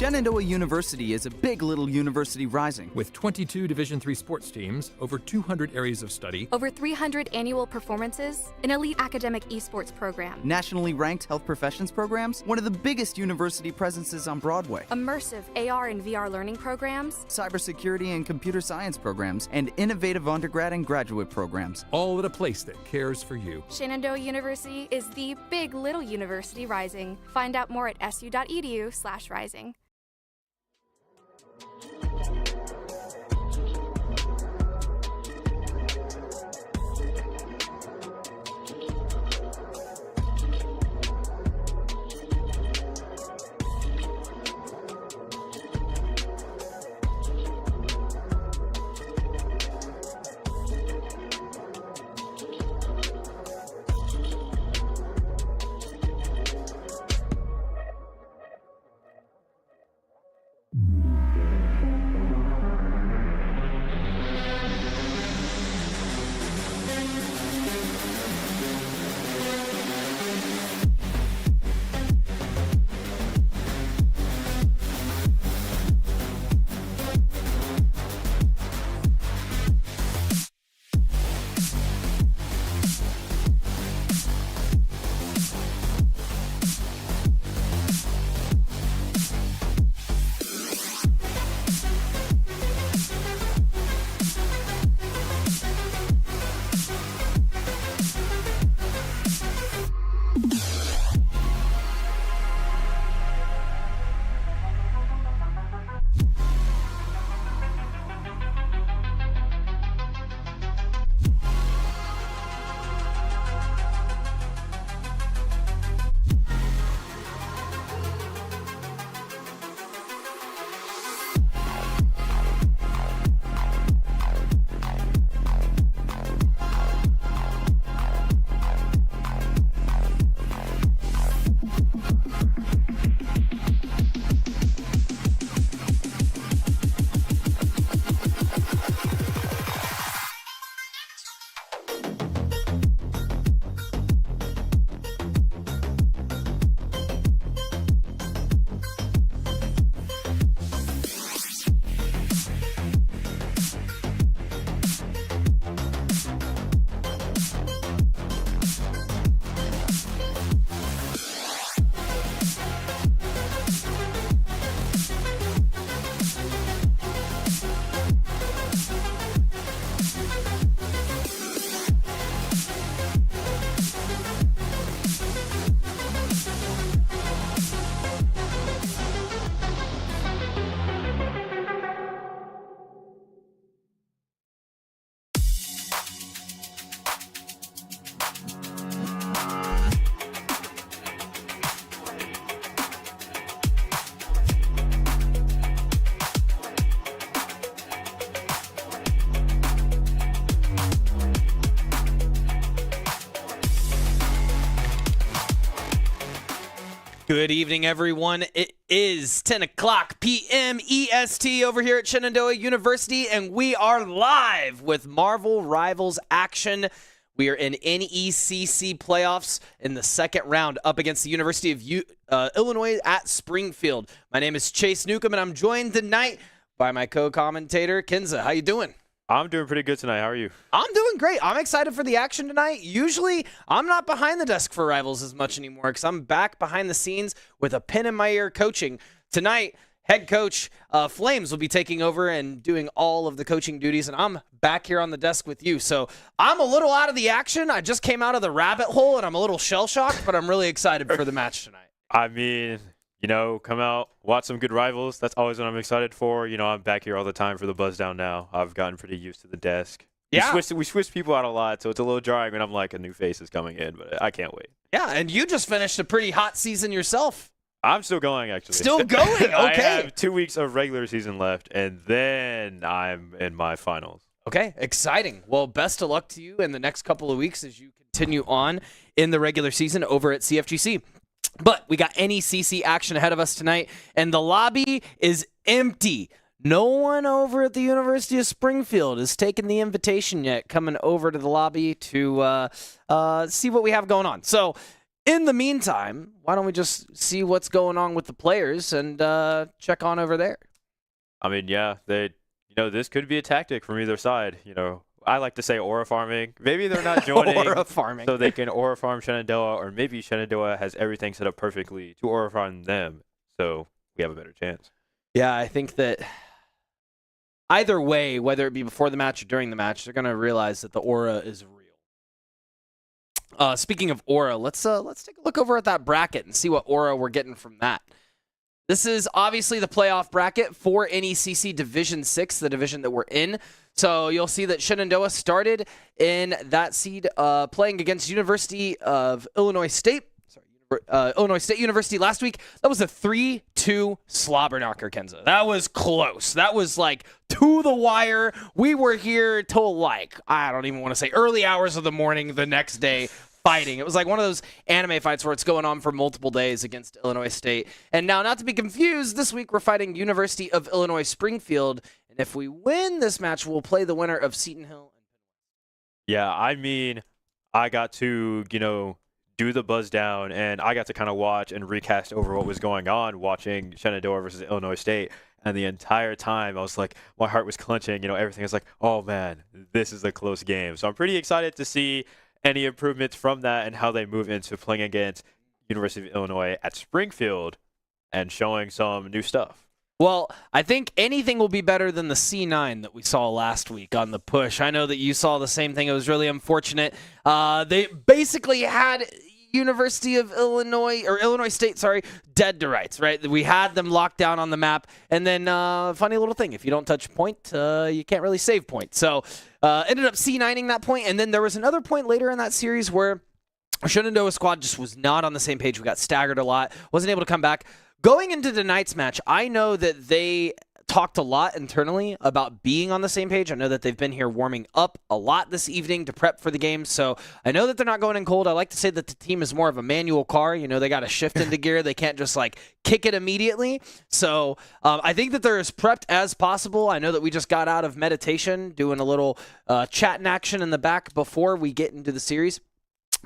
Shenandoah University is a big little university rising. With 22 Division III sports teams, over 200 areas of study, over 300 annual performances, an elite academic esports program, nationally ranked health professions programs, one of the biggest university presences on Broadway, immersive AR and VR learning programs, cybersecurity and computer science programs, and innovative undergrad and graduate programs. all at a place that cares for you. Shenandoah University is the big little university rising. Find out more at su.edu/rising. Good evening, everyone. It is 10 o'clock p.m. EST over here at Shenandoah University, and we are live with Marvel Rivals action. We are in NECC playoffs in the second round up against the University of Illinois at Springfield. My name is Chase Newcomb, and I'm joined tonight by my co-commentator, Kenza. How you doing? I'm doing pretty good tonight. How are you? I'm doing great. I'm excited for the action tonight. Usually, I'm not behind the desk for Rivals as much anymore because I'm back behind the scenes with a pin in my ear coaching. Tonight, head coach Flames will be taking over and doing all of the coaching duties, and I'm back here on the desk with you. So I'm a little out of the action. I just came out of the rabbit hole, and I'm a little shell-shocked, but I'm really excited for the match tonight. I mean, come out, watch some good Rivals. That's always what I'm excited for. I'm back here all the time for the buzz down now. I've gotten pretty used to the desk. Yeah. We switched people out a lot, so it's a little jarring when I'm like, a new face is coming in, but I can't wait. Yeah, and you just finished a pretty hot season yourself. I'm still going, actually. Still going? Okay. I have 2 weeks of regular season left, and then I'm in my finals. Okay, exciting. Well, best of luck to you in the next couple of weeks as you continue on in the regular season over at CFGC. But we got NECC action ahead of us tonight, and the lobby is empty. No one over at the University of Springfield has taken the invitation yet, coming over to the lobby to see what we have going on. So, in the meantime, why don't we just see what's going on with the players and check on over there? I mean, yeah, this could be a tactic from either side. I like to say aura farming. Maybe they're not joining Aura farming. so they can aura farm Shenandoah, or maybe Shenandoah has everything set up perfectly to aura farm them, so we have a better chance. Yeah, I think that either way, whether it be before the match or during the match, they're going to realize that the aura is real. Speaking of aura, let's take a look over at that bracket and see what aura we're getting from that. This is obviously the playoff bracket for NECC Division 6, the division that we're in. So you'll see that Shenandoah started in that seed playing against University of Illinois State. Illinois State University last week. That was a 3-2 slobber knocker, Kenza. That was close. That was like to the wire. We were here till I don't even want to say early hours of the morning the next day fighting. It was like one of those anime fights where it's going on for multiple days against Illinois State. And now, not to be confused, this week we're fighting University of Illinois Springfield. And if we win this match, we'll play the winner of Seton Hill. Yeah, I mean, I got to, do the buzz down, and I got to kind of watch and recast over what was going on watching Shenandoah versus Illinois State. And the entire time, I was like, my heart was clenching. Everything was like, oh, man, this is a close game. So I'm pretty excited to see any improvements from that and how they move into playing against University of Illinois at Springfield and showing some new stuff. Well, I think anything will be better than the C9 that we saw last week on the push. I know that you saw the same thing. It was really unfortunate. They basically had University of Illinois, or Illinois State, dead to rights, right? We had them locked down on the map. And then, funny little thing, if you don't touch point, you can't really save point. So, ended up C9ing that point. And then there was another point later in that series where Shenandoah squad just was not on the same page. We got staggered a lot, wasn't able to come back. Going into tonight's match, I know that they talked a lot internally about being on the same page. I know that they've been here warming up a lot this evening to prep for the game, so I know that they're not going in cold. I like to say that the team is more of a manual car. They got to shift into gear. They can't just kick it immediately. So I think that they're as prepped as possible. I know that we just got out of meditation, doing a little chat in action in the back before we get into the series.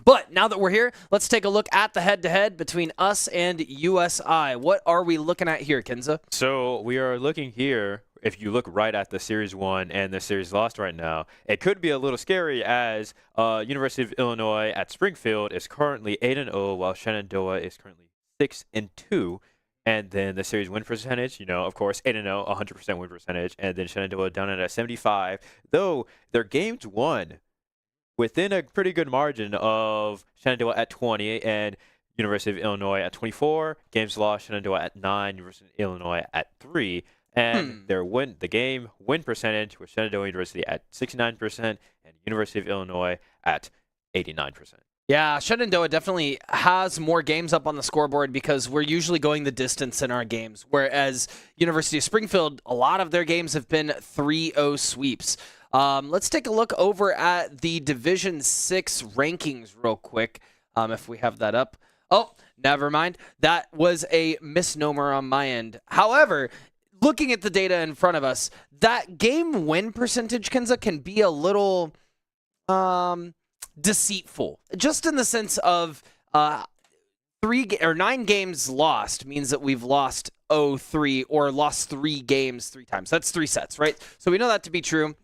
But now that we're here, let's take a look at the head-to-head between us and USI. What are we looking at here, Kenza? So we are looking here, if you look right at the Series 1 and the Series lost right now, it could be a little scary as University of Illinois at Springfield is currently 8-0, while Shenandoah is currently 6-2. And then the series win percentage, of course, 8-0, 100% win percentage. And then Shenandoah down at 75, though their games won within a pretty good margin of Shenandoah at 20 and University of Illinois at 24. Games lost, Shenandoah at 9, University of Illinois at 3. And the game win percentage was Shenandoah University at 69% and University of Illinois at 89%. Yeah, Shenandoah definitely has more games up on the scoreboard because we're usually going the distance in our games, whereas University of Springfield, a lot of their games have been 3-0 sweeps. Let's take a look over at the Division 6 rankings real quick, if we have that up. Oh, never mind. That was a misnomer on my end. However, looking at the data in front of us, that game win percentage, Kenza, can be a little deceitful. Just in the sense of 9 games lost means that we've lost 0-3 or lost 3 games 3 times. That's 3 sets, right? So we know that to be true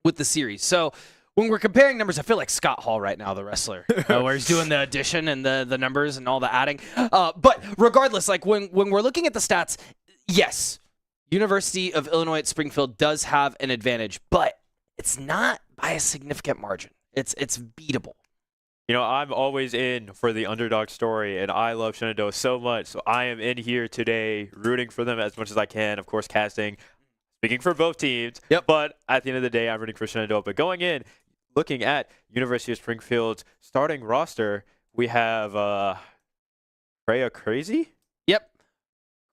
with the series. So when we're comparing numbers, I feel like Scott Hall right now, the wrestler, where he's doing the addition and the numbers and all the adding. But regardless, like when we're looking at the stats, yes, University of Illinois at Springfield does have an advantage, but it's not by a significant margin. It's beatable. You know, I'm always in for the underdog story, and I love Shenandoah so much. So I am in here today rooting for them as much as I can. Of course, speaking for both teams. Yep. But at the end of the day, I'm rooting for Shenandoah. But going in, looking at University of Springfield's starting roster, we have Freya Crazy? Yep.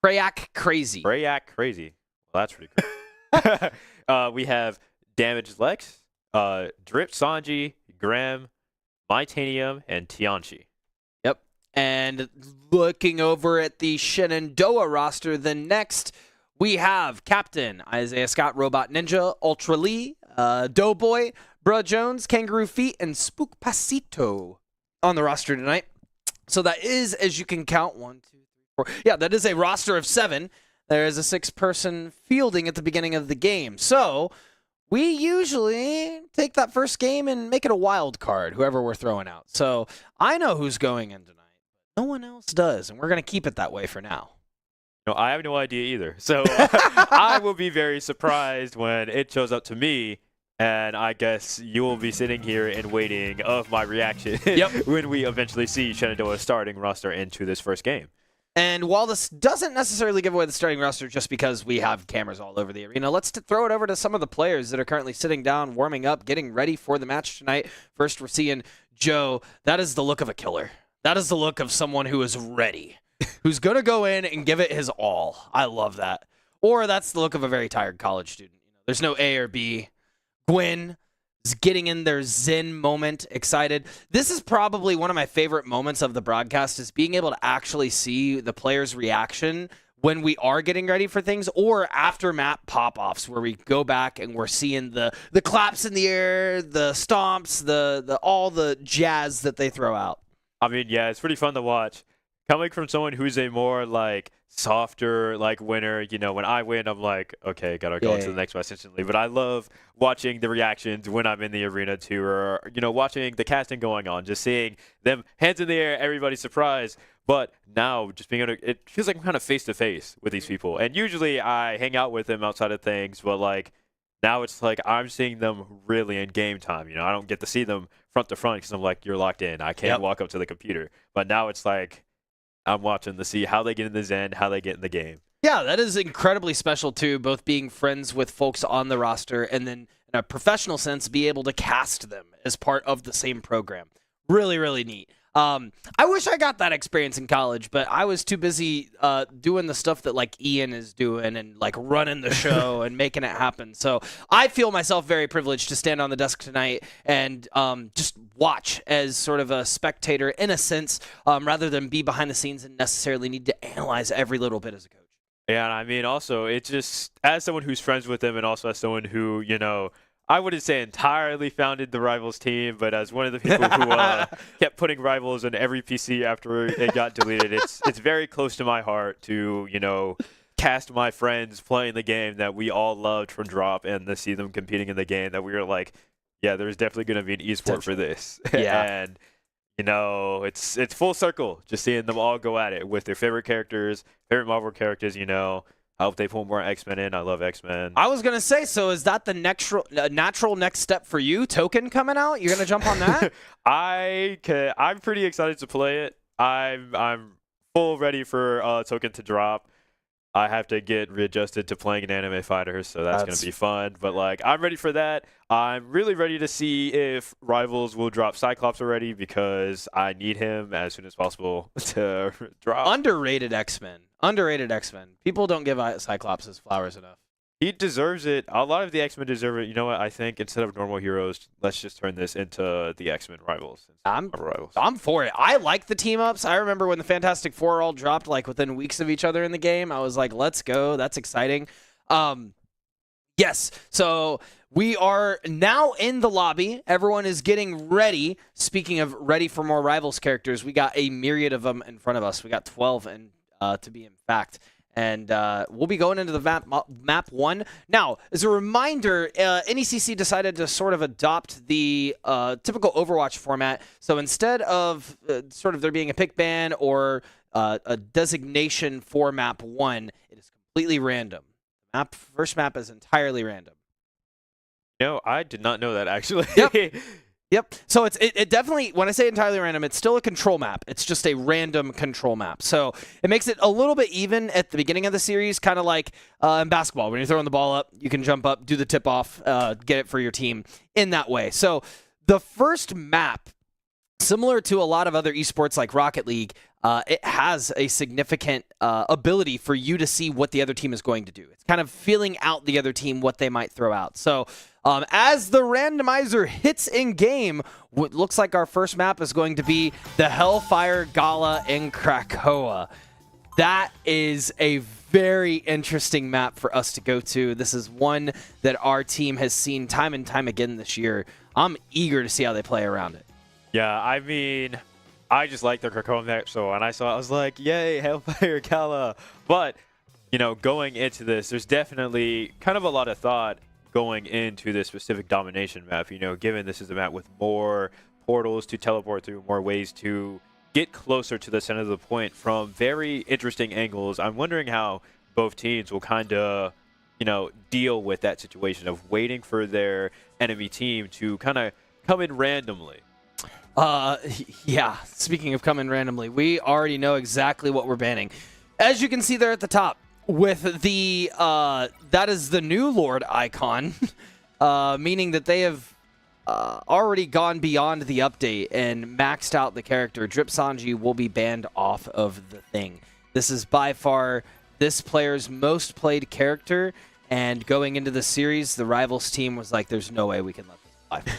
Krayak Crazy. Krayak Crazy. Well, that's pretty cool. We have Damaged Lex, Drip Sanji, Graham, Mitanium, and Tianchi. Yep. And looking over at the Shenandoah roster, then next we have Captain Isaiah Scott, Robot Ninja, Ultra Lee, Doughboy, Bruh Jones, Kangaroo Feet, and Spook Pasito on the roster tonight. So that is, as you can count, 1, 2, 3, 4. Yeah, that is a roster of 7. There is a 6-person fielding at the beginning of the game. So we usually take that first game and make it a wild card, whoever we're throwing out. So I know who's going in tonight. No one else does, and we're going to keep it that way for now. No, I have no idea either. So I will be very surprised when it shows up to me, and I guess you will be sitting here and waiting of my reaction when we eventually see Shenandoah's starting roster into this first game. And while this doesn't necessarily give away the starting roster just because we have cameras all over the arena, let's throw it over to some of the players that are currently sitting down, warming up, getting ready for the match tonight. First, we're seeing Joe. That is the look of a killer. That is the look of someone who is ready, who's going to go in and give it his all. I love that. Or that's the look of a very tired college student. There's no A or B. Gwen is getting in their zen moment, excited. This is probably one of my favorite moments of the broadcast, is being able to actually see the players' reaction when we are getting ready for things, or after map pop-offs where we go back and we're seeing the claps in the air, the stomps, the all the jazz that they throw out. I mean, yeah, it's pretty fun to watch. Coming from someone who's a more like softer like winner, you know, when I win, I'm like, okay, gotta go to the next match instantly. But I love watching the reactions when I'm in the arena too, or watching the casting going on, just seeing them hands in the air, everybody's surprised. But now, just being able to, it feels like I'm kind of face to face with these people. And usually I hang out with them outside of things, but like now it's like I'm seeing them really in game time. I don't get to see them front to front because I'm like, you're locked in. I can't walk up to the computer. But now it's like, I'm watching to see how they get in the zen, how they get in the game. Yeah, that is incredibly special too, both being friends with folks on the roster and then in a professional sense, be able to cast them as part of the same program. Really, really neat. I wish I got that experience in college, but I was too busy doing the stuff that like Ian is doing and like running the show and making it happen. So I feel myself very privileged to stand on the desk tonight and just watch as sort of a spectator in a sense, rather than be behind the scenes and necessarily need to analyze every little bit as a coach. Yeah, and I mean also it's just as someone who's friends with them and also as someone who, I wouldn't say entirely founded the Rivals team, but as one of the people who kept putting Rivals in every PC after it got deleted, it's very close to my heart to, cast my friends playing the game that we all loved from Drop and to see them competing in the game that we were like, yeah, there's definitely going to be an esport for this. Yeah. And, it's full circle just seeing them all go at it with their favorite characters, favorite Marvel characters, I hope they pull more X-Men in. I love X-Men. I was going to say, so is that the natural next step for you? Token coming out? You're going to jump on that? I'm pretty excited to play it. I'm full ready for Token to drop. I have to get readjusted to playing an anime fighter, so that's going to be fun. But, I'm ready for that. I'm really ready to see if Rivals will drop Cyclops already because I need him as soon as possible to drop. Underrated X-Men. People don't give Cyclops his flowers enough. He deserves it. A lot of the X-Men deserve it. You know what? I think instead of normal heroes, let's just turn this into the X-Men rivals. I'm for it. I like the team ups. I remember when the Fantastic Four all dropped like within weeks of each other in the game. I was like, let's go. That's exciting. Yes. So we are now in the lobby. Everyone is getting ready. Speaking of ready for more Rivals characters, we got a myriad of them in front of us. We got 12 and to be in fact. And we'll be going into the map 1. Now, as a reminder, NECC decided to sort of adopt the typical Overwatch format. So instead of sort of there being a pick ban or a designation for map 1, it is completely random. First map is entirely random. No, I did not know that, actually. Yep. Yep. So it definitely, when I say entirely random, it's still a control map. It's just a random control map. So it makes it a little bit even at the beginning of the series, kind of like in basketball. When you're throwing the ball up, you can jump up, do the tip-off, get it for your team in that way. So the first map, similar to a lot of other esports like Rocket League, it has a significant ability for you to see what the other team is going to do. It's kind of feeling out the other team, what they might throw out. So as the randomizer hits in game, what looks like our first map is going to be the Hellfire Gala in Krakoa. That is a very interesting map for us to go to. This is one that our team has seen time and time again this year. I'm eager to see how they play around it. Yeah, I mean, I just like the Krakoa map, so when I saw it, I was like, yay, Hellfire Gala. But, you know, going into this, there's definitely kind of a lot of thought going into this specific domination map, you know, given this is a map with more portals to teleport through, more ways to get closer to the center of the point from very interesting angles. I'm wondering how both teams will kind of, you know, deal with that situation of waiting for their enemy team to kind of come in randomly. Yeah, speaking of coming randomly, we already know exactly what we're banning. As you can see there at the top, with the, that is the new Lord icon, meaning that they have already gone beyond the update and maxed out the character. Drip Sanji will be banned off of the thing. This is by far this player's most played character, and going into the series, the Rivals team was like, there's no way we can let this fly.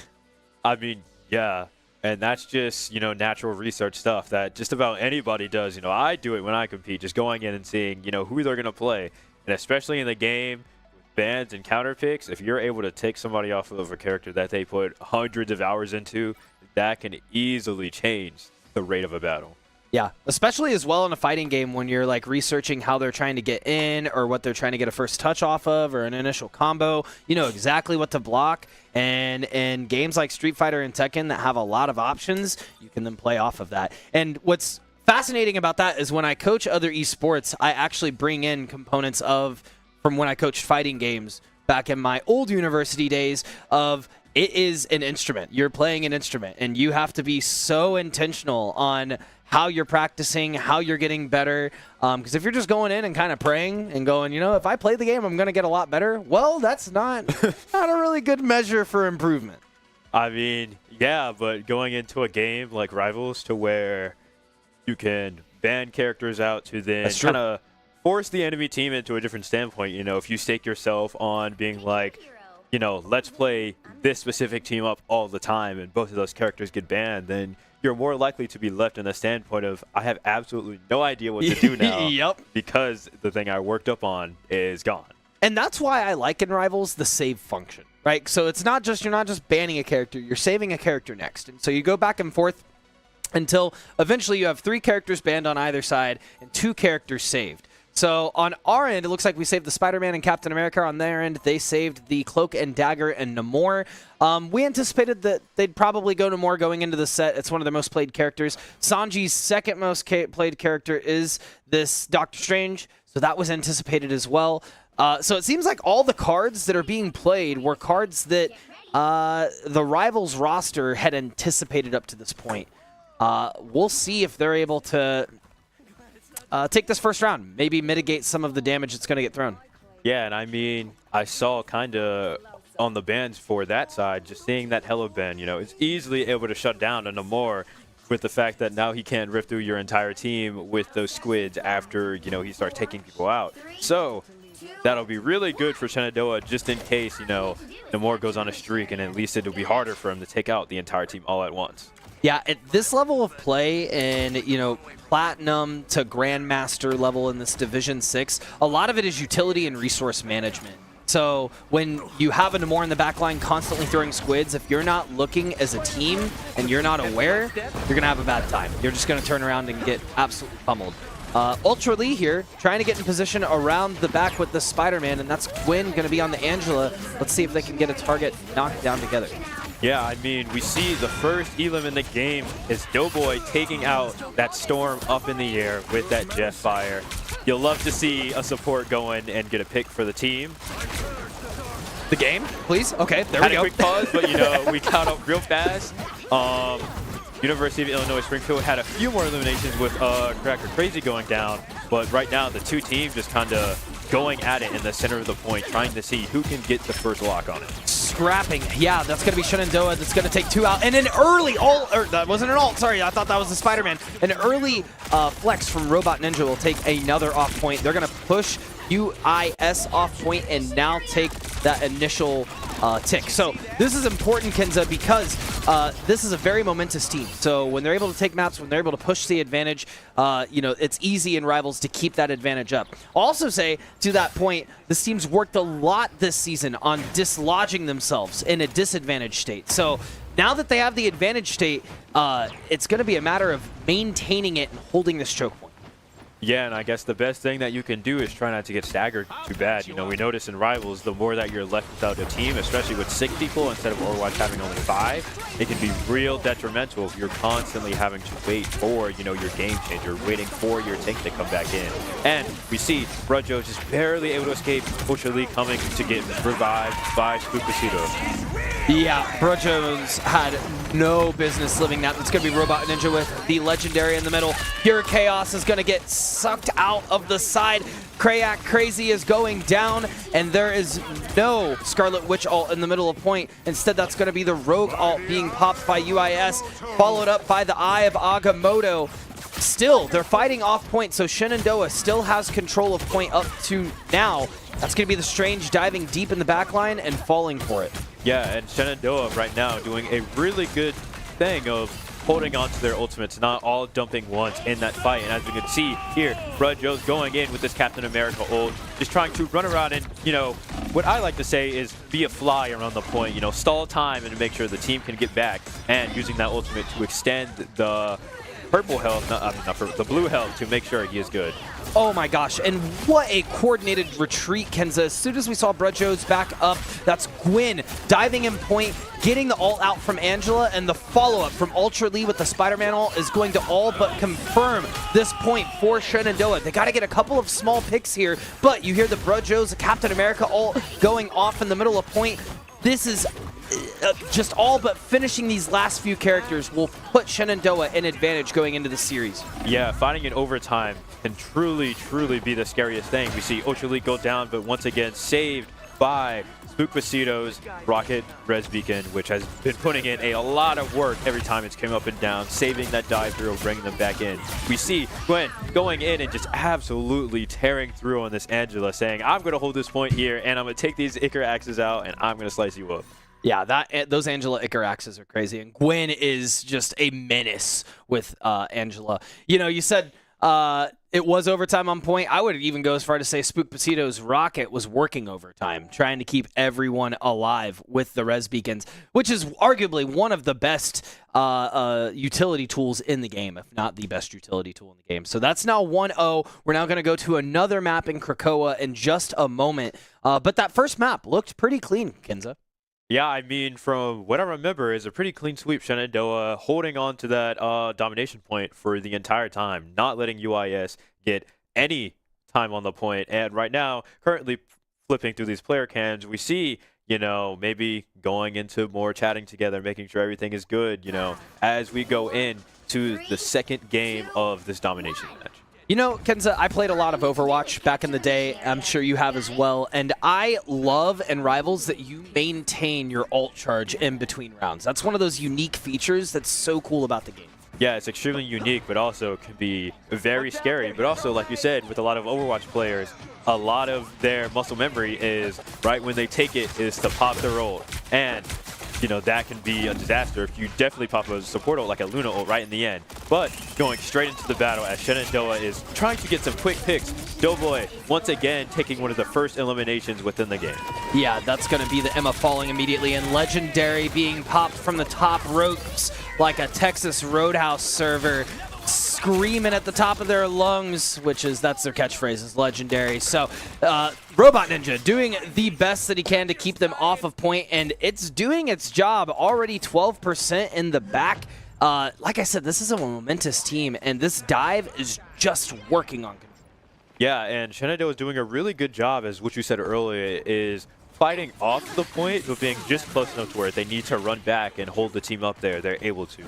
I mean, yeah. And that's just, you know, natural research stuff that just about anybody does. You know, I do it when I compete, just going in and seeing, you know, who they're going to play. And especially in the game with bans and counter picks, if you're able to take somebody off of a character that they put hundreds of hours into, that can easily change the rate of a battle. Yeah, especially as well in a fighting game when you're like researching how they're trying to get in or what they're trying to get a first touch off of or an initial combo. You know exactly what to block. And in games like Street Fighter and Tekken that have a lot of options, you can then play off of that. And what's fascinating about that is when I coach other esports, I actually bring in components of from when I coached fighting games back in my old university days of it is an instrument. You're playing an instrument, and you have to be so intentional on how you're practicing, how you're getting better. Because if you're just going in and kind of praying and going, you know, if I play the game, I'm going to get a lot better. Well, that's not a really good measure for improvement. I mean, yeah, but going into a game like Rivals to where you can ban characters out to then kind of force the enemy team into a different standpoint. You know, if you stake yourself on being like, you know, let's play this specific team up all the time and both of those characters get banned, then you're more likely to be left in a standpoint of, I have absolutely no idea what to do now. Yep. Because the thing I worked up on is gone. And that's why I like in Rivals the save function, right? So it's not just, you're not just banning a character, you're saving a character next. And so you go back and forth until eventually you have 3 characters banned on either side and 2 characters saved. So on our end, it looks like we saved the Spider-Man and Captain America. On their end, they saved the Cloak and Dagger and Namor. We anticipated that they'd probably go Namor going into the set. It's one of their most played characters. Sanji's second most played character is this Doctor Strange, so that was anticipated as well. So it seems like all the cards that are being played were cards that the Rivals roster had anticipated up to this point. We'll see if they're able to take this first round, maybe mitigate some of the damage that's going to get thrown. Yeah, and I mean, I saw kind of on the bans for that side, just seeing that Hello ban, you know, it's easily able to shut down a Namor with the fact that now he can't rift through your entire team with those squids after, you know, he starts taking people out. So that'll be really good for Shenandoah just in case, Namor goes on a streak, and at least it'll be harder for him to take out the entire team all at once. Yeah, at this level of play and, Platinum to Grandmaster level in this Division 6, a lot of it is utility and resource management. So when you have a Namor in the back line constantly throwing squids, if you're not looking as a team and you're not aware, you're going to have a bad time. You're just going to turn around and get absolutely pummeled. Ultra Lee here, trying to get in position around the back with the Spider-Man, and that's Gwyn going to be on the Angela. Let's see if they can get a target knocked down together. Yeah, I mean, we see the first elim in the game is Doughboy taking out that Storm up in the air with that jet fire. You'll love to see a support go in and get a pick for the team. The game, please? Okay, there we go. Had a quick pause, but, we caught up real fast. University of Illinois Springfield had a few more eliminations with Cracker Crazy going down, but right now the two teams just kind of going at it in the center of the point, trying to see who can get the first lock on it. Scrapping. Yeah, that's going to be Shenandoah. That's going to take 2 out. And an early ult, or that wasn't an ult, sorry, I thought that was the Spider-Man. An early flex from Robot Ninja will take another off point. They're going to push UIS off point and now take that initial tick. So this is important, Kenza, because this is a very momentous team. So when they're able to take maps, when they're able to push the advantage, it's easy in Rivals to keep that advantage up. I'll also say, to that point, this team's worked a lot this season on dislodging themselves in a disadvantaged state. So now that they have the advantage state, it's going to be a matter of maintaining it and holding this choke point. Yeah, and I guess the best thing that you can do is try not to get staggered too bad. We notice in Rivals, the more that you're left without a team, especially with 6 people instead of Overwatch having only 5, it can be real detrimental if you're constantly having to wait for, your game changer, waiting for your tank to come back in. And we see Brudjo just barely able to escape Ultra League coming to get revived by Spookbasito. Yeah, Brudjo's had no business living that. It's going to be Robot Ninja with the Legendary in the middle. Pure Chaos is going to get sucked out of the side. Krayak Crazy is going down, and there is no Scarlet Witch ult in the middle of point. Instead, that's going to be the Rogue ult being popped by UIS, followed up by the Eye of Agamotto. Still, they're fighting off point, so Shenandoah still has control of point up to now. That's going to be the Strange diving deep in the back line and falling for it. Yeah, and Shenandoah right now doing a really good thing of holding on to their ultimates, not all dumping once in that fight. And as we can see here, Brudjo's going in with this Captain America ult, just trying to run around and, what I like to say is be a fly around the point, stall time and make sure the team can get back, and using that ultimate to extend the purple health, the blue health, to make sure he is good. Oh my gosh, and what a coordinated retreat, Kenza. As soon as we saw Brudjo's back up, that's Gwyn diving in point, getting the ult out from Angela, and the follow-up from Ultra Lee with the Spider-Man ult is going to all but confirm this point for Shenandoah. They got to get a couple of small picks here, but you hear the Brudjo's Captain America ult going off in the middle of point. This is just all but finishing these last few characters will put Shenandoah in advantage going into the series. Yeah, fighting in overtime can truly, truly be the scariest thing. We see Ultra League go down, but once again saved by Spookbasito's Rocket Res Beacon, which has been putting in a lot of work every time it's come up and down, saving that dive through, bringing them back in. We see Gwen going in and just absolutely tearing through on this Angela, saying, I'm going to hold this point here, and I'm going to take these Icar axes out, and I'm going to slice you up. Yeah, those Angela Icar axes are crazy, and Gwen is just a menace with Angela. You said it was overtime on point. I would even go as far to say Spookbasito's Rocket was working overtime, trying to keep everyone alive with the res beacons, which is arguably one of the best utility tools in the game, if not the best utility tool in the game. So that's now 1-0. We're now going to go to another map in Krakoa in just a moment. But that first map looked pretty clean, Kenza. Yeah, I mean, from what I remember, is a pretty clean sweep. Shenandoah holding on to that domination point for the entire time, not letting UIS get any time on the point. And right now, currently flipping through these player cams, we see, maybe going into more chatting together, making sure everything is good, as we go into the second game of this domination match. Kenza, I played a lot of Overwatch back in the day. I'm sure you have as well. And I love in Rivals that you maintain your ult charge in between rounds. That's one of those unique features that's so cool about the game. Yeah, it's extremely unique, but also can be very scary. But also, like you said, with a lot of Overwatch players, a lot of their muscle memory is right when they take it is to pop their ult. And, you know, that can be a disaster if you definitely pop a support ult like a Luna ult right in the end. But going straight into the battle as Shenandoah is trying to get some quick picks. Doughboy, once again, taking one of the first eliminations within the game. Yeah, that's going to be the Emma falling immediately, and Legendary being popped from the top ropes like a Texas Roadhouse server, screaming at the top of their lungs, that's their catchphrase, is Legendary. So Robot Ninja doing the best that he can to keep them off of point, and it's doing its job. Already 12% in the back. Like I said, this is a momentous team, and this dive is just working on control. Yeah, and Shenandoah is doing a really good job, as what you said earlier, is fighting off the point, but being just close enough to where they need to run back and hold the team up there. They're able to.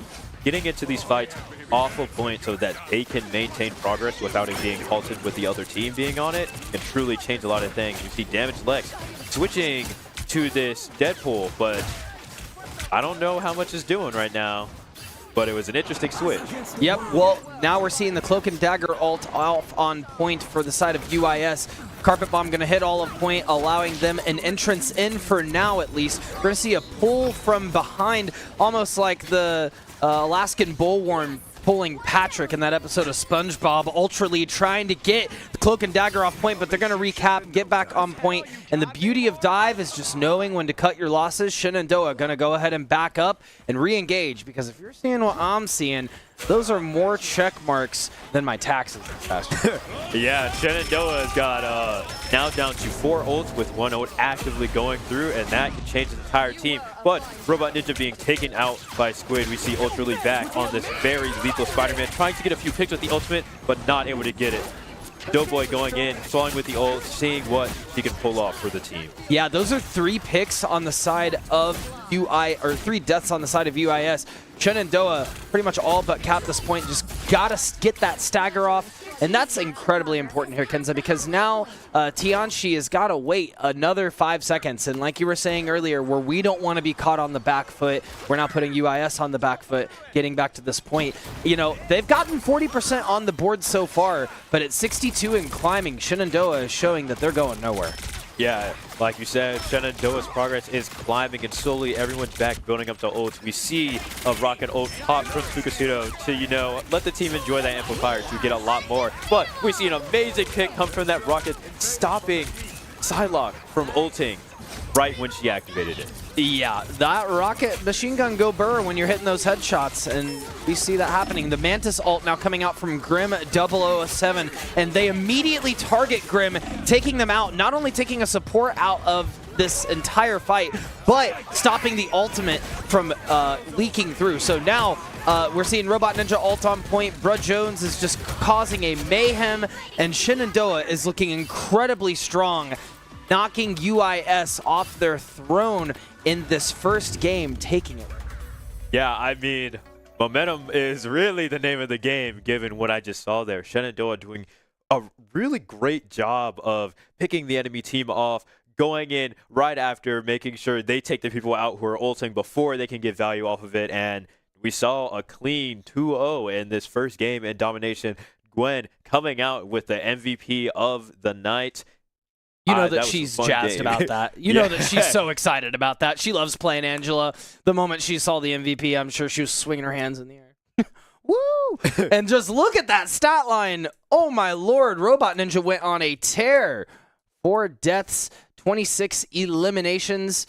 Getting into these fights off of point so that they can maintain progress without it being halted with the other team being on it can truly change a lot of things. You see Damaged Lex switching to this Deadpool, but I don't know how much it's doing right now. But it was an interesting switch. Yep, well, now we're seeing the Cloak and Dagger ult off on point for the side of UIS. Carpet Bomb going to hit all of point, allowing them an entrance in for now at least. We're going to see a pull from behind, almost like the Alaskan Bullworm pulling Patrick in that episode of SpongeBob. Ultra Lead trying to get the Cloak and Dagger off point, but they're going to recap, get back on point. And the beauty of dive is just knowing when to cut your losses. Shenandoah going to go ahead and back up and re-engage, because if you're seeing what I'm seeing, those are more check marks than my taxes this past year. Yeah, Shenandoah has got now down to 4 ults with 1 ult actively going through, and that can change the entire team. But Robot Ninja being taken out by Squid, we see Ultra League back on this very lethal Spider-Man, trying to get a few picks with the ultimate, but not able to get it. Doughboy going in, swallowing with the ult, seeing what he can pull off for the team. Yeah, those are 3 picks on the side of 3 deaths on the side of UIS. Shenandoah pretty much all but capped this point, just gotta get that stagger off. And that's incredibly important here, Kenza, because now Tianchi has got to wait another 5 seconds. And like you were saying earlier, where we don't want to be caught on the back foot, we're now putting UIS on the back foot, getting back to this point. You know, they've gotten 40% on the board so far, but at 62 and climbing, Shenandoah is showing that they're going nowhere. Yeah, like you said, Shenandoah's progress is climbing, and slowly everyone's back building up to ults. We see a rocket ult pop from Fukushiro to, you know, let the team enjoy that amplifier to get a lot more. But we see an amazing pick come from that rocket, stopping Psylocke from ulting right when she activated it. Yeah, that rocket machine gun go burr when you're hitting those headshots, and we see that happening. The Mantis ult now coming out from Grim 007, and they immediately target Grim, taking them out, not only taking a support out of this entire fight, but stopping the ultimate from leaking through. So now we're seeing Robot Ninja ult on point. Brud Jones is just causing a mayhem, and Shenandoah is looking incredibly strong, knocking UIS off their throne in this first game, taking it. Yeah, I mean, momentum is really the name of the game, given what I just saw there. Shenandoah doing a really great job of picking the enemy team off, going in right after, making sure they take the people out who are ulting before they can get value off of it. And we saw a clean 2-0 in this first game in domination. Gwen coming out with the MVP of the night. You know that she's jazzed about that. You know that she's so excited about that. She loves playing Angela. The moment she saw the MVP, I'm sure she was swinging her hands in the air. Woo! And just look at that stat line. Oh, my Lord. Robot Ninja went on a tear. 4 deaths, 26 eliminations.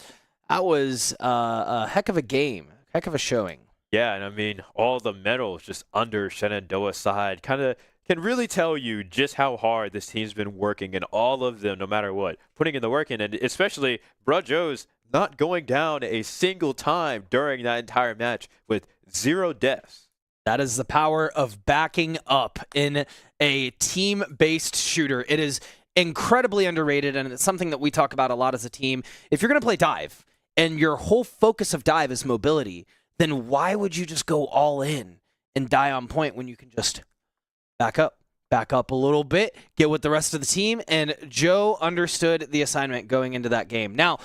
That was a heck of a game. Heck of a showing. Yeah, and I mean, all the medals just under Shenandoah's side kind of can really tell you just how hard this team's been working, and all of them, no matter what, putting in the work in, and especially Brud Joe's not going down a single time during that entire match with 0 deaths. That is the power of backing up in a team-based shooter. It is incredibly underrated, and it's something that we talk about a lot as a team. If you're going to play dive, and your whole focus of dive is mobility, then why would you just go all in and die on point when you can just back up a little bit, get with the rest of the team? And Joe understood the assignment going into that game. Now,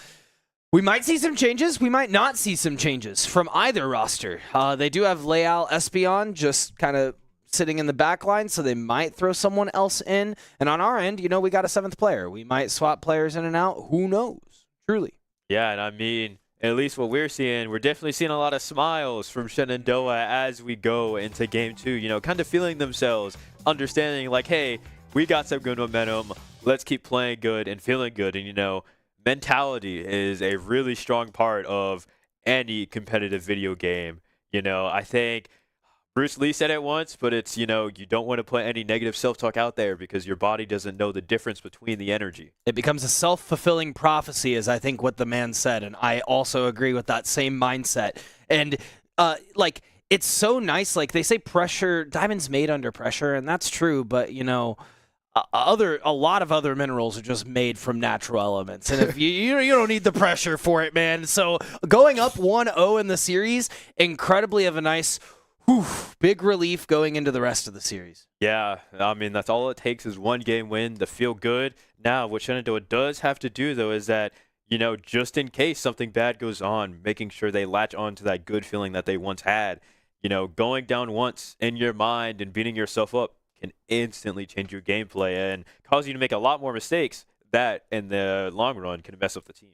We might see some changes. We might not see some changes from either roster. They do have Leal Espion just kind of sitting in the back line, so they might throw someone else in. And on our end, we got a 7th player. We might swap players in and out. Who knows? Truly. Yeah, and I mean, at least what we're definitely seeing a lot of smiles from Shenandoah as we go into Game 2, kind of feeling themselves, understanding like, hey, we got some good momentum. Let's keep playing good and feeling good. And, mentality is a really strong part of any competitive video game. I think Bruce Lee said it once, but it's, you don't want to put any negative self-talk out there because your body doesn't know the difference between the energy. It becomes a self-fulfilling prophecy, is I think what the man said, and I also agree with that same mindset. And, it's so nice. Like, they say pressure, diamond's made under pressure, and that's true, but, a lot of other minerals are just made from natural elements, and if you don't need the pressure for it, man. So going up 1-0 in the series, incredibly of a nice big relief going into the rest of the series. Yeah, I mean, that's all it takes is one game win to feel good. Now, what Shenandoah does have to do, though, is that, just in case something bad goes on, making sure they latch on to that good feeling that they once had. Going down once in your mind and beating yourself up can instantly change your gameplay and cause you to make a lot more mistakes that, in the long run, can mess up the team.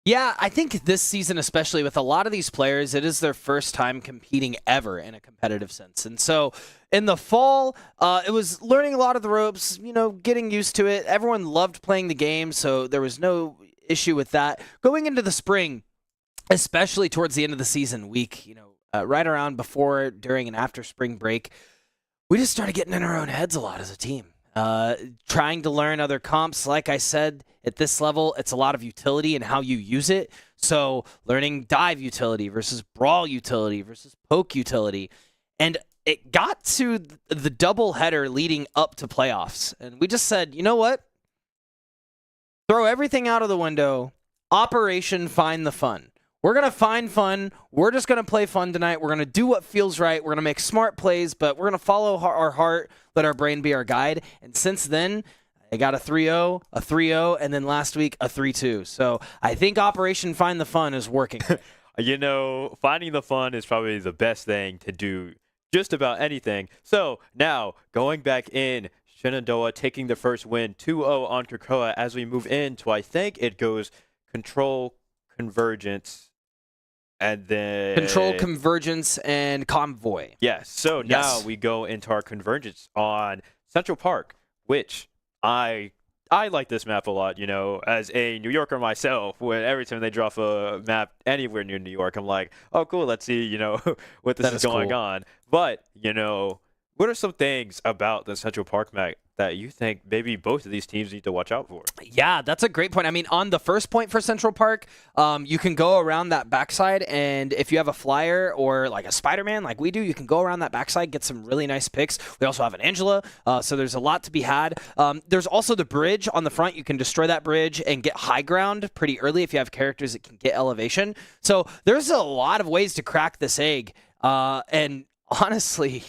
Yeah, I think this season, especially with a lot of these players, it is their first time competing ever in a competitive sense. And so in the fall, it was learning a lot of the ropes, getting used to it. Everyone loved playing the game, so there was no issue with that. Going into the spring, especially towards the end of the season week, right around before, during, and after spring break, we just started getting in our own heads a lot as a team. Trying to learn other comps. Like I said, at this level, it's a lot of utility and how you use it. So learning dive utility versus brawl utility versus poke utility. And it got to the double header leading up to playoffs. And we just said, you know what? Throw everything out of the window. Operation Find the Fun. We're going to find fun. We're just going to play fun tonight. We're going to do what feels right. We're going to make smart plays, but we're going to follow our heart, let our brain be our guide. And since then, I got a 3-0, a 3-0, and then last week, a 3-2. So I think Operation Find the Fun is working. Finding the fun is probably the best thing to do just about anything. So now, going back in, Shenandoah taking the first win, 2-0 on Krakoa as we move into, I think it goes Control, Convergence, and then Control, Convergence, and Convoy. Yes. So now we go into our Convergence on Central Park, which I like this map a lot. As a New Yorker myself, when every time they drop a map anywhere near New York, I'm like, oh, cool. Let's see, what this is going on. But what are some things about the Central Park map that you think maybe both of these teams need to watch out for? Yeah, that's a great point. I mean, on the first point for Central Park, you can go around that backside, and if you have a flyer or like a Spider-Man like we do, you can go around that backside, get some really nice picks. We also have an Angela, so there's a lot to be had. There's also the bridge on the front. You can destroy that bridge and get high ground pretty early if you have characters that can get elevation. So there's a lot of ways to crack this egg, and honestly,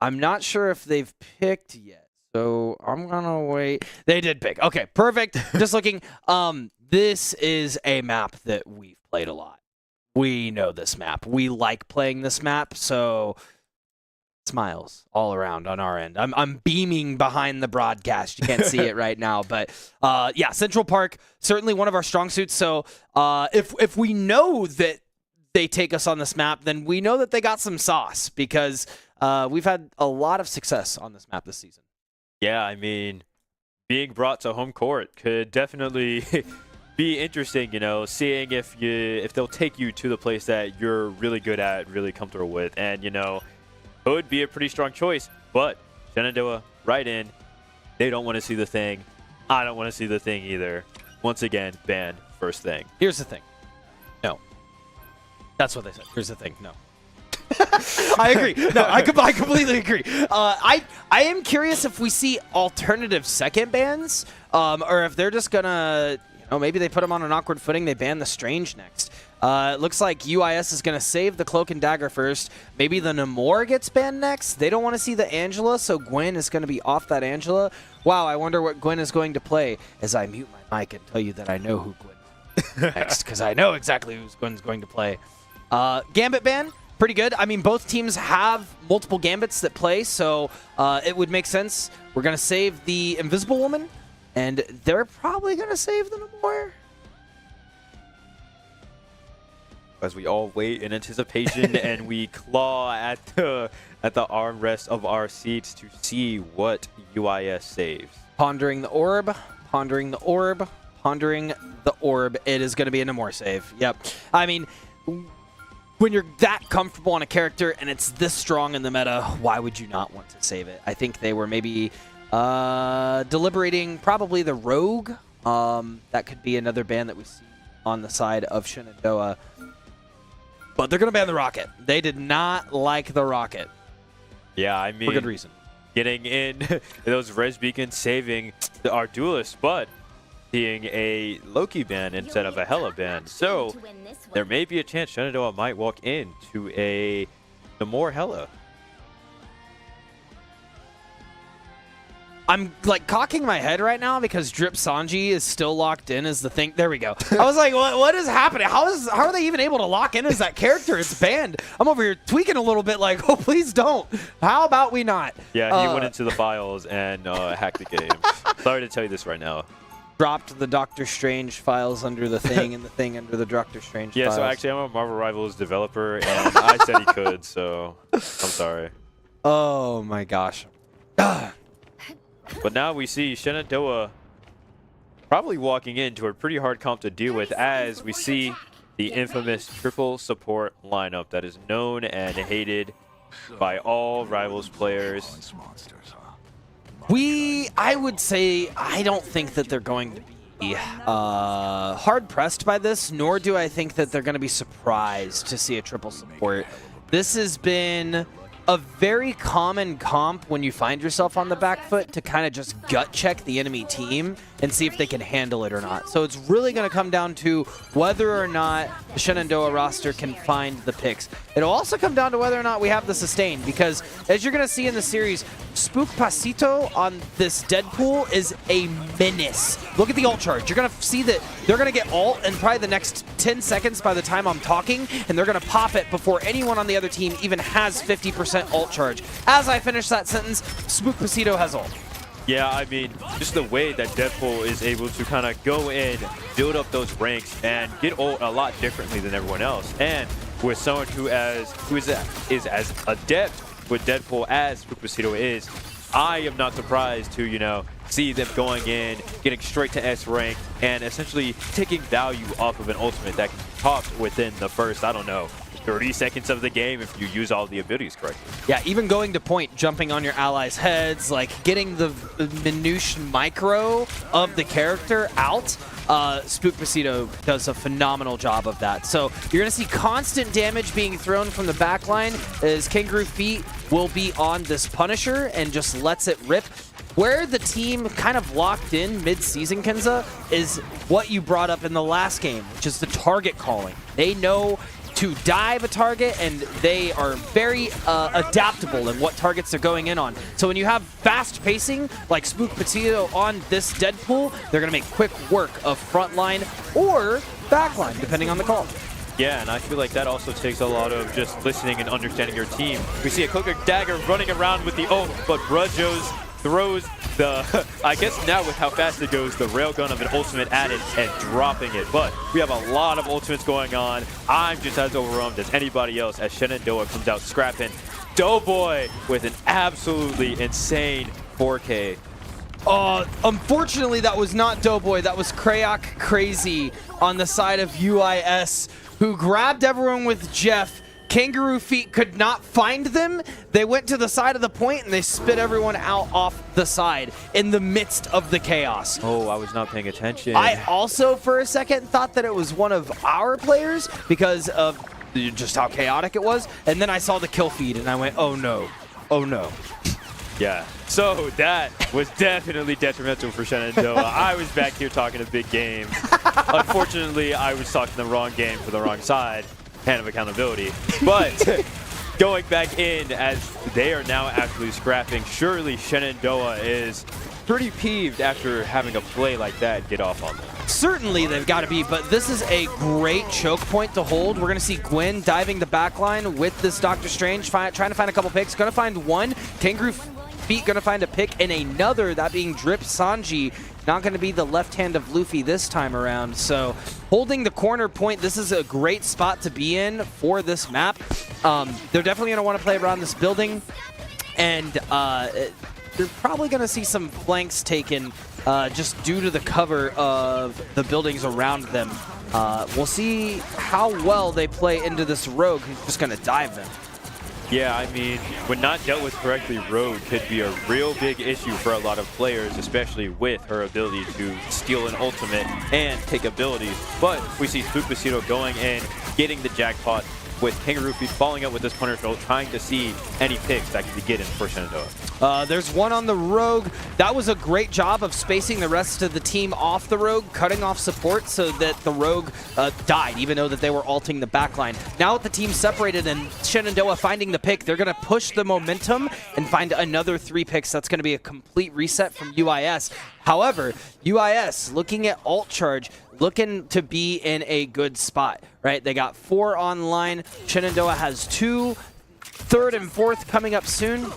I'm not sure if they've picked yet, so I'm gonna wait. They did pick. Okay, perfect. Just looking. This is a map that we've played a lot. We know this map. We like playing this map, so smiles all around on our end. I'm beaming behind the broadcast. You can't see it right now, but yeah, Central Park, certainly one of our strong suits. So if we know that they take us on this map, then we know that they got some sauce, because we've had a lot of success on this map this season. Yeah, I mean, being brought to home court could definitely be interesting, seeing if they'll take you to the place that you're really good at, really comfortable with. And, it would be a pretty strong choice, but Shenandoah right in. They don't want to see the thing. I don't want to see the thing either. Once again, ban first thing. Here's the thing. No. That's what they said. Here's the thing. No. I agree. No, I completely agree. I am curious if we see alternative second bans, or if they're just gonna, maybe they put them on an awkward footing. They ban the Strange next. It looks like UIS is gonna save the Cloak and Dagger first. Maybe the Namor gets banned next. They don't want to see the Angela, so Gwen is gonna be off that Angela. Wow, I wonder what Gwen is going to play. As I mute my mic and tell you that I know who Gwen is. next because I know exactly who's going to play. Gambit ban, pretty good. I mean, both teams have multiple Gambits that play, so it would make sense. We're going to save the Invisible Woman, and they're probably going to save the Namor. As we all wait in anticipation and we claw at the armrest of our seats to see what UIS saves. Pondering the orb, pondering the orb, pondering the orb. It is going to be a Namor save. Yep. I mean, when you're that comfortable on a character and it's this strong in the meta, why would you not want to save it? I think they were maybe deliberating probably the Rogue. That could be another ban that we see on the side of Shenandoah. But they're going to ban the Rocket. They did not like the Rocket. Yeah, I mean, for good reason. Getting in those res beacons, saving our duelists, but being a Loki ban instead of a Hela ban. So there may be a chance Shenandoah might walk into a Namor Hela. I'm like cocking my head right now because Drip Sanji is still locked in as the thing. There we go. I was like, what is happening? How are they even able to lock in as that character? It's banned. I'm over here tweaking a little bit like, oh, please don't. How about we not? Yeah, he went into the files and hacked the game. Sorry to tell you this right now. Dropped the Doctor Strange files under the thing and the thing under the Doctor Strange files. So actually I'm a Marvel Rivals developer and I said he could, so I'm sorry. Oh my gosh. But now we see Shenandoah probably walking into a pretty hard comp to deal with as we see the infamous triple support lineup that is known and hated by all Rivals players. I would say, I don't think that they're going to be hard-pressed by this, nor do I think that they're going to be surprised to see a triple support. This has been a very common comp when you find yourself on the back foot to kind of just gut check the enemy team and see if they can handle it or not. So it's really going to come down to whether or not the Shenandoah roster can find the picks. It'll also come down to whether or not we have the sustain, because as you're going to see in the series, Spook Pasito on this Deadpool is a menace. Look at the ult charge. You're going to see that they're going to get ult in probably the next 10 seconds by the time I'm talking, and they're going to pop it before anyone on the other team even has 50% ult charge. As I finish that sentence, Spook Pasito has ult. Yeah, I mean, just the way that Deadpool is able to kind of go in, build up those ranks, and get ult a lot differently than everyone else. And with someone who is as adept with Deadpool as Springfield is, I am not surprised to, see them going in, getting straight to S rank, and essentially taking value off of an ultimate that can pop within the first, 30 seconds of the game if you use all the abilities correctly. Yeah, even going to point, jumping on your allies' heads, like getting the minutiae micro of the character out. Spook Pasito does a phenomenal job of that. So you're going to see constant damage being thrown from the back line as Kangaroo Feet will be on this Punisher and just lets it rip. Where the team kind of locked in mid-season, Kenza, is what you brought up in the last game, which is the target calling. They know to dive a target, and they are very adaptable in what targets they're going in on. So when you have fast pacing like Spook Patito on this Deadpool, they're going to make quick work of frontline or backline, depending on the call. Yeah, and I feel like that also takes a lot of just listening and understanding your team. We see a Cloak Dagger running around with the ult, but Brudjos throws the, I guess now with how fast it goes, the railgun of an ultimate at it and dropping it. But we have a lot of ultimates going on. I'm just as overwhelmed as anybody else as Shenandoah comes out scrapping. Doughboy with an absolutely insane 4K. Unfortunately, that was not Doughboy. That was Krayak Crazy on the side of UIS, who grabbed everyone with Jeff. Kangaroo Feet could not find them. They went to the side of the point and they spit everyone out off the side in the midst of the chaos. Oh, I was not paying attention. I also, for a second, thought that it was one of our players because of just how chaotic it was. And then I saw the kill feed and I went, oh no, oh no. Yeah, so that was definitely detrimental for Shenandoah. I was back here talking a big game. Unfortunately, I was talking the wrong game for the wrong side. Hand of accountability. But going back in as they are now actually scrapping, surely Shenandoah is pretty peeved after having a play like that get off on them. Certainly they've got to be, but this is a great choke point to hold. We're going to see Gwen diving the backline with this Doctor Strange, trying to find a couple picks. Going to find one. Kangaroo Feet going to find a pick, and another, that being Drip Sanji. Not going to be the left hand of Luffy this time around. So holding the corner point, this is a great spot to be in for this map. They're definitely going to want to play around this building, and you're probably going to see some flanks taken just due to the cover of the buildings around them. We'll see how well they play into this Rogue who's just going to dive them. Yeah, I mean, when not dealt with correctly, Rogue could be a real big issue for a lot of players, especially with her ability to steal an ultimate and take abilities. But we see Springfield going in, getting the jackpot, with Kangaroo Feet following up with this punish roll, trying to see any picks that can be getting for Shenandoah. There's one on the Rogue. That was a great job of spacing the rest of the team off the Rogue, cutting off support so that the Rogue died, even though that they were ulting the backline. Now with the team separated and Shenandoah finding the pick, they're going to push the momentum and find another 3 picks. That's going to be a complete reset from UIS. However, UIS looking at ult charge, looking to be in a good spot, right? They got 4 online. Shenandoah has 2, 3rd and 4th coming up soon.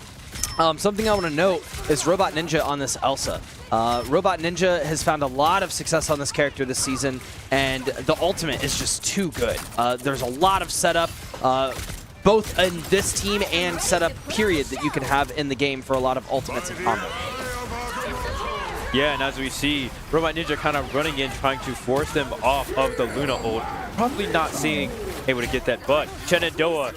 Something I want to note is Robot Ninja on this Elsa. Robot Ninja has found a lot of success on this character this season, and the ultimate is just too good. There's a lot of setup, both in this team and setup period, that you can have in the game for a lot of ultimates and combo. Yeah, and as we see, Robot Ninja kind of running in, trying to force them off of the Luna ult. Probably not seeing able to get that, but Shenandoah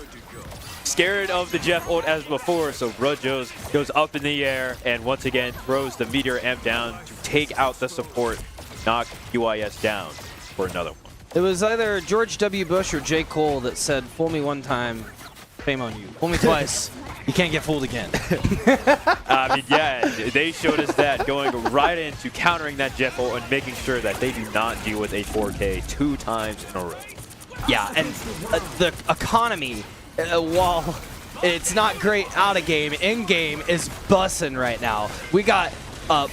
scared of the Jeff ult as before, so Brujos goes up in the air and once again throws the Meteor Amp down to take out the support, knock UIS down for another one. It was either George W. Bush or J. Cole that said, "Fool me one time, fame on you. Fool me twice, you can't get fooled again." I mean, yeah, they showed us that, going right into countering that Jeff ult and making sure that they do not deal with a 4K 2 times in a row. Yeah, and the economy, while it's not great out of game, in game is bussin' right now. We got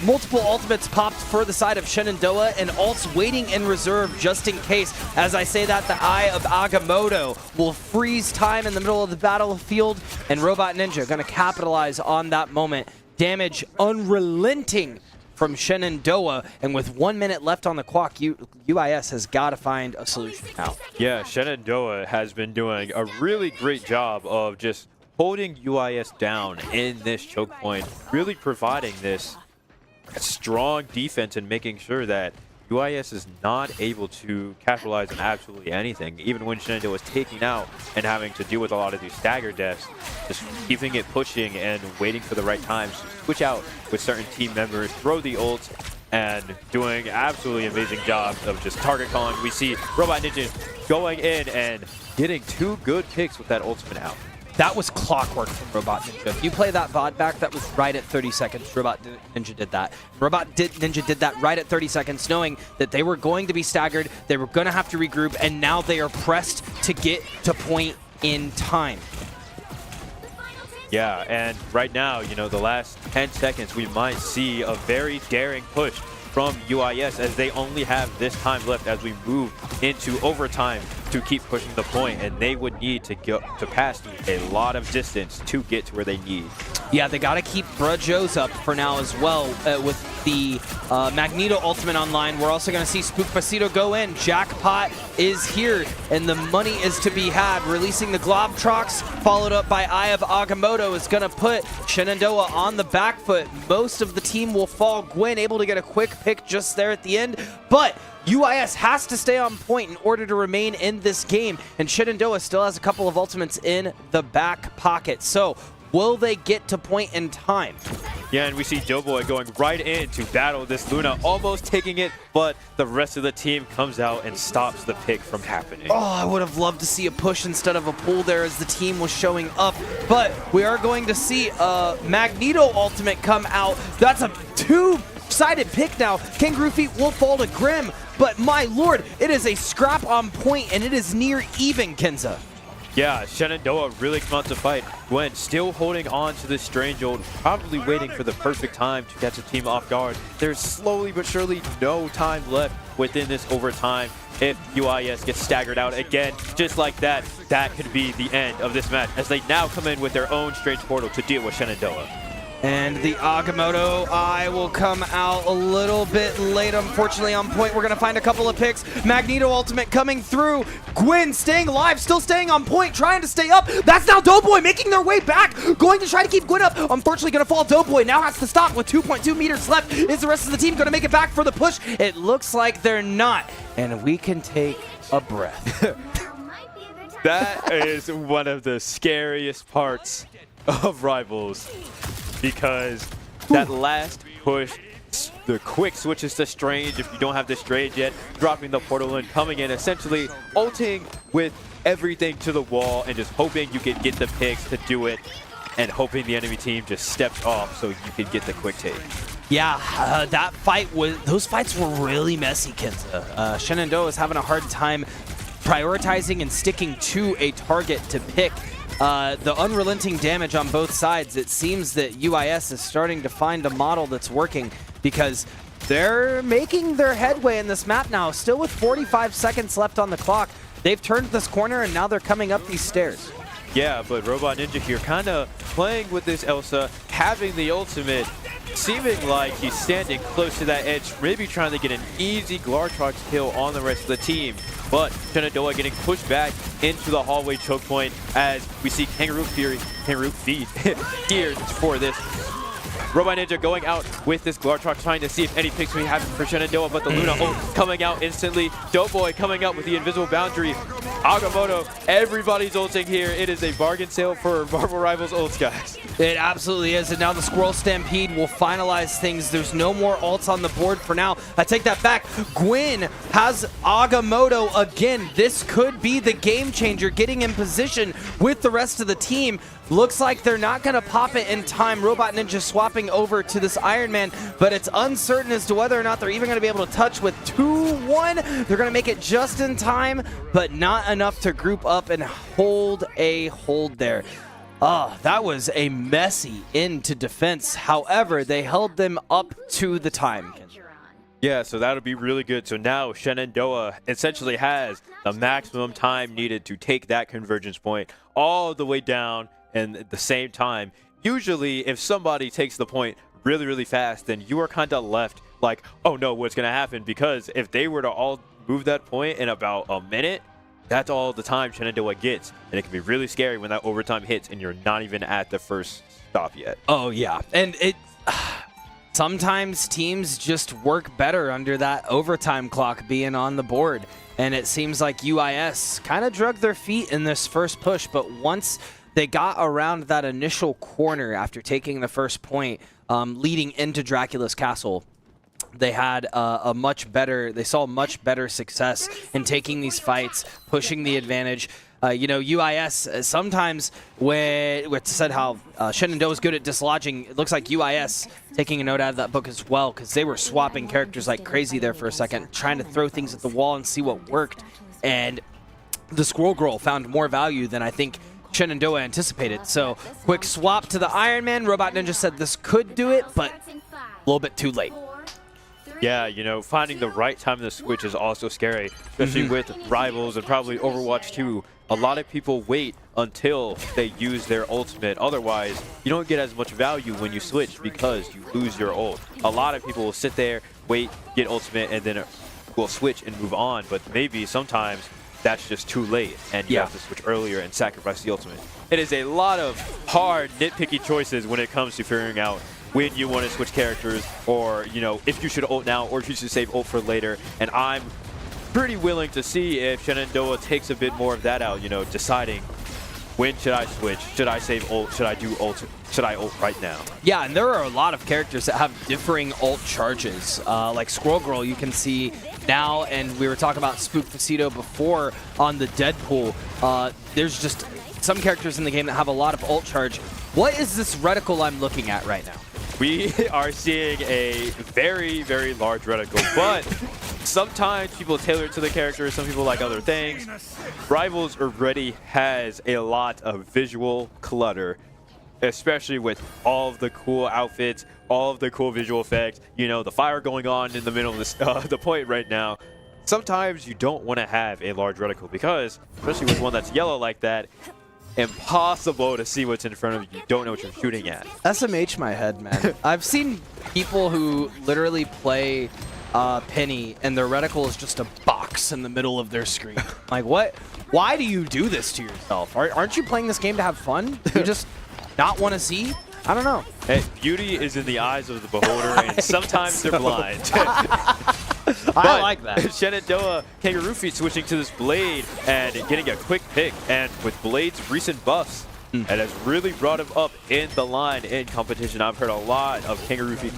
multiple ultimates popped for the side of Shenandoah and ults waiting in reserve just in case. As I say that, the Eye of Agamotto will freeze time in the middle of the battlefield, and Robot Ninja going to capitalize on that moment. Damage unrelenting from Shenandoah, and with 1 minute left on the clock, UIS has got to find a solution now. Yeah, Shenandoah has been doing a really great job of just holding UIS down in this choke point, really providing this strong defense and making sure that UIS is not able to capitalize on absolutely anything, even when Shenandoah is taking out and having to deal with a lot of these stagger deaths, just keeping it pushing and waiting for the right times to switch out with certain team members, throw the ults, and doing absolutely amazing jobs of just target calling. We see Robot Ninja going in and getting 2 good picks with that ultimate out. That was clockwork from Robot Ninja. If you play that VOD back, that was right at 30 seconds. Robot Ninja did that. Ninja did that right at 30 seconds, knowing that they were going to be staggered, they were going to have to regroup, and now they are pressed to get to point in time. Yeah, and right now, you know, the last 10 seconds, we might see a very daring push from UIS as they only have this time left as we move into overtime to keep pushing the point, and they would need to go to pass a lot of distance to get to where they need. Yeah, they got to keep Brujos up for now as well with the Magneto ultimate online. We're also going to see Spookpacito go in. Jackpot is here, and the money is to be had. Releasing the Globtrox, followed up by Eye of Agamotto, is going to put Shenandoah on the back foot. Most of the team will fall. Gwen able to get a quick pick just there at the end, but UIS has to stay on point in order to remain in this game, and Shenandoah still has a couple of ultimates in the back pocket. So will they get to point in time? Yeah, and we see Doughboy going right in to battle this Luna, almost taking it, but the rest of the team comes out and stops the pick from happening. Oh, I would have loved to see a push instead of a pull there as the team was showing up, but we are going to see a Magneto ultimate come out. That's a 2-sided pick now. Kangaroo Feet will fall to Grim, but my lord, it is a scrap on point, and it is near even, Kenza. Yeah, Shenandoah really come out to fight. Gwen still holding on to this strange ult, probably waiting for the perfect time to catch a team off guard. There's slowly but surely no time left within this overtime. If UIS gets staggered out again, just like that, that could be the end of this match as they now come in with their own strange portal to deal with Shenandoah. And the Agamotto eye will come out a little bit late, unfortunately, on point. We're going to find a couple of picks. Magneto ultimate coming through. Gwen staying alive, still staying on point, trying to stay up. That's now Doughboy making their way back, going to try to keep Gwen up. Unfortunately, going to fall. Doughboy now has to stop with 2.2 meters left. Is the rest of the team going to make it back for the push? It looks like they're not. And we can take a breath. That is one of the scariest parts of Rivals. Because that last push, the quick switches to Strange if you don't have the Strange yet, dropping the portal in, coming in, essentially ulting with everything to the wall and just hoping you can get the picks to do it and hoping the enemy team just steps off so you can get the quick take. Yeah, that fight those fights were really messy, Kenza. Shenandoah is having a hard time prioritizing and sticking to a target to pick. The unrelenting damage on both sides, it seems that UIS is starting to find a model that's working because they're making their headway in this map now, still with 45 seconds left on the clock. They've turned this corner and now they're coming up these stairs. Yeah, but Robot Ninja here kind of playing with this Elsa, having the ultimate, seeming like he's standing close to that edge, maybe trying to get an easy Glartrox kill on the rest of the team. But Shenandoah getting pushed back into the hallway choke point as we see Kangaroo Feed geared for this. Robot Ninja going out with this Glartrox, trying to see if any picks we have for Shenandoah, but the Luna ult coming out instantly. Doughboy coming out with the invisible boundary. Agamotto, everybody's ulting here. It is a bargain sale for Marvel Rivals ults, guys. It absolutely is, and now the Squirrel Stampede will finalize things. There's no more ults on the board for now. I take that back. Gwen has Agamotto again. This could be the game changer, getting in position with the rest of the team. Looks like they're not going to pop it in time. Robot Ninja swapping over to this Iron Man, but it's uncertain as to whether or not they're even going to be able to touch with 2-1. They're going to make it just in time, but not enough to group up and hold a hold there. Oh, that was a messy end to defense. However, they held them up to the time. Yeah, so that'll be really good. So now Shenandoah essentially has the maximum time needed to take that convergence point all the way down, and at the same time, usually if somebody takes the point really, really fast, then you are kind of left like, oh no, what's going to happen? Because if they were to all move that point in about a minute, that's all the time Shenandoah gets. And it can be really scary when that overtime hits and you're not even at the first stop yet. Oh, yeah. And sometimes teams just work better under that overtime clock being on the board. And it seems like UIS kind of drug their feet in this first push, but once they got around that initial corner after taking the first point, leading into Dracula's castle, they had they saw much better success in taking these fights, pushing the advantage. UIS, sometimes when we said how Shenandoah is good at dislodging, it looks like UIS taking a note out of that book as well, because they were swapping characters like crazy there for a second, trying to throw things at the wall and see what worked. And the Squirrel Girl found more value than I think Shenandoah anticipated. So quick swap to the Iron Man. Robot Ninja said this could do it, but a little bit too late. Yeah, finding the right time in the switch is also scary, especially with Rivals and probably Overwatch 2. A lot of people wait until they use their ultimate. Otherwise, you don't get as much value when you switch because you lose your ult. A lot of people will sit there, wait, get ultimate, and then will switch and move on. But maybe sometimes that's just too late, and you have to switch earlier and sacrifice the ultimate. It is a lot of hard, nitpicky choices when it comes to figuring out when you want to switch characters, or if you should ult now or if you should save ult for later. And I'm pretty willing to see if Shenandoah takes a bit more of that out, deciding when should I switch, should I save ult, should I do ult, should I ult right now. Yeah, and there are a lot of characters that have differing ult charges, like Squirrel Girl you can see now, and we were talking about Spook Facito before on the Deadpool. There's just some characters in the game that have a lot of ult charge. What is this reticle I'm looking at right now? We are seeing a very, very large reticle, but sometimes people tailor it to the character, some people like other things. Rivals already has a lot of visual clutter, especially with all of the cool outfits, all of the cool visual effects, you know, the fire going on in the middle of this, the point right now. Sometimes you don't want to have a large reticle because, especially with one that's yellow like that, impossible to see what's in front of you. You don't know what you're shooting at. SMH my head, man. I've seen people who literally play Penny and their reticle is just a box in the middle of their screen. Like, what? Why do you do this to yourself? Aren't you playing this game to have fun? You just not want to see? I don't know. Hey, beauty is in the eyes of the beholder, and sometimes they're blind. I like that. Shenandoah Kangaroo Feet switching to this Blade and getting a quick pick. And with Blade's recent buffs, it has really brought him up in the line in competition. I've heard a lot of Kangaroo Feet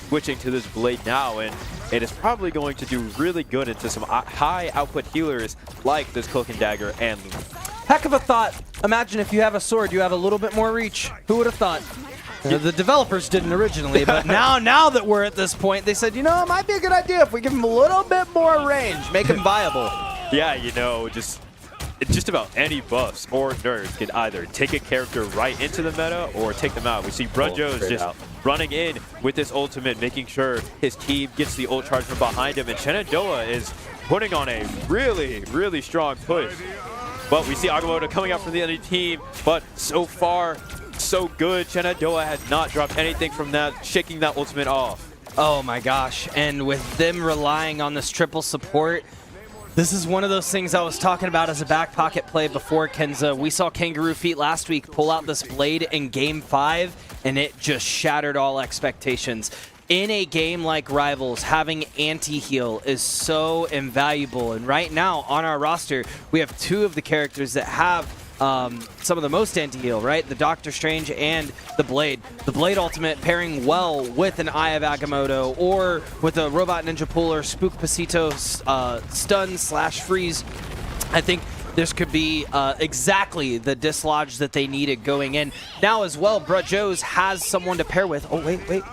switching to this Blade now, and it is probably going to do really good into some high output healers like this Cloak and Dagger and Luna. Heck of a thought. Imagine if you have a sword, you have a little bit more reach. Who would have thought? The developers didn't originally, but now that we're at this point, they said, you know, it might be a good idea if we give them a little bit more range, make them viable. Yeah, you know, just about any buffs or nerfs can either take a character right into the meta or take them out. We see Brunjo's just running in with this ultimate, making sure his team gets the ult charge from behind him, and Shenandoah is putting on a really, really strong push. But we see Agamotto coming out from the other team, but so far, so good. Shenandoah has not dropped anything from that, shaking that ultimate off. Oh my gosh, and with them relying on this triple support, this is one of those things I was talking about as a back pocket play before, Kenza. We saw Kangaroo Feet last week pull out this Blade in Game 5, and it just shattered all expectations. In a game like Rivals, having anti-heal is so invaluable. And right now on our roster, we have two of the characters that have some of the most anti-heal, right? The Doctor Strange and the Blade. The Blade ultimate pairing well with an Eye of Agamotto or with a Robot Ninja Puller, Spook Pasito stun/freeze. I think this could be exactly the dislodge that they needed going in. Now as well, Brunjo's has someone to pair with. Oh, wait.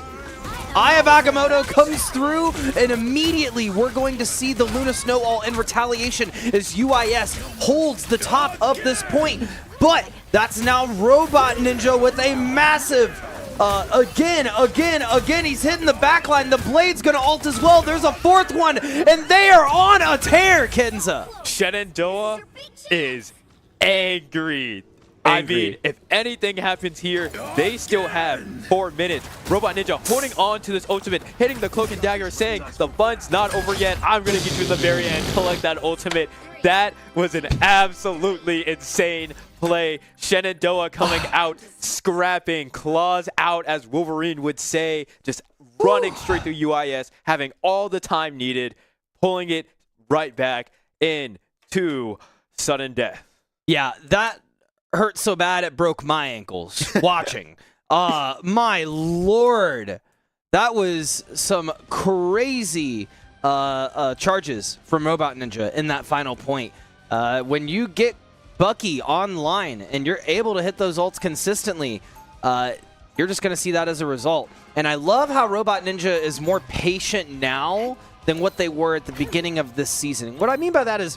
Eye of Agamotto comes through, and immediately we're going to see the Luna Snow All in retaliation as UIS holds the top of this point. But that's now Robot Ninja with a massive, again, he's hitting the backline. The Blade's gonna ult as well. There's a fourth one, and they are on a tear, Kenza. Shenandoah is angry. I mean, if anything happens here, they still have 4 minutes. Robot Ninja holding on to this ultimate, hitting the Cloak and Dagger, saying, the fun's not over yet. I'm going to get you in the very end, collect that ultimate. That was an absolutely insane play. Shenandoah coming out, scrapping, claws out, as Wolverine would say, just running straight through UIS, having all the time needed, pulling it right back into sudden death. Yeah, that hurt so bad it broke my ankles watching. My lord, that was some crazy charges from Robot Ninja in that final point. When you get Bucky online and you're able to hit those ults consistently, you're just going to see that as a result. And I love how Robot Ninja is more patient now than what they were at the beginning of this season. What I mean by that is,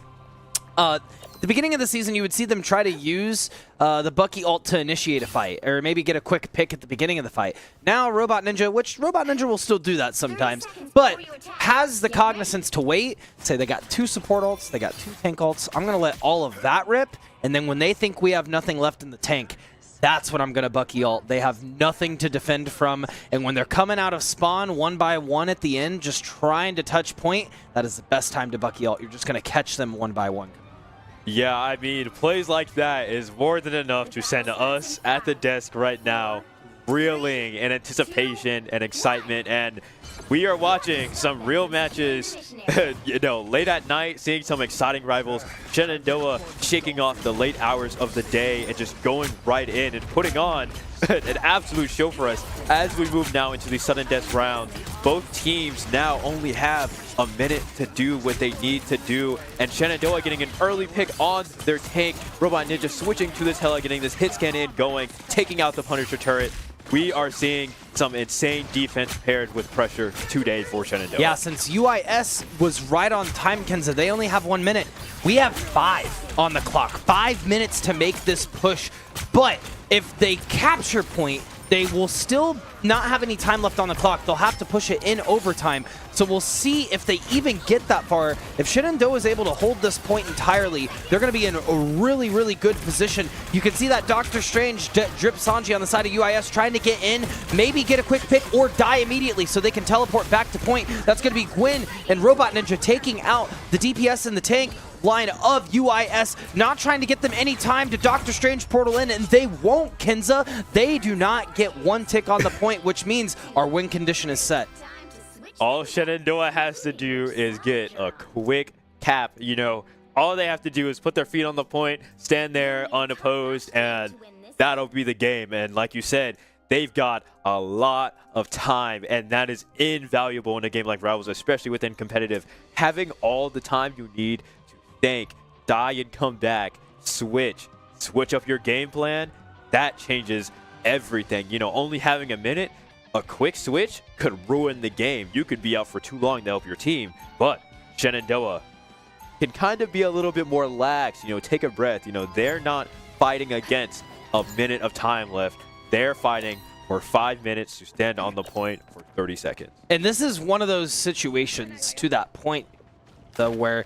the beginning of the season, you would see them try to use the Bucky ult to initiate a fight, or maybe get a quick pick at the beginning of the fight. Now, Robot Ninja, which Robot Ninja will still do that sometimes, but has the cognizance to wait, say they got 2 support ults, they got 2 tank ults. I'm going to let all of that rip, and then when they think we have nothing left in the tank, that's when I'm going to Bucky ult. They have nothing to defend from, and when they're coming out of spawn one by one at the end, just trying to touch point, that is the best time to Bucky ult. You're just going to catch them one by one. Yeah, I mean, plays like that is more than enough to send us at the desk right now reeling in anticipation and excitement, and we are watching some real matches, you know, late at night, seeing some exciting rivals. Shenandoah shaking off the late hours of the day and just going right in and putting on an absolute show for us as we move now into the sudden death round. Both teams now only have a minute to do what they need to do, and Shenandoah getting an early pick on their tank. Robot Ninja switching to this Hela, getting this hit scan in going, taking out the Punisher turret. We are seeing some insane defense paired with pressure today for Shenandoah. Yeah, since UIS was right on time, Kenza, they only have 1 minute. We have 5 on the clock. 5 minutes to make this push. But if they capture point, they will still not have any time left on the clock. They'll have to push it in overtime. So we'll see if they even get that far. If Shenandoah is able to hold this point entirely, they're going to be in a really, really good position. You can see that Dr. Strange drip Sanji on the side of UIS trying to get in, maybe get a quick pick or die immediately so they can teleport back to point. That's going to be Gwyn and Robot Ninja taking out the DPS in the tank line of UIS, not trying to get them any time to Doctor Strange portal in, and they won't, Kenza. They do not get 1 tick on the point, which means our win condition is set. All Shenandoah has to do is get a quick cap. You know, all they have to do is put their feet on the point, stand there unopposed, and that'll be the game. And like you said, they've got a lot of time, and that is invaluable in a game like Rivals, especially within competitive. Having all the time you need to think, die and come back, switch up your game plan, that changes everything. You know, only having a minute, a quick switch could ruin the game. You could be out for too long to help your team, but Shenandoah can kind of be a little bit more lax, you know, take a breath. You know, they're not fighting against a minute of time left. They're fighting for 5 minutes to stand on the point for 30 seconds. And this is one of those situations to that point, though, where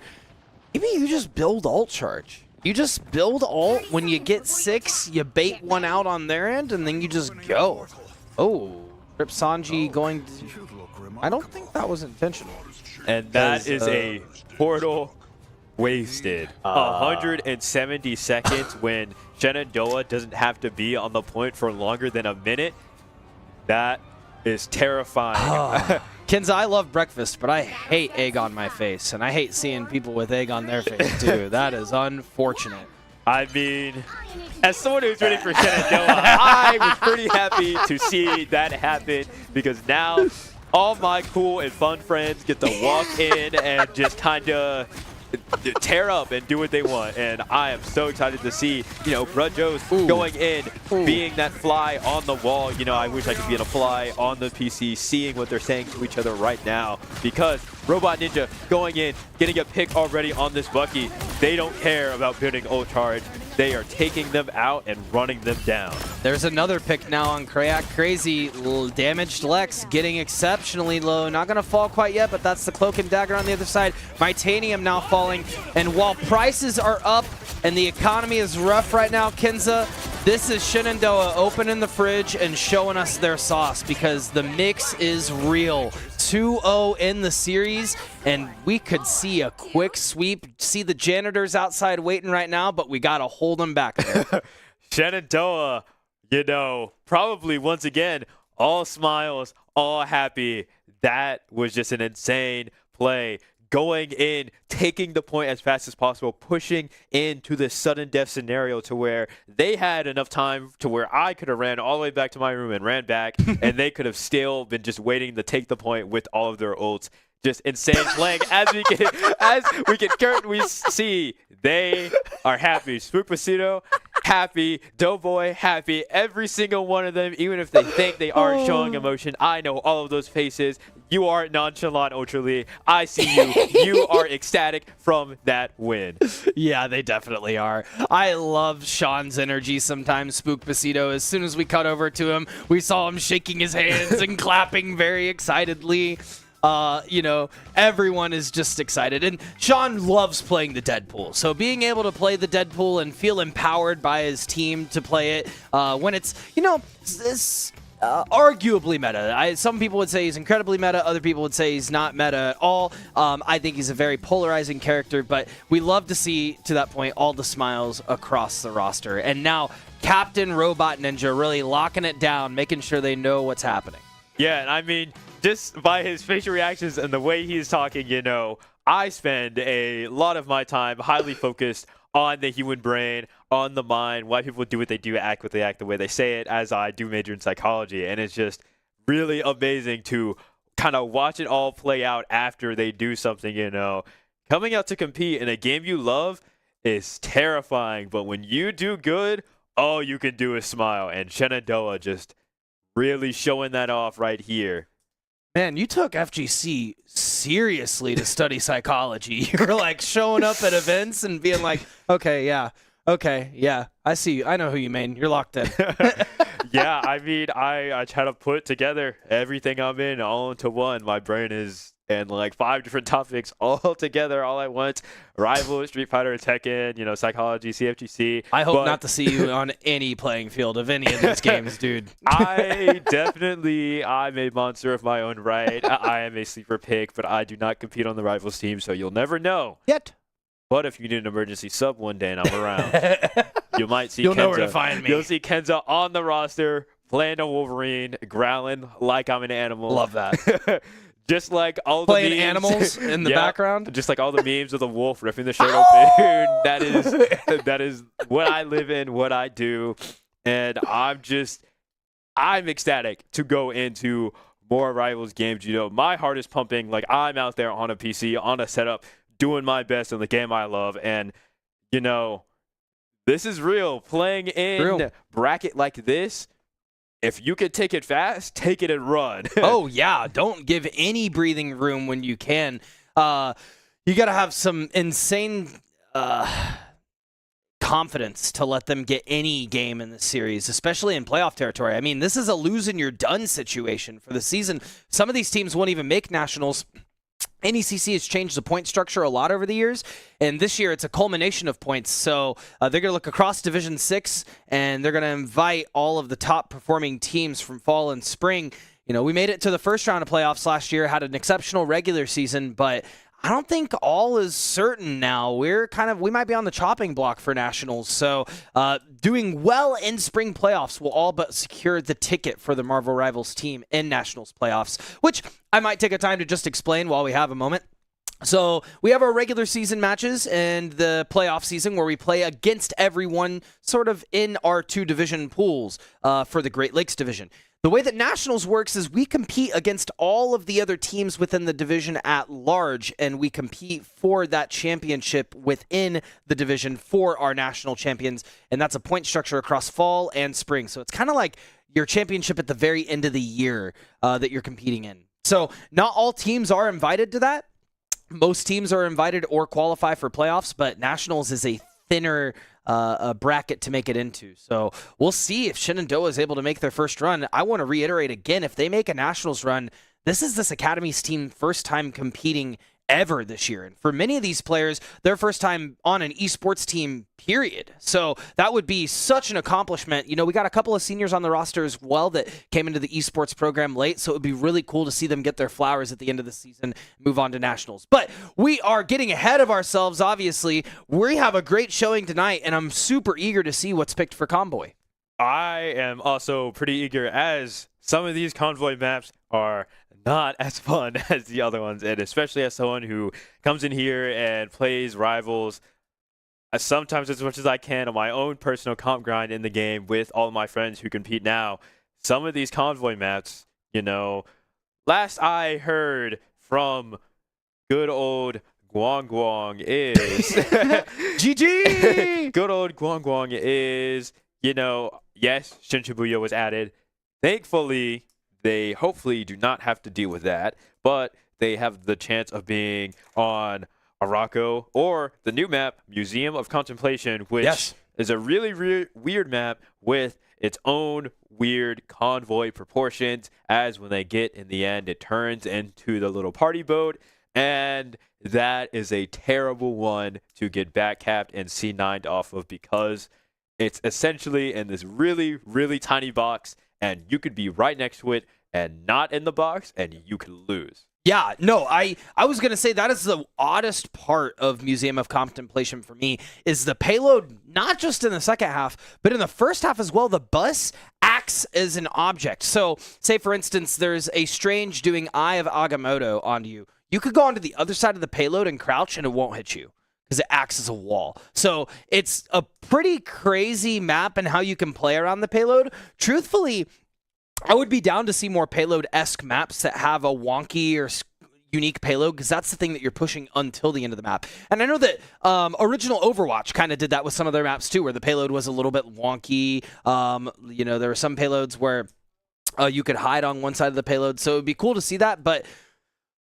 maybe you just build ult charge. You just build ult. When you get 6, you bait one out on their end, and then you just go. Oh, Rip Sanji going to... I don't think that was intentional. And that is a portal wasted. 170 seconds when Shenandoah doesn't have to be on the point for longer than a minute. That is terrifying. Kenza, I love breakfast, but I hate egg on my face, and I hate seeing people with egg on their face, too. That is unfortunate. I mean, as someone who's rooting for Shenandoah, I was pretty happy to see that happen, because now all my cool and fun friends get to walk in and just kind of tear up and do what they want. And I am so excited to see, you know, Brudjo's going in, being that fly on the wall. You know, I wish I could be in a fly on the PC, seeing what they're saying to each other right now, because Robot Ninja going in, getting a pick already on this Bucky. They don't care about building ult charge. They are taking them out and running them down. There's another pick now on Krayak. Crazy damaged Lex getting exceptionally low. Not going to fall quite yet, but that's the Cloak and Dagger on the other side. Mitanium now falling. And while prices are up and the economy is rough right now, Kenza, this is Shenandoah opening the fridge and showing us their sauce, because the mix is real. 2-0 in the series, and we could see a quick sweep. See the janitors outside waiting right now, but we got to hold them back there. Shenandoah, you know, probably once again, all smiles, all happy. That was just an insane play. Going in, taking the point as fast as possible, pushing into the sudden death scenario to where they had enough time to where I could have ran all the way back to my room and ran back, and they could have still been just waiting to take the point with all of their ults. Just insane playing. As we can currently see, they are happy. Spookpacito happy. Doughboy happy. Every single one of them, even if they think they aren't showing emotion, I know all of those faces. You are nonchalant, Ultra. I see you. You are ecstatic from that win. Yeah, they definitely are. I love Sean's energy sometimes, Spookpacito. As soon as we cut over to him, we saw him shaking his hands and clapping very excitedly. You know, everyone is just excited. And Sean loves playing the Deadpool. So being able to play the Deadpool and feel empowered by his team to play it when it's, you know, it's arguably meta. Some people would say he's incredibly meta. Other people would say he's not meta at all. I think he's a very polarizing character, but we love to see, to that point, all the smiles across the roster. And now Captain Robot Ninja really locking it down, making sure they know what's happening. Yeah, and I mean, just by his facial reactions and the way he's talking, you know, I spend a lot of my time highly focused on the human brain, on the mind, why people do what they do, act what they act, the way they say it, as I do major in psychology. And it's just really amazing to kind of watch it all play out after they do something, you know. Coming out to compete in a game you love is terrifying, but when you do good, all you can do is smile. And Shenandoah just really showing that off right here. Man, you took FGC seriously to study psychology. You were like showing up at events and being like, okay, yeah, I see you. I know who you mean. You're locked in. Yeah, I mean, I try to put together everything I'm in all into one. My brain is in like 5 different topics all together all at once. Rival, Street Fighter, Tekken, psychology, CFGC. I hope not to see you on any playing field of any of these games, dude. I'm a monster of my own right. I am a sleeper pick, but I do not compete on the Rivals team, so you'll never know. Yet. But if you need an emergency sub one day and I'm around, you might see You'll Kenza. know where to find me. You'll see Kenza on the roster, playing a Wolverine, growling like I'm an animal. Love that. Just like all the Playing memes. animals in the background. Just like all the memes of the wolf ripping the shirt open. That is what I live in, what I do. And I'm ecstatic to go into more Rivals games. My heart is pumping. Like, I'm out there on a PC, on a setup, doing my best in the game I love. And, this is real. Playing in bracket like this, if you could take it fast, take it and run. Oh, yeah. Don't give any breathing room when you can. You got to have some insane confidence to let them get any game in the series, especially in playoff territory. I mean, this is a lose and you're done situation for the season. Some of these teams won't even make nationals. NECC has changed the point structure a lot over the years, and this year it's a culmination of points. So they're going to look across Division 6, and they're going to invite all of the top-performing teams from fall and spring. We made it to the first round of playoffs last year, had an exceptional regular season, but I don't think all is certain now. We might be on the chopping block for nationals. So doing well in spring playoffs will all but secure the ticket for the Marvel Rivals team in nationals playoffs, which I might take a time to just explain while we have a moment. So we have our regular season matches and the playoff season where we play against everyone sort of in our 2 division pools for the Great Lakes division. The way that Nationals works is we compete against all of the other teams within the division at large, and we compete for that championship within the division for our national champions, and that's a point structure across fall and spring. So it's kind of like your championship at the very end of the year that you're competing in. So not all teams are invited to that. Most teams are invited or qualify for playoffs, but Nationals is a thinner a bracket to make it into. So we'll see if Shenandoah is able to make their first run. I want to reiterate again, if they make a nationals run, this is this Academy's team first time competing ever this year. And for many of these players, their first time on an esports team, period. So that would be such an accomplishment. We got a couple of seniors on the roster as well that came into the esports program late. So it would be really cool to see them get their flowers at the end of the season, move on to nationals. But we are getting ahead of ourselves, obviously. We have a great showing tonight, and I'm super eager to see what's picked for Convoy. I am also pretty eager, as some of these Convoy maps are not as fun as the other ones, and especially as someone who comes in here and plays Rivals sometimes as much as I can on my own personal comp grind in the game with all of my friends who compete now. Some of these Convoy maps, last I heard from good old Guang is GG. Good old Guang is, yes, Shinshibuya was added. Thankfully, they hopefully do not have to deal with that, but they have the chance of being on Arako or the new map, Museum of Contemplation, which is a really weird map with its own weird convoy proportions, as when they get in the end, it turns into the little party boat, and that is a terrible one to get back capped and C9'd off of, because it's essentially in this really tiny box, and you could be right next to it and not in the box, and you could lose. Yeah, no, I was going to say that is the oddest part of Museum of Contemplation for me, is the payload, not just in the second half, but in the first half as well. The bus acts as an object. So say, for instance, there's a strange doing Eye of Agamotto onto you. You could go onto the other side of the payload and crouch, and it won't hit you, because it acts as a wall. So it's a pretty crazy map and how you can play around the payload. Truthfully, I would be down to see more payload-esque maps that have a wonky or unique payload, because that's the thing that you're pushing until the end of the map. And I know that original Overwatch kind of did that with some of their maps too, where the payload was a little bit wonky. There were some payloads where You could hide on one side of the payload, so it would be cool to see that. But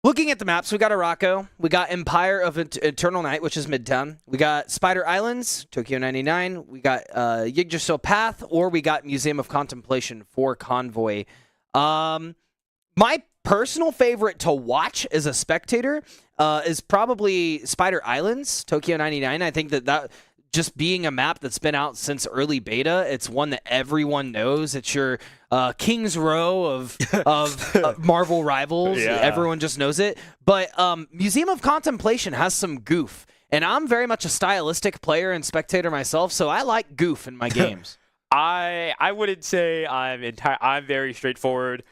looking at the maps, we got Araco, we got Empire of Eternal Night, which is Midtown. We got Spider Islands, Tokyo 99. We got Yggdrasil Path, or we got Museum of Contemplation for Convoy. My personal favorite to watch as a spectator is probably Spider Islands, Tokyo 99. I think that just being a map that's been out since early beta, it's one that everyone knows. It's your King's Row of Marvel rivals. Yeah. Everyone just knows it. But Museum of Contemplation has some goof. And I'm very much a stylistic player and spectator myself, so I like goof in my games. I wouldn't say I'm very straightforward.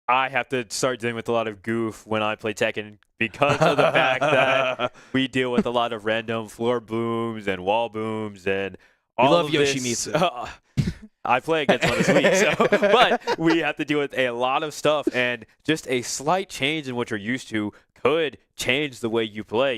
I have to start dealing with a lot of goof when I play Tekken because of the fact that we deal with a lot of random floor booms and wall booms and all love of this. Yoshimitsu. I play against one this week, but we have to deal with a lot of stuff, and just a slight change in what you're used to could change the way you play.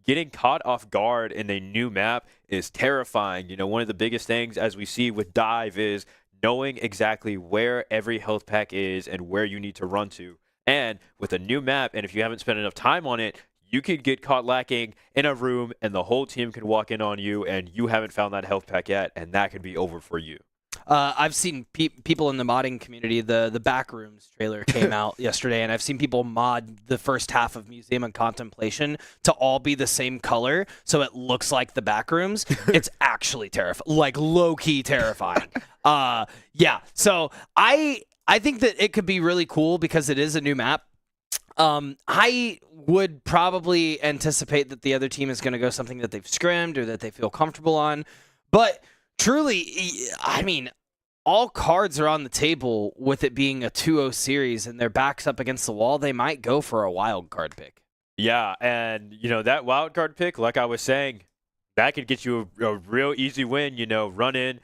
Getting caught off guard in a new map is terrifying. One of the biggest things, as we see with Dive, is knowing exactly where every health pack is and where you need to run to. And with a new map, and if you haven't spent enough time on it, you could get caught lacking in a room and the whole team can walk in on you and you haven't found that health pack yet, and that could be over for you. I've seen people in the modding community, the Backrooms trailer came out yesterday, and I've seen people mod the first half of Museum of Contemplation to all be the same color, so it looks like the Backrooms. It's actually terrifying, like low-key terrifying. Yeah, so I think that it could be really cool because it is a new map. I would probably anticipate that the other team is going to go something that they've scrimmed or that they feel comfortable on, but truly, I mean, all cards are on the table with it being a 2-0 series and their backs up against the wall. They might go for a wild card pick. Yeah, and, that wild card pick, like I was saying, that could get you a real easy win. Run in,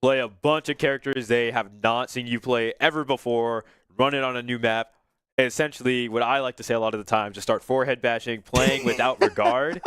play a bunch of characters they have not seen you play ever before, run it on a new map. Essentially, what I like to say a lot of the time, just start forehead bashing, playing without regard.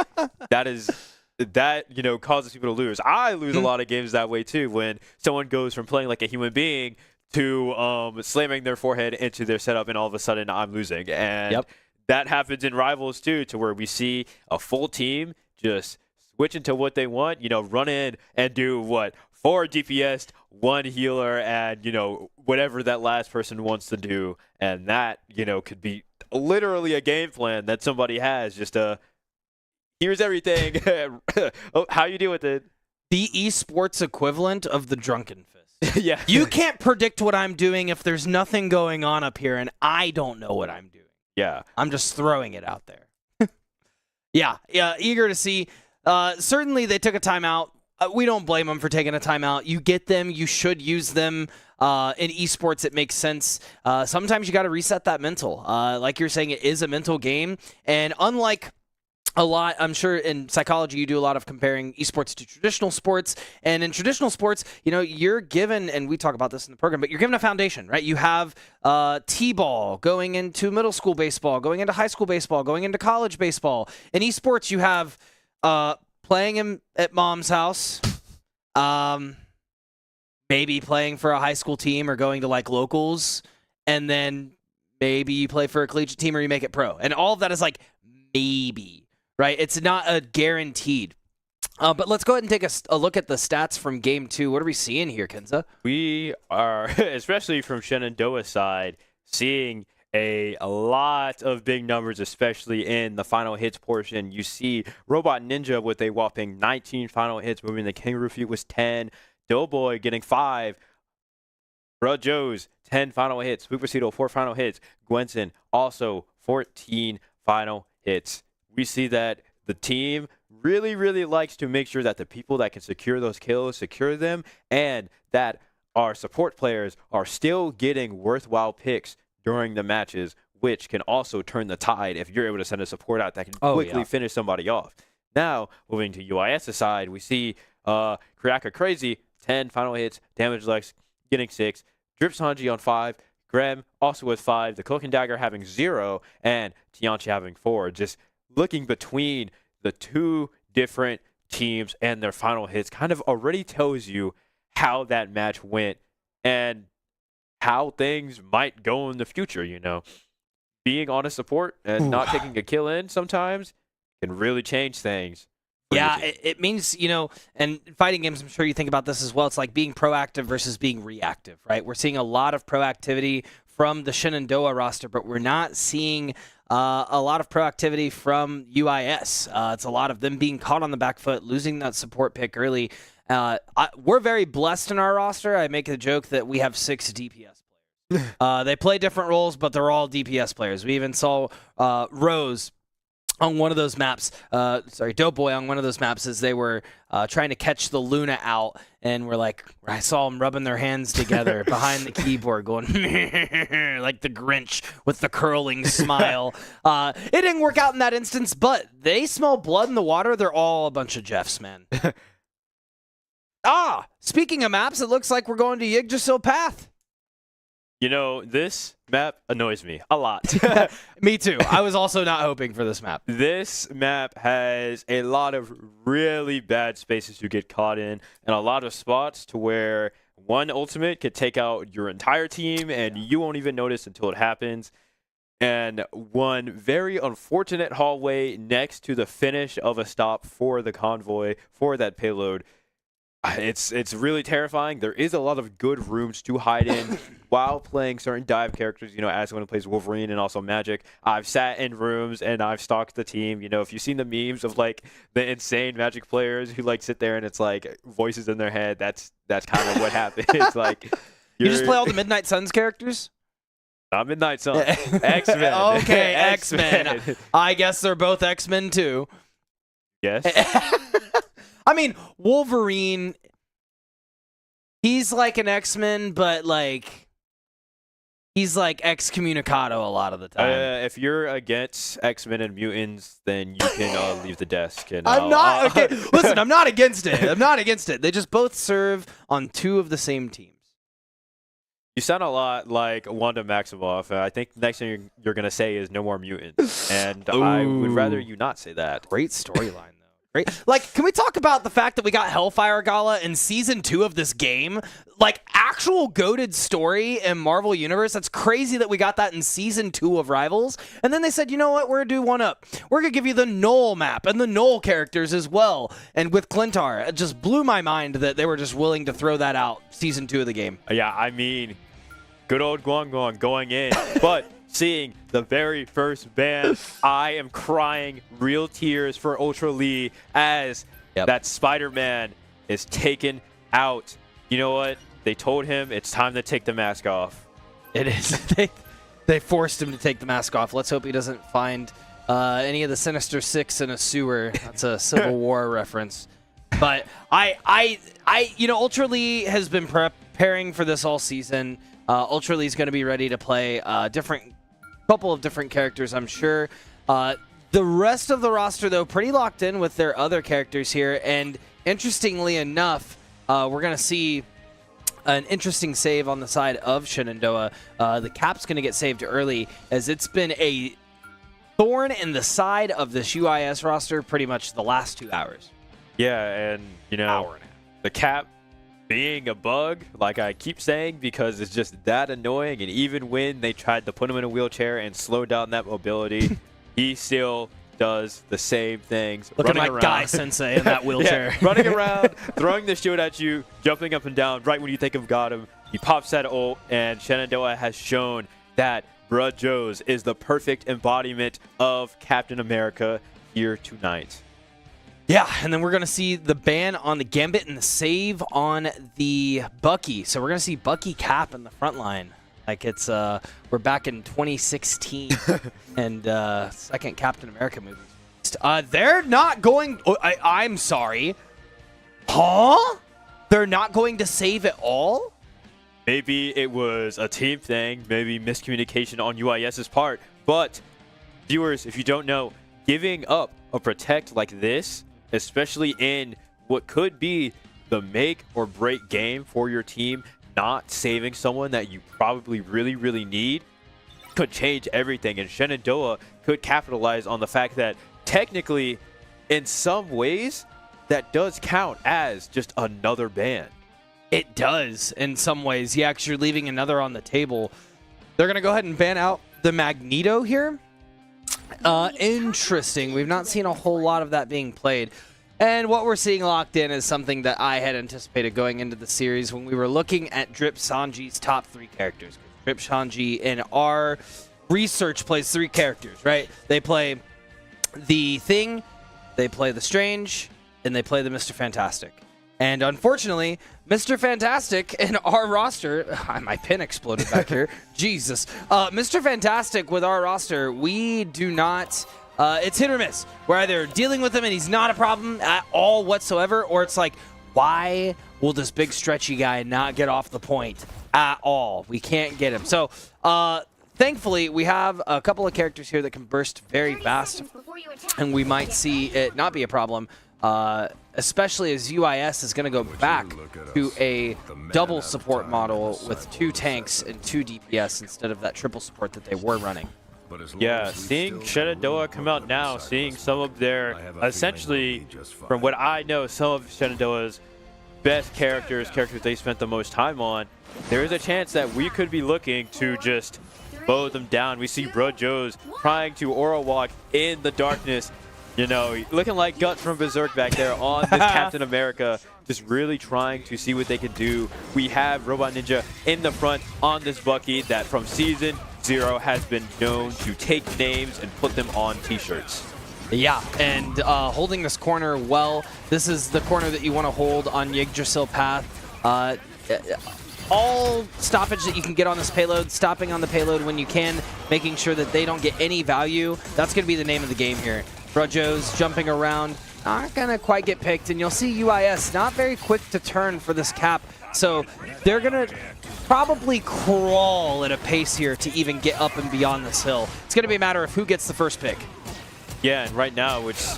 That causes people to lose. I lose a lot of games that way too, when someone goes from playing like a human being to slamming their forehead into their setup, and all of a sudden I'm losing. And that happens in Rivals too, to where we see a full team just switch into what they want, run in and do 4 DPS, 1 healer, and whatever that last person wants to do. And that could be literally a game plan that somebody has, just here's everything. How you deal with it? The esports equivalent of the drunken fist. Yeah. You can't predict what I'm doing if there's nothing going on up here and I don't know what I'm doing. Yeah. I'm just throwing it out there. Yeah, eager to see. Certainly they took a timeout. We don't blame them for taking a timeout. You get them. You should use them. In esports, it makes sense. Sometimes you got to reset that mental. Like you're saying, it is a mental game. And unlike a lot, I'm sure in psychology you do a lot of comparing esports to traditional sports, and in traditional sports, you're given, and we talk about this in the program, but you're given a foundation, right? You have t-ball going into middle school baseball, going into high school baseball, going into college baseball. In esports, you have playing at mom's house, maybe playing for a high school team or going to locals, and then maybe you play for a collegiate team or you make it pro, and all of that is maybe. Right, it's not a guaranteed. But let's go ahead and take a look at the stats from Game 2. What are we seeing here, Kenza? We are, especially from Shenandoah's side, seeing a lot of big numbers, especially in the final hits portion. You see Robot Ninja with a whopping 19 final hits, moving the Kangaroo Feet was 10. Doughboy getting 5. Bruh Joe's 10 final hits. Spookposito 4 final hits. Gwenson also 14 final hits. We see that the team really, really likes to make sure that the people that can secure those kills, secure them, and that our support players are still getting worthwhile picks during the matches, which can also turn the tide if you're able to send a support out that can quickly finish somebody off. Now, moving to UIS's side, we see Kriaka Crazy, 10 final hits, Damage Lex getting 6, Drip Sanji on 5, Grem also with 5, the Cloak and Dagger having 0, and Tianchi having 4. Just looking between the two different teams and their final hits kind of already tells you how that match went. and how things might go in the future, Being on a support and not taking a kill in sometimes can really change things. Yeah, it means, and in fighting games, I'm sure you think about this as well. It's like being proactive versus being reactive, right? We're seeing a lot of proactivity from the Shenandoah roster, but we're not seeing a lot of proactivity from UIS. It's a lot of them being caught on the back foot, losing that support pick early. We're very blessed in our roster. I make the joke that we have 6 DPS players. They play different roles, but they're all DPS players. We even saw Rose on one of those maps, Doughboy on one of those maps as they were trying to catch the Luna out, and I saw them rubbing their hands together behind the keyboard going like the Grinch with the curling smile. It didn't work out in that instance, but they smell blood in the water. They're all a bunch of Jeffs, man. Speaking of maps, it looks like we're going to Yggdrasil Path. This map annoys me a lot. Me too. I was also not hoping for this map. This map has a lot of really bad spaces to get caught in, and a lot of spots to where one ultimate could take out your entire team, and you won't even notice until it happens. And one very unfortunate hallway next to the finish of a stop for the convoy, for that payload. It's really terrifying. There is a lot of good rooms to hide in while playing certain dive characters, as someone who plays Wolverine and also Magic. I've sat in rooms and I've stalked the team. If you've seen the memes of the insane Magic players who sit there and it's voices in their head, that's kind of what happens. You just play all the Midnight Suns characters? Not Midnight Suns. X-Men. Okay, X-Men. I guess they're both X-Men too. Yes. I mean, Wolverine, he's like an X-Men, but he's like excommunicado a lot of the time. If you're against X-Men and mutants, then you can leave the desk. And I'm not. Okay, listen, I'm not against it. I'm not against it. They just both serve on 2 of the same teams. You sound a lot like Wanda Maximoff. I think the next thing you're going to say is no more mutants. And I would rather you not say that. Great storyline. Right? Can we talk about the fact that we got Hellfire Gala in Season 2 of this game? Actual goated story in Marvel Universe. That's crazy that we got that in Season 2 of Rivals. And then they said, you know what? We're going to do one up. We're going to give you the Null map and the Null characters as well. And with Clintar, it just blew my mind that they were just willing to throw that out Season 2 of the game. Yeah, I mean, good old Guang going in. But seeing the very first ban, I am crying real tears for Ultra Lee as that Spider-Man is taken out. You know what? They told him it's time to take the mask off. It is. They forced him to take the mask off. Let's hope he doesn't find any of the Sinister Six in a sewer. That's a Civil War reference. But Ultra Lee has been preparing for this all season. Ultra Lee's going to be ready to play couple of different characters, I'm sure. The rest of the roster, though, pretty locked in with their other characters here. And interestingly enough, we're going to see an interesting save on the side of Shenandoah. The cap's going to get saved early, as it's been a thorn in the side of this UIS roster pretty much the last 2 hours. Yeah, and, the cap being a bug, like I keep saying, because it's just that annoying. And even when they tried to put him in a wheelchair and slow down that mobility, he still does the same things. Look at my guy sensei in that wheelchair. Yeah, running around, throwing the shield at you, jumping up and down right when you think you've got him. He pops that ult, and Shenandoah has shown that Bruh Joe's is the perfect embodiment of Captain America here tonight. Yeah, and then we're going to see the ban on the Gambit and the save on the Bucky. So we're going to see Bucky Cap in the front line. We're back in 2016 and second Captain America movie. They're not going... I'm sorry. Huh? They're not going to save it all? Maybe it was a team thing, maybe miscommunication on UIS's part. But, viewers, if you don't know, giving up a protect like this, especially in what could be the make or break game for your team, not saving someone that you probably really, really need, could change everything. And Shenandoah could capitalize on the fact that technically, in some ways, that does count as just another ban. It does in some ways. Yeah, because you're leaving another on the table. They're going to go ahead and ban out the Magneto here. Interesting. We've not seen a whole lot of that being played. And what we're seeing locked in is something that I had anticipated going into the series when we were looking at Drip Sanji's top 3 characters. Drip Sanji in our research plays 3 characters, right? They play the Thing, they play the Strange, and they play the Mr. Fantastic. And unfortunately, Mr. Fantastic in our roster, my pin exploded back here. Jesus. Mr. Fantastic with our roster, we do not, it's hit or miss. We're either dealing with him and he's not a problem at all whatsoever, or it's like, why will this big stretchy guy not get off the point at all? We can't get him. So, thankfully, we have a couple of characters here that can burst very fast, and we might see it not be a problem. Especially as UIS is going to go back to a double support model with 2 tanks and 2 DPS instead of that triple support that they were running. Yeah, seeing Shenandoah come out now, seeing some of their, essentially, from what I know, some of Shenandoah's best characters they spent the most time on, there is a chance that we could be looking to just mow them down. We see Bro Joe's trying to aura walk in the darkness. You know, looking like Guts from Berserk back there on this Captain America, just really trying to see what they can do. We have Robot Ninja in the front on this Bucky that from Season 0 has been known to take names and put them on T-shirts. Yeah, and holding this corner well. This is the corner that you want to hold on Yggdrasil path. All stoppage that you can get on this payload, stopping on the payload when you can, making sure that they don't get any value. That's going to be the name of the game here. Brojo's jumping around, not going to quite get picked, and you'll see UIS not very quick to turn for this cap, so they're going to probably crawl at a pace here to even get up and beyond this hill. It's going to be a matter of who gets the first pick. Yeah, and right now it's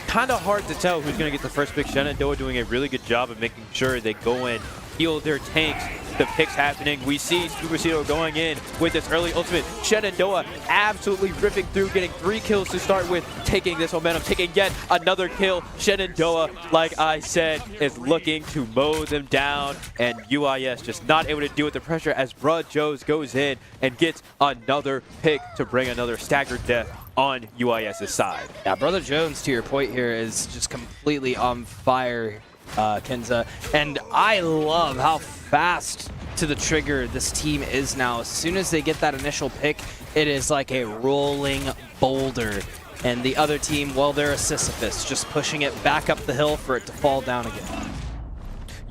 kind of hard to tell who's going to get the first pick. Shenandoah doing a really good job of making sure they go in, heal their tanks. The picks happening. We see Supercedo going in with this early ultimate. Shenandoah absolutely ripping through, getting 3 kills to start with, taking this momentum, taking yet another kill. Shenandoah, like I said, is looking to mow them down, and UIS just not able to deal with the pressure as Bro Joe's goes in and gets another pick to bring another staggered death on UIS's side. Yeah, Brother Jones, to your point here, is just completely on fire, Kenza, and I love how fast to the trigger this team is now. As soon as they get that initial pick, it is like a rolling boulder, and the other team, well, they're a Sisyphus, just pushing it back up the hill for it to fall down again.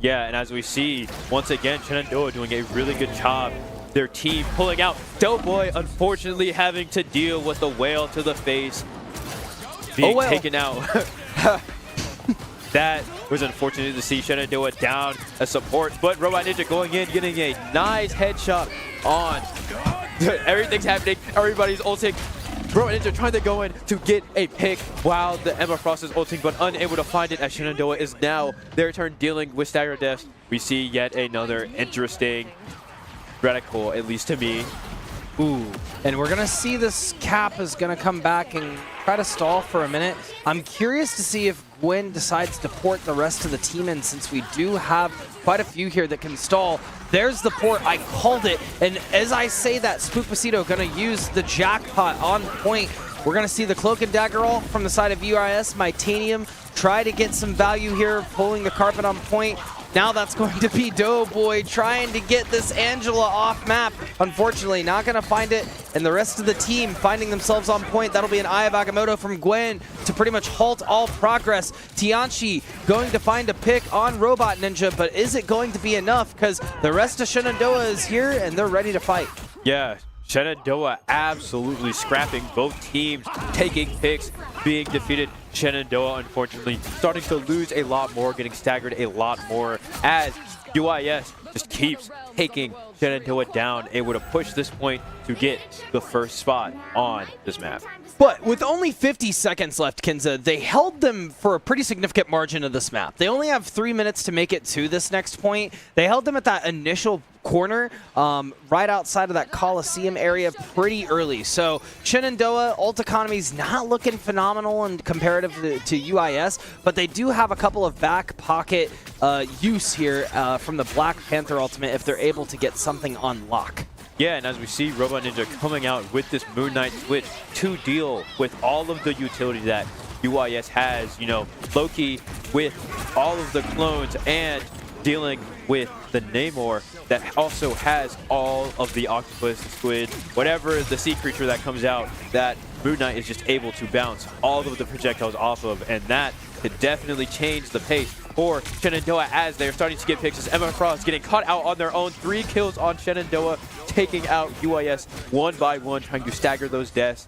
Yeah, and as we see, once again, Shenandoah doing a really good job. Their team pulling out. Doughboy, unfortunately, having to deal with the whale to the face, being taken out. That was unfortunate to see. Shenandoah down a support, but Robot Ninja going in, getting a nice headshot on. Everything's happening. Everybody's ulting. Robot Ninja trying to go in to get a pick while the Emma Frost is ulting, but unable to find it as Shenandoah is now their turn dealing with stagger deaths. We see yet another interesting reticle, at least to me. Ooh, and we're gonna see this cap is gonna come back and try to stall for a minute. I'm curious to see if Gwen decides to port the rest of the team in, since we do have quite a few here that can stall. There's the port, I called it, and as I say that, Spookposito gonna use the jackpot on point. We're gonna see the Cloak and Dagger roll from the side of UIS. Mitanium try to get some value here, pulling the carpet on point. Now that's going to be Doughboy trying to get this Angela off map. Unfortunately, not going to find it. And the rest of the team finding themselves on point. That'll be an Eye of Agamotto from Gwen to pretty much halt all progress. Tianchi going to find a pick on Robot Ninja, but is it going to be enough? Because the rest of Shenandoah is here and they're ready to fight. Yeah, Shenandoah absolutely scrapping, both teams taking picks, being defeated. Shenandoah, unfortunately, starting to lose a lot more, getting staggered a lot more as UIS just keeps taking Shenandoah down, able to push this point to get the first spot on this map. But with only 50 seconds left, Kenza, they held them for a pretty significant margin of this map. They only have 3 minutes to make it to this next point. They held them at that initial corner, right outside of that Coliseum area pretty early. So Shenandoah, ult economy's not looking phenomenal in comparative to UIS, but they do have a couple of back pocket use here from the Black Panther ultimate if they're able to get something on lock. Yeah, and as we see Robot Ninja coming out with this Moon Knight switch to deal with all of the utility that UIS has, you know, Loki with all of the clones and dealing with the Namor that also has all of the octopus, squid, whatever the sea creature that comes out, that Moon Knight is just able to bounce all of the projectiles off of, and that could definitely change the pace for Shenandoah as they're starting to get picks. As Emma Frost getting caught out on their own. 3 kills on Shenandoah, taking out UIS one by one, trying to stagger those deaths.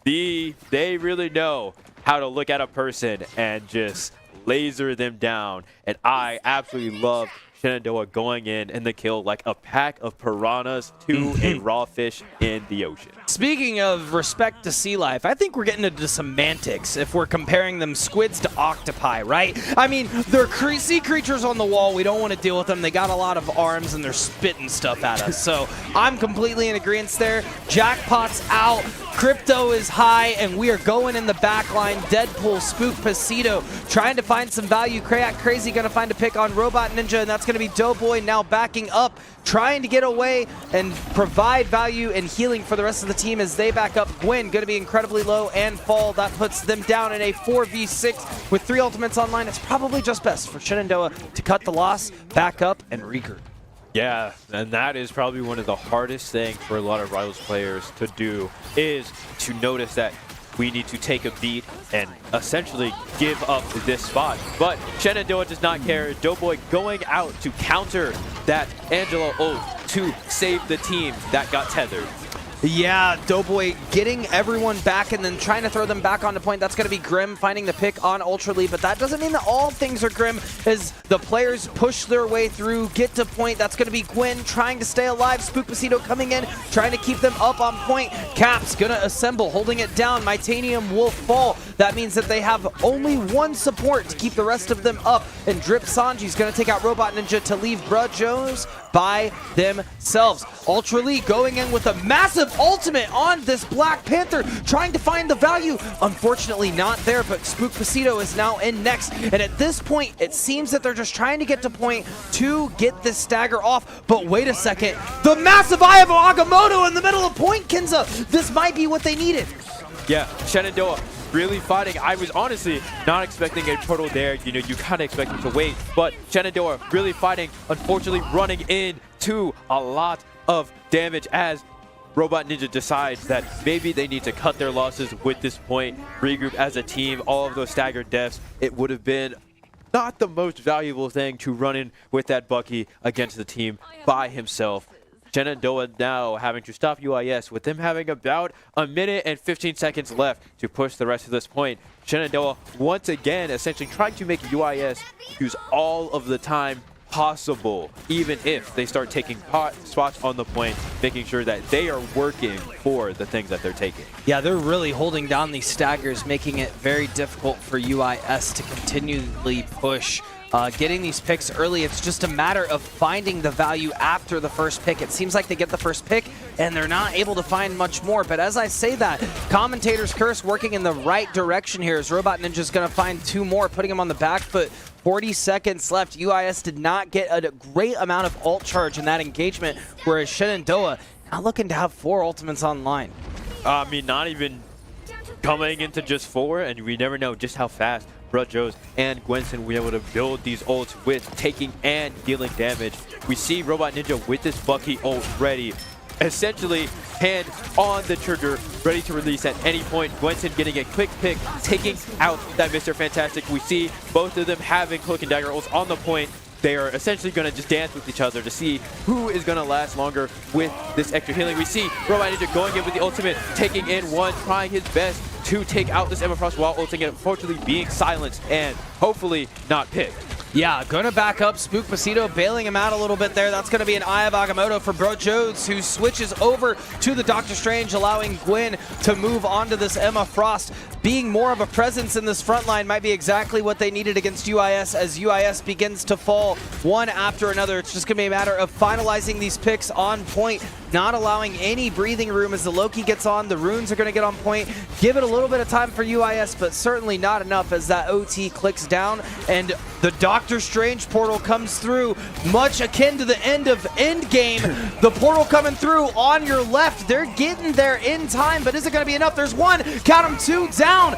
They really know how to look at a person and just laser them down. And I absolutely love Shenandoah going in the kill like a pack of piranhas to a raw fish in the ocean. Speaking of respect to sea life, I think we're getting into semantics if we're comparing them squids to octopi, right? I mean, they're sea creatures on the wall. We don't want to deal with them. They got a lot of arms and they're spitting stuff at us. So I'm completely in agreement there. Jackpot's out. Crypto is high, and we are going in the back line. Deadpool, Spook, Pasito, trying to find some value. Crazy going to find a pick on Robot Ninja, and that's going to be Doughboy now backing up, trying to get away and provide value and healing for the rest of the team as they back up. Gwen going to be incredibly low and fall. That puts them down in a 4v6 with 3 ultimates online. It's probably just best for Shenandoah to cut the loss, back up, and regroup. Yeah, and that is probably one of the hardest things for a lot of Rivals players to do, is to notice that we need to take a beat and essentially give up this spot. But Shenandoah does not care. Doughboy going out to counter that Angela ult to save the team that got tethered. Yeah, Doughboy getting everyone back and then trying to throw them back onto point. That's going to be Grim finding the pick on Ultra Lee, but that doesn't mean that all things are grim as the players push their way through, get to point. That's going to be Gwen trying to stay alive. Spook Pasito coming in, trying to keep them up on point. Cap's going to assemble, holding it down. Mitanium will fall. That means that they have only one support to keep the rest of them up, and Drip Sanji's going to take out Robot Ninja to leave Jones by themselves. Ultra Lee going in with a massive ultimate on this Black Panther, trying to find the value. Unfortunately not there, but Spook Pasito is now in next. And at this point, it seems that they're just trying to get to point to get this stagger off. But wait a second. The massive Eye of Agamotto in the middle of point, Kinza. This might be what they needed. Yeah, Shenandoah really fighting. I was honestly not expecting a turtle there. You know, you kind of expect him to wait, but Shenandoah really fighting, unfortunately running into a lot of damage as Robot Ninja decides that maybe they need to cut their losses with this point, regroup as a team. All of those staggered deaths, it would have been not the most valuable thing to run in with that Bucky against the team by himself. Shenandoah now having to stop UIS with them having about a minute and 15 seconds left to push the rest of this point. Shenandoah once again essentially trying to make UIS use all of the time possible, even if they start taking spots on the point, making sure that they are working for the things that they're taking. Yeah, they're really holding down these staggers, making it very difficult for UIS to continually push. Getting these picks early, it's just a matter of finding the value after the first pick. It seems like they get the first pick and they're not able to find much more. But as I say that, Commentator's Curse working in the right direction here as Robot Ninja's going to find 2 more, putting him on the back foot. 40 seconds left. UIS did not get a great amount of ult charge in that engagement, whereas Shenandoah now looking to have 4 ultimates online. I mean, not even coming into just 4, and we never know just how fast Joes and Gwenson will be able to build these ults with taking and dealing damage. We see Robot Ninja with this Bucky ult ready, essentially hand on the trigger, ready to release at any point. Gwenson getting a quick pick, taking out that Mr. Fantastic. We see both of them having Cloak and Dagger ults on the point. They are essentially going to just dance with each other to see who is going to last longer with this extra healing. We see Robot Ninja going in with the ultimate, taking in one, trying his best to take out this Emma Frost while ulting it, unfortunately being silenced and hopefully not picked. Yeah, gonna back up. Spook Pasito bailing him out a little bit there. That's gonna be an Eye of Agamotto for Bro Jodes, who switches over to the Doctor Strange, allowing Gwyn to move on to this Emma Frost. Being more of a presence in this front line might be exactly what they needed against UIS as UIS begins to fall one after another. It's just gonna be a matter of finalizing these picks on point, not allowing any breathing room as the Loki gets on. The runes are gonna get on point. Give it a little bit of time for UIS, but certainly not enough as that OT clicks down and the Doctor Strange portal comes through, much akin to the end of Endgame. The portal coming through on your left. They're getting there in time, but is it going to be enough? There's one, count them, two down.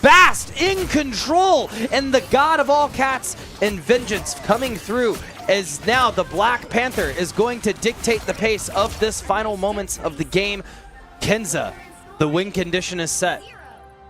Bast in control, and the god of all cats and vengeance coming through as now the Black Panther is going to dictate the pace of this final moments of the game. Kenza, the win condition is set.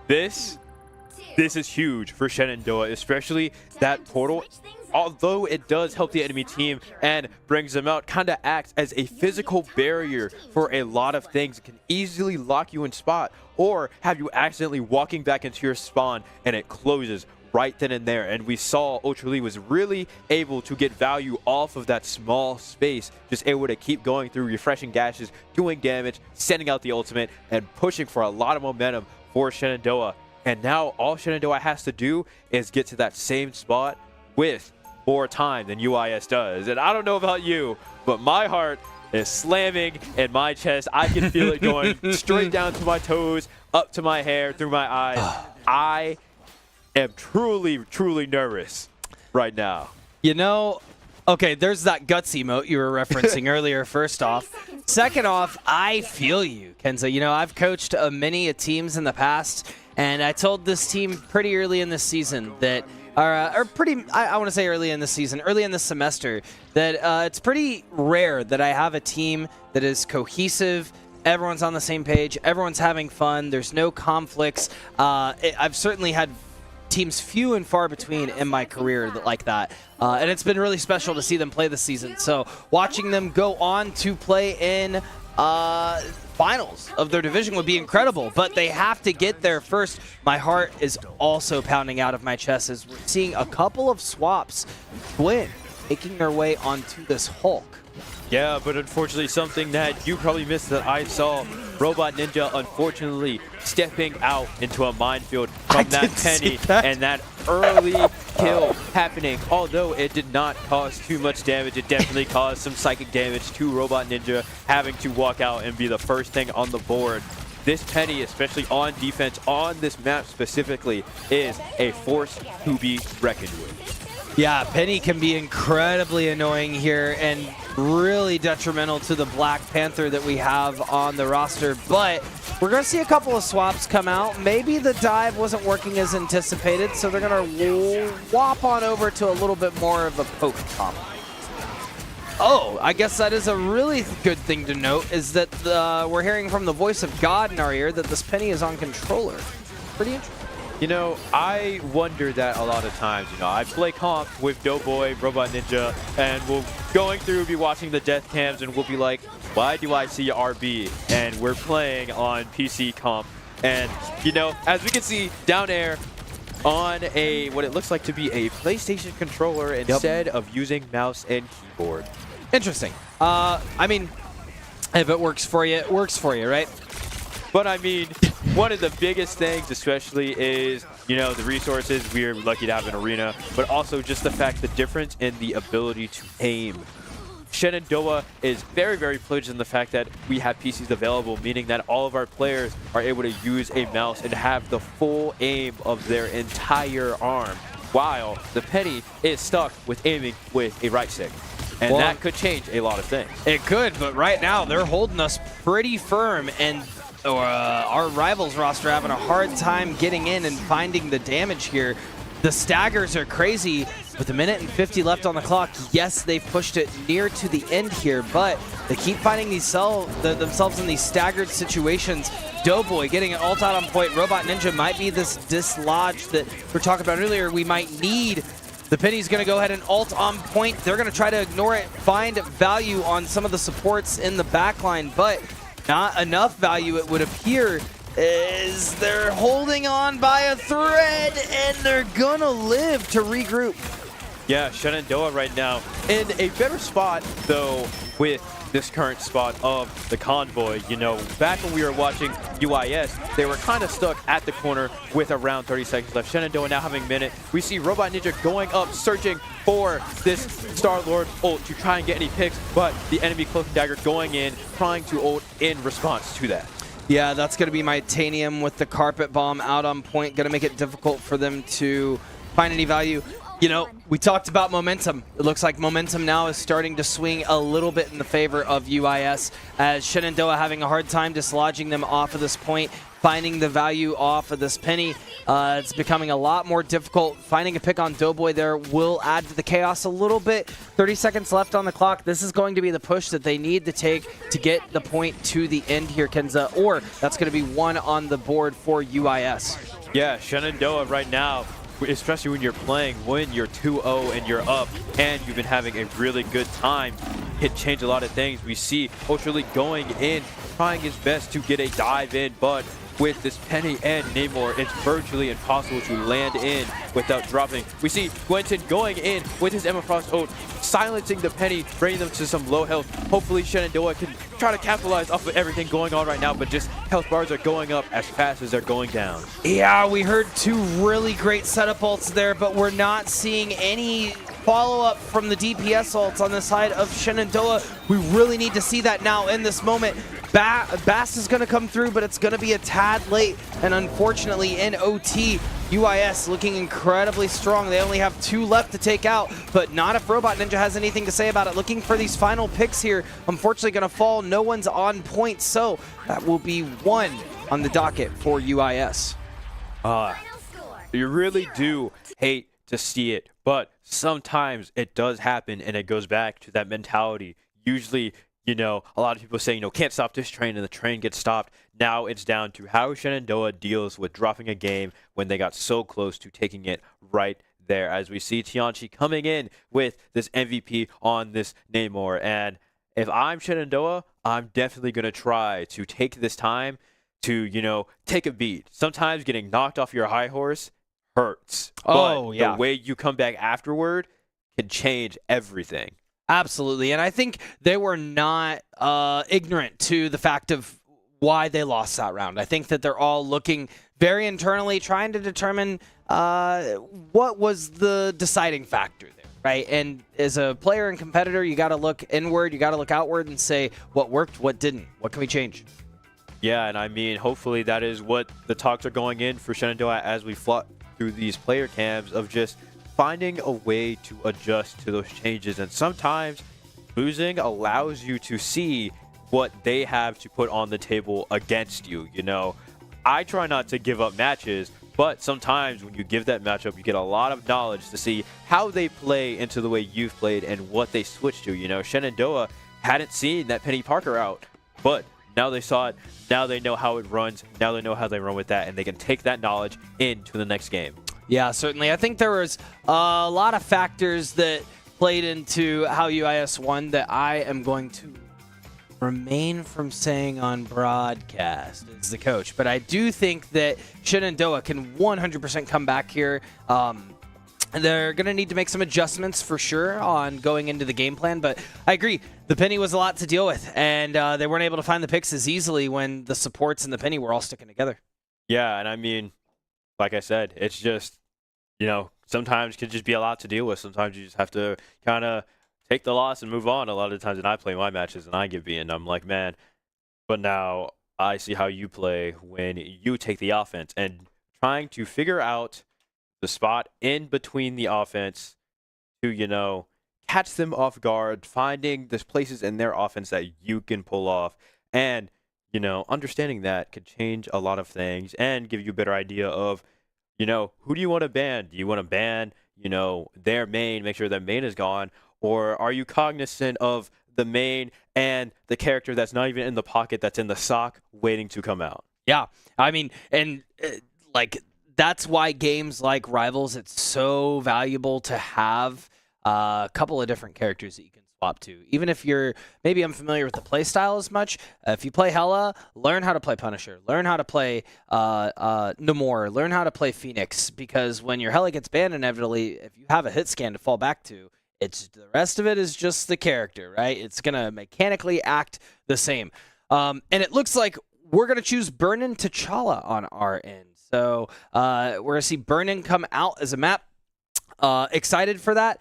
This is huge for Shenandoah, especially that portal. Although it does help the enemy team and brings them out, kind of acts as a physical barrier for a lot of things. It can easily lock you in spot or have you accidentally walking back into your spawn and it closes right then and there. And we saw Ultra Lee was really able to get value off of that small space, just able to keep going through, refreshing gashes, doing damage, sending out the ultimate, and pushing for a lot of momentum for Shenandoah. And now all Shenandoah has to do is get to that same spot with more time than UIS does. And I don't know about you, but my heart is slamming in my chest. I can feel it going straight down to my toes, up to my hair, through my eyes. I am truly, truly nervous right now. You know, okay, there's that guts emote you were referencing earlier, first off. Second off, I feel you, Kenza. You know, I've coached many teams in the past, and I told this team pretty early in this season that, I want to say early in this semester, that it's pretty rare that I have a team that is cohesive, everyone's on the same page, everyone's having fun, there's no conflicts. I've certainly had teams few and far between in my career like that. And it's been really special to see them play this season. So watching them go on to play in finals of their division would be incredible, but they have to get there first. My heart is also pounding out of my chest as we're seeing a couple of swaps win, making their way onto this Hulk. Yeah, but unfortunately something that you probably missed that I saw, Robot Ninja unfortunately stepping out into a minefield from that penny and that early kill happening. Although it did not cause too much damage, it definitely caused some psychic damage to Robot Ninja, having to walk out and be the first thing on the board. This penny, especially on defense, on this map specifically, is a force to be reckoned with. Yeah, Penny can be incredibly annoying here and really detrimental to the Black Panther that we have on the roster, but we're going to see a couple of swaps come out. Maybe the dive wasn't working as anticipated, so they're going to whop on over to a little bit more of a poke comp. Oh, I guess that is a really good thing to note, is that we're hearing from the voice of God in our ear that this Penny is on controller. Pretty interesting. You know, I wonder that a lot of times. You know, I play comp with Doughboy, Robot Ninja, and we'll going through, be watching the death cams, and we'll be like, why do I see RB? And we're playing on PC comp. And, you know, as we can see, down air on a, what it looks like to be a PlayStation controller instead of using mouse and keyboard. Interesting. I mean, if it works for you, it works for you, right? But I mean, one of the biggest things especially is, you know, the resources. We're lucky to have an arena, but also just the fact, the difference in the ability to aim. Shenandoah is very, very privileged in the fact that we have PCs available, meaning that all of our players are able to use a mouse and have the full aim of their entire arm, while the Penny is stuck with aiming with a right stick. And that could change a lot of things. It could, but right now they're holding us pretty firm, and our rivals roster having a hard time getting in and finding the damage here. The staggers are crazy with a minute and 50 left on the clock. Yes, they've pushed it near to the end here, but they keep finding themselves in these staggered situations. Doughboy getting an ult out on point. Robot Ninja might be this dislodge that we were talking about earlier. We might need. The Penny's going to go ahead and ult on point. They're going to try to ignore it, find value on some of the supports in the backline, but not enough value, it would appear, is they're holding on by a thread, and they're gonna live to regroup. Yeah, Shenandoah right now in a better spot, though, with this current spot of the convoy. You know, back when we were watching UIS, they were kind of stuck at the corner with around 30 seconds left. Shenandoah now having a minute. We see Robot Ninja going up, searching for this Star-Lord ult to try and get any picks, but the enemy Cloak and Dagger going in, trying to ult in response to that. Yeah, that's going to be Titanium with the Carpet Bomb out on point. Going to make it difficult for them to find any value. You know, we talked about momentum. It looks like momentum now is starting to swing a little bit in the favor of UIS, as Shenandoah having a hard time dislodging them off of this point, finding the value off of this penny. It's becoming a lot more difficult. Finding a pick on Doughboy there will add to the chaos a little bit. 30 seconds left on the clock. This is going to be the push that they need to take to get the point to the end here, Kenza, or that's going to be one on the board for UIS. Yeah, Shenandoah right now, especially when you're playing, when you're 2-0 and you're up and you've been having a really good time, it changed a lot of things. We see Ultra League going in, trying his best to get a dive in, but with this Penny and Namor, it's virtually impossible to land in without dropping. We see Gwenton going in with his Emma Frost ult, silencing the Penny, bringing them to some low health. Hopefully Shenandoah can try to capitalize off of everything going on right now, but just health bars are going up as fast as they're going down. Yeah, we heard two really great setup ults there, but we're not seeing any follow-up from the DPS ults on the side of Shenandoah. We really need to see that now in this moment. Bass is going to come through, but it's going to be a tad late, and unfortunately in OT, UIS looking incredibly strong. They only have 2 left to take out, but not if Robot Ninja has anything to say about it. Looking for these final picks here. Unfortunately going to fall. No one's on point, so that will be 1 on the docket for UIS. You really do hate to see it, but sometimes it does happen, and it goes back to that mentality. Usually, you know, a lot of people say, you know, can't stop this train, and the train gets stopped. Now it's down to how Shenandoah deals with dropping a game when they got so close to taking it right there. As we see Tianchi coming in with this MVP on this Namor. And if I'm Shenandoah, I'm definitely going to try to take this time to, you know, take a beat. Sometimes getting knocked off your high horse hurts. Oh, but yeah. the way you come back afterward can change everything. Absolutely, and I think they were not ignorant to the fact of why they lost that round. I think that they're all looking very internally, trying to determine what was the deciding factor there, right? And as a player and competitor, you got to look inward, you got to look outward and say what worked, what didn't, what can we change? Yeah, and I mean, hopefully that is what the talks are going in for Shenandoah as we flock through these player cams of just finding a way to adjust to those changes. And sometimes losing allows you to see what they have to put on the table against you. You know, I try not to give up matches, but sometimes when you give that matchup, you get a lot of knowledge to see how they play into the way you've played and what they switch to. You know, Shenandoah hadn't seen that Penny Parker out, but now they saw it. Now they know how it runs. Now they know how they run with that, and they can take that knowledge into the next game. Yeah, certainly. I think there was a lot of factors that played into how UIS won that I am going to remain from saying on broadcast as the coach. But I do think that Shenandoah can 100% come back here. They're going to need to make some adjustments for sure on going into the game plan. But I agree. The Penny was a lot to deal with, and they weren't able to find the picks as easily when the supports and the Penny were all sticking together. Yeah, and I mean, like I said, it's just, you know, sometimes it can just be a lot to deal with. Sometimes you just have to kind of take the loss and move on. A lot of the times when I play my matches and I get beaten, I'm like, man, but now I see how you play when you take the offense and trying to figure out the spot in between the offense to, you know, catch them off guard, finding the places in their offense that you can pull off. And, you know, understanding that could change a lot of things and give you a better idea of, you know, who do you want to ban? Do you want to ban, you know, their main, make sure their main is gone? Or are you cognizant of the main and the character that's not even in the pocket, that's in the sock waiting to come out? Yeah. I mean, and like, that's why games like Rivals, it's so valuable to have a couple of different characters that you can swap to. Even if you're maybe unfamiliar with the play style as much, if you play Hela, learn how to play Punisher, learn how to play Namor, learn how to play Phoenix, because when your Hela gets banned inevitably, if you have a hit scan to fall back to, it's the rest of it is just the character, right? It's going to mechanically act the same. And it looks like we're going to choose Burnin' T'Challa on our end. So we're going to see Burnin' come out as a map. Excited for that.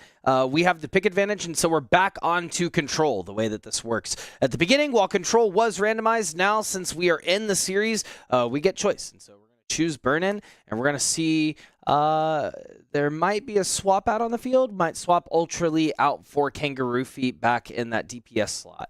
We have the pick advantage, and so we're back onto Control, the way that this works. At the beginning, while Control was randomized, now since we are in the series, we get choice. And so we're going to choose Burnin', and we're going to see there might be a swap out on the field, might swap Ultra Lee out for Kangaroo Feet back in that DPS slot.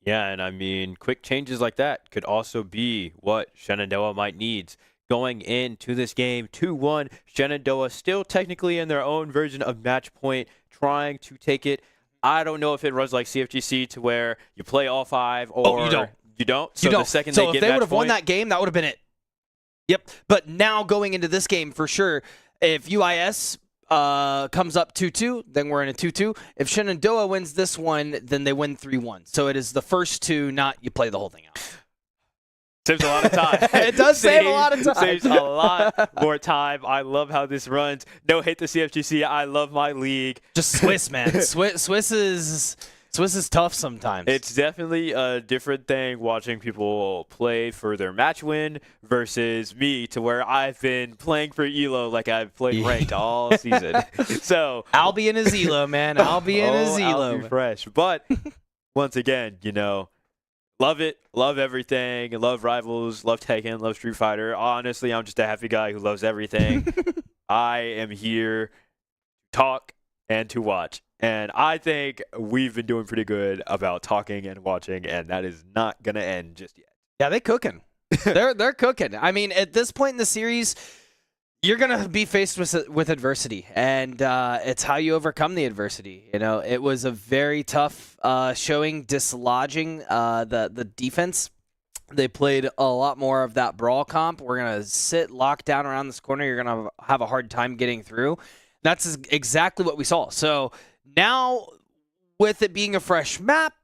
Yeah, and I mean, quick changes like that could also be what Shenandoah might need. Going into this game, 2-1, Shenandoah still technically in their own version of match point, trying to take it. I don't know if it runs like CFGC to where you play all 5 or you don't. You don't? So you don't. The second so they if get they match would have won point, that game, that would have been it. Yep. But now going into this game, for sure, if UIS comes up 2-2, then we're in a 2-2. If Shenandoah wins this one, then they win 3-1. So it is the first 2, not you play the whole thing out. saves a lot of time. It does save a lot of time. Saves a lot more time. I love how this runs. No hate the CFGC. I love my league. Just Swiss, man. Swiss is tough sometimes. It's definitely a different thing watching people play for their match win versus me, to where I've been playing for ELO like I've played ranked all season. So Albion is ELO, man. Albion is ELO. Albion fresh. But once again, you know, love it. Love everything. Love Rivals. Love Tekken. Love Street Fighter. Honestly, I'm just a happy guy who loves everything. I am here to talk and to watch. And I think we've been doing pretty good about talking and watching, and that is not going to end just yet. Yeah, they're cooking. they're cooking. I mean, at this point in the series, you're going to be faced with adversity, and it's how you overcome the adversity. You know, it was a very tough showing, dislodging the defense. They played a lot more of that brawl comp. We're going to sit locked down around this corner. You're going to have a hard time getting through. That's exactly what we saw. So now, with it being a fresh map,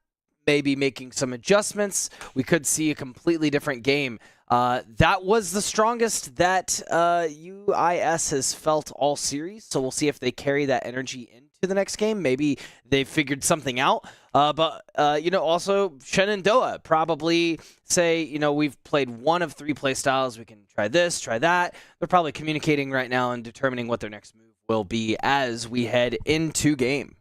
maybe making some adjustments, we could see a completely different game. That was the strongest that UIS has felt all series, so we'll see if they carry that energy into the next game. Maybe they figured something out. But also Shenandoah probably say, we've played one of 3 play styles. We can try this, try that. They're probably communicating right now and determining what their next move will be as we head into game.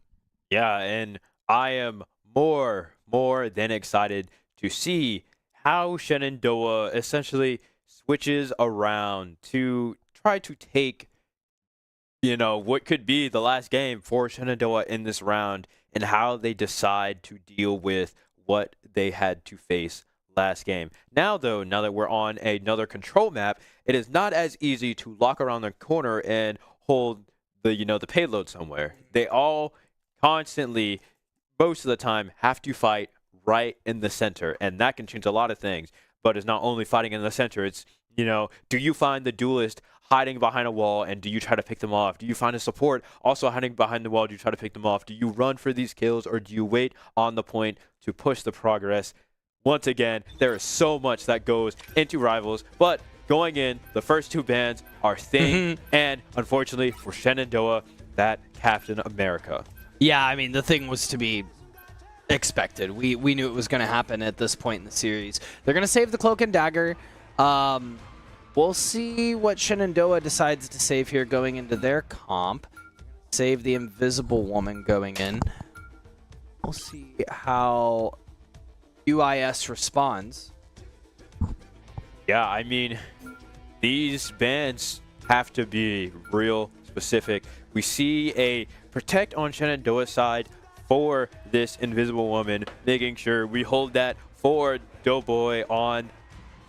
Yeah, and I am more than excited to see how Shenandoah essentially switches around to try to take, what could be the last game for Shenandoah in this round, and how they decide to deal with what they had to face last game. Now that we're on another control map, it is not as easy to lock around the corner and hold the payload somewhere. They all constantly, most of the time, have to fight right in the center, and that can change a lot of things. But it's not only fighting in the center, it's, do you find the duelist hiding behind a wall, and do you try to pick them off? Do you find a support also hiding behind the wall? Do you try to pick them off? Do you run for these kills, or do you wait on the point to push the progress? Once again, there is so much that goes into Rivals, but going in, the first 2 bans are Thing, and unfortunately for Shenandoah, that Captain America. Yeah, I mean, the Thing was to be expected. We knew it was going to happen at this point in the series. They're going to save the Cloak and Dagger. We'll see what Shenandoah decides to save here going into their comp. Save the Invisible Woman going in. We'll see how UIS responds. Yeah, I mean, these bans have to be real specific. We see a protect on Shenandoah's side for this Invisible Woman, making sure we hold that for Doughboy on,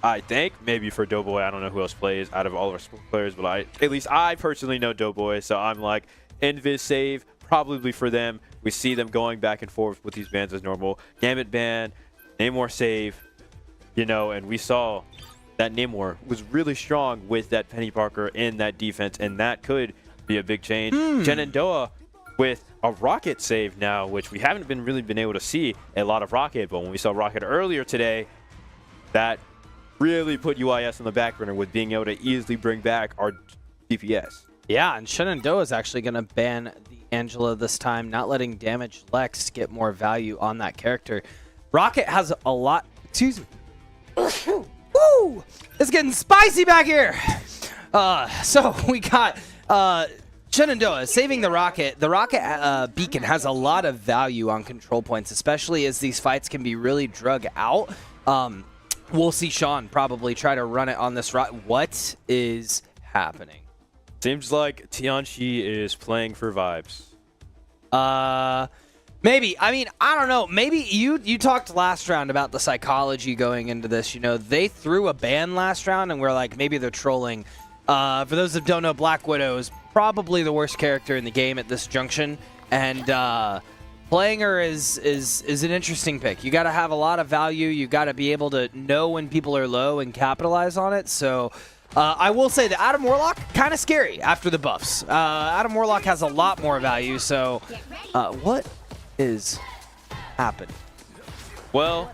I think, maybe for Doughboy. I don't know who else plays out of all of our players, but at least I personally know Doughboy, so I'm like, Invis save, probably for them. We see them going back and forth with these bans as normal. Gambit ban, Namor save, and we saw that Namor was really strong with that Penny Parker in that defense, and that could be a big change. Shenandoah with a Rocket save now, which we haven't really been able to see a lot of Rocket, but when we saw Rocket earlier today, that really put UIS on the back burner with being able to easily bring back our DPS. Yeah, and Shenandoah is actually going to ban the Angela this time, not letting Damage Lex get more value on that character. Rocket has a lot... Excuse me. Woo! It's getting spicy back here! So we got Shenandoah saving the Rocket. The Rocket beacon has a lot of value on control points, especially as these fights can be really drug out. We'll see Sean probably try to run it on this route. What is happening? Seems like Tianchi is playing for vibes. Maybe. I mean, I don't know. Maybe you talked last round about the psychology going into this. You know, they threw a ban last round, and we're like, maybe they're trolling. For those that don't know, Black Widow is probably the worst character in the game at this junction, and playing her is an interesting pick. You got to have a lot of value. You got to be able to know when people are low and capitalize on it. So I will say that Adam Warlock, kind of scary after the buffs. Adam Warlock has a lot more value. So what is happening? Well,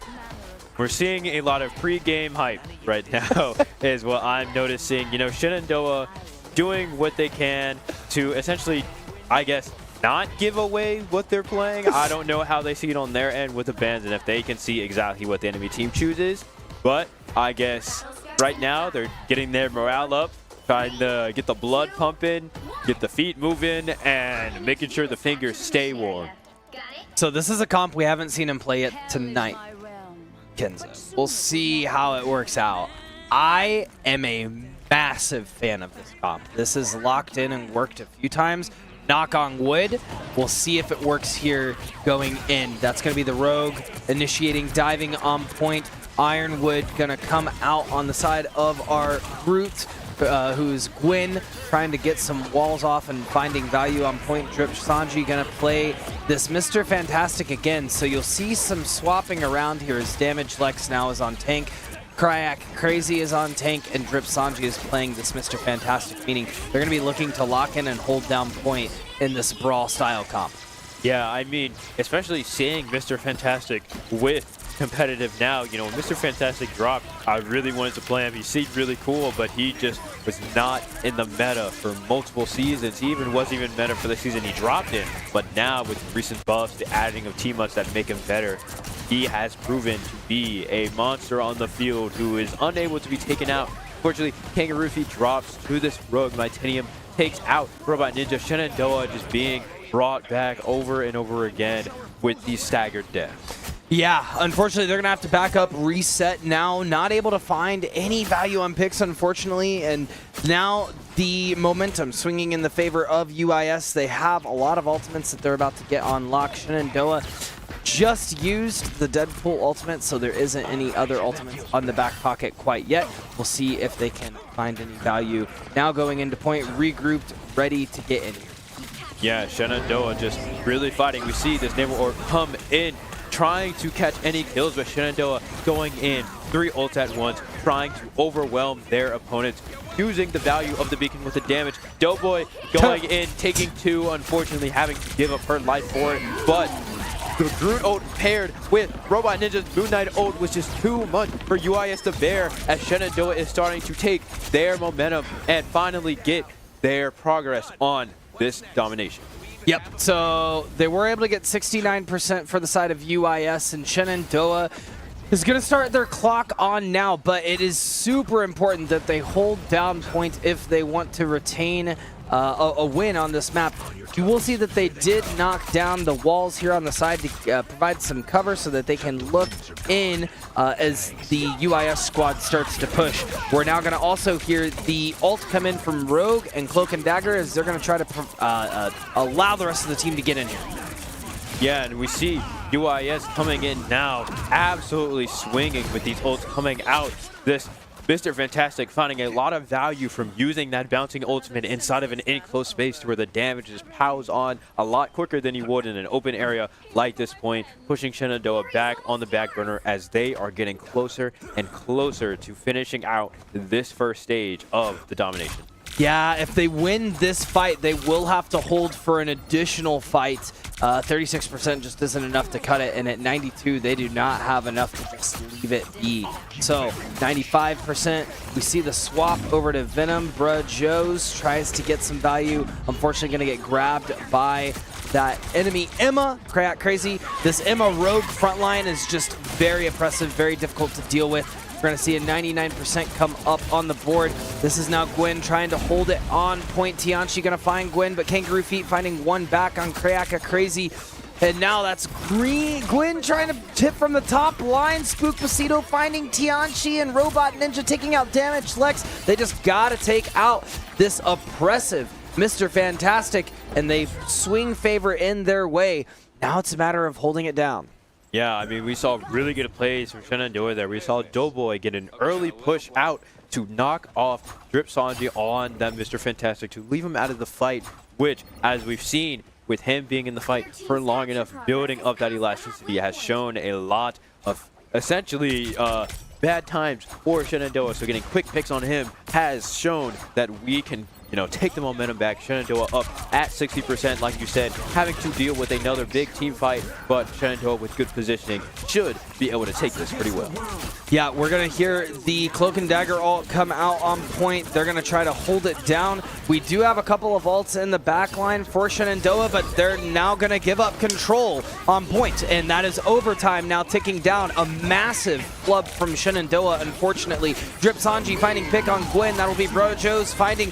we're seeing a lot of pre-game hype right now is what I'm noticing. You know, Shenandoah doing what they can to essentially, I guess, not give away what they're playing. I don't know how they see it on their end with the bans and if they can see exactly what the enemy team chooses. But I guess right now they're getting their morale up, trying to get the blood pumping, get the feet moving, and making sure the fingers stay warm. So this is a comp we haven't seen him play yet tonight, Kenzo. We'll see how it works out. I am a massive fan of this comp. This is locked in and worked a few times. Knock on wood. We'll see if it works here going in. That's going to be the Rogue initiating, diving on point. Ironwood going to come out on the side of our Groot, who's Gwyn, trying to get some walls off and finding value on point. Drip Sanji going to play this Mr. Fantastic again. So you'll see some swapping around here as Damage Lex now is on tank. Kryak Crazy is on tank, and Drip Sanji is playing this Mr. Fantastic, meaning they're going to be looking to lock in and hold down point in this brawl style comp. Yeah, I mean, especially seeing Mr. Fantastic with competitive now. You know, when Mr. Fantastic dropped, I really wanted to play him. He seemed really cool, but he just was not in the meta for multiple seasons. He even wasn't even meta for the season he dropped in. But now with recent buffs, the adding of team-ups that make him better, he has proven to be a monster on the field who is unable to be taken out. Fortunately, Kangaroo Feet drops to this Rogue. Titanium takes out Robot Ninja. Shenandoah just being brought back over and over again with these staggered deaths. Yeah, unfortunately, they're going to have to back up, reset now. Not able to find any value on picks, unfortunately. And now the momentum swinging in the favor of UIS. They have a lot of ultimates that they're about to get on lock. Shenandoah just used the Deadpool ultimate, so there isn't any other ultimates on the back pocket quite yet. We'll see if they can find any value. Now going into point, regrouped, ready to get in here. Yeah, Shenandoah just really fighting. We see this Naval Orb come in, trying to catch any kills, but Shenandoah going in 3 ults at once, trying to overwhelm their opponents, using the value of the beacon with the damage. Doughboy going in, taking 2, unfortunately having to give up her life for it, but the Groot ult paired with Robot Ninja's Moon Knight ult was just too much for UIS to bear, as Shenandoah is starting to take their momentum and finally get their progress on this domination. Yep, so they were able to get 69% for the side of UIS, and Shenandoah is going to start their clock on now, but it is super important that they hold down point if they want to retain a win on this map. You will see that they did knock down the walls here on the side to provide some cover so that they can look in as the UIS squad starts to push. We're now going to also hear the ult come in from Rogue and Cloak and Dagger as they're going to try to allow the rest of the team to get in here. Yeah, and we see UIS coming in now, absolutely swinging with these ults coming out. This Mr. Fantastic finding a lot of value from using that bouncing ultimate inside of an enclosed space to where the damage just piles on a lot quicker than you would in an open area like this point, pushing Shenandoah back on the back burner as they are getting closer and closer to finishing out this first stage of the domination. Yeah, if they win this fight, they will have to hold for an additional fight. 36% just isn't enough to cut it, and at 92, they do not have enough to just leave it be. So 95%, we see the swap over to Venom. Bruh Joes tries to get some value. Unfortunately, going to get grabbed by that enemy Emma. Crazy. This Emma rogue front line is just very oppressive, very difficult to deal with. We're going to see a 99% come up on the board. This is now Gwen trying to hold it on point. Tianchi going to find Gwen, but Kangaroo Feet finding one back on Krayaka Crazy. And now that's Gwen trying to tip from the top line. Spook Pasito finding Tianchi and Robot Ninja taking out Damage Lex. They just got to take out this oppressive Mr. Fantastic, and they swing favor in their way. Now it's a matter of holding it down. Yeah, I mean, we saw really good plays from Shenandoah there. We saw Doughboy get an early push out to knock off Drip Sanji on that Mr. Fantastic to leave him out of the fight, which, as we've seen, with him being in the fight for long enough, building up that elasticity has shown a lot of essentially bad times for Shenandoah. So getting quick picks on him has shown that we can, take the momentum back. Shenandoah up at 60%, like you said, having to deal with another big team fight, but Shenandoah with good positioning should be able to take this pretty well. Yeah, we're going to hear the Cloak and Dagger ult come out on point. They're going to try to hold it down. We do have a couple of ults in the back line for Shenandoah, but they're now going to give up control on point, and that is overtime now ticking down. A massive flub from Shenandoah, unfortunately. Drip Sanji finding pick on Gwen. That'll be Brojo's finding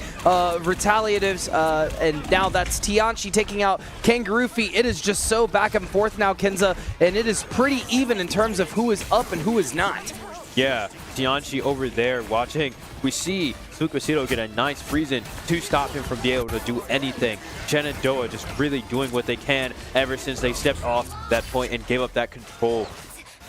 retaliatives, and now that's Tianchi taking out Kangaroo Feet. It is just so back and forth now, Kenza, and it is pretty even in terms of who is up and who is not. Yeah, Tianchi over there watching. We see Sukasito get a nice freeze-in to stop him from being able to do anything. Shenandoah just really doing what they can ever since they stepped off that point and gave up that control.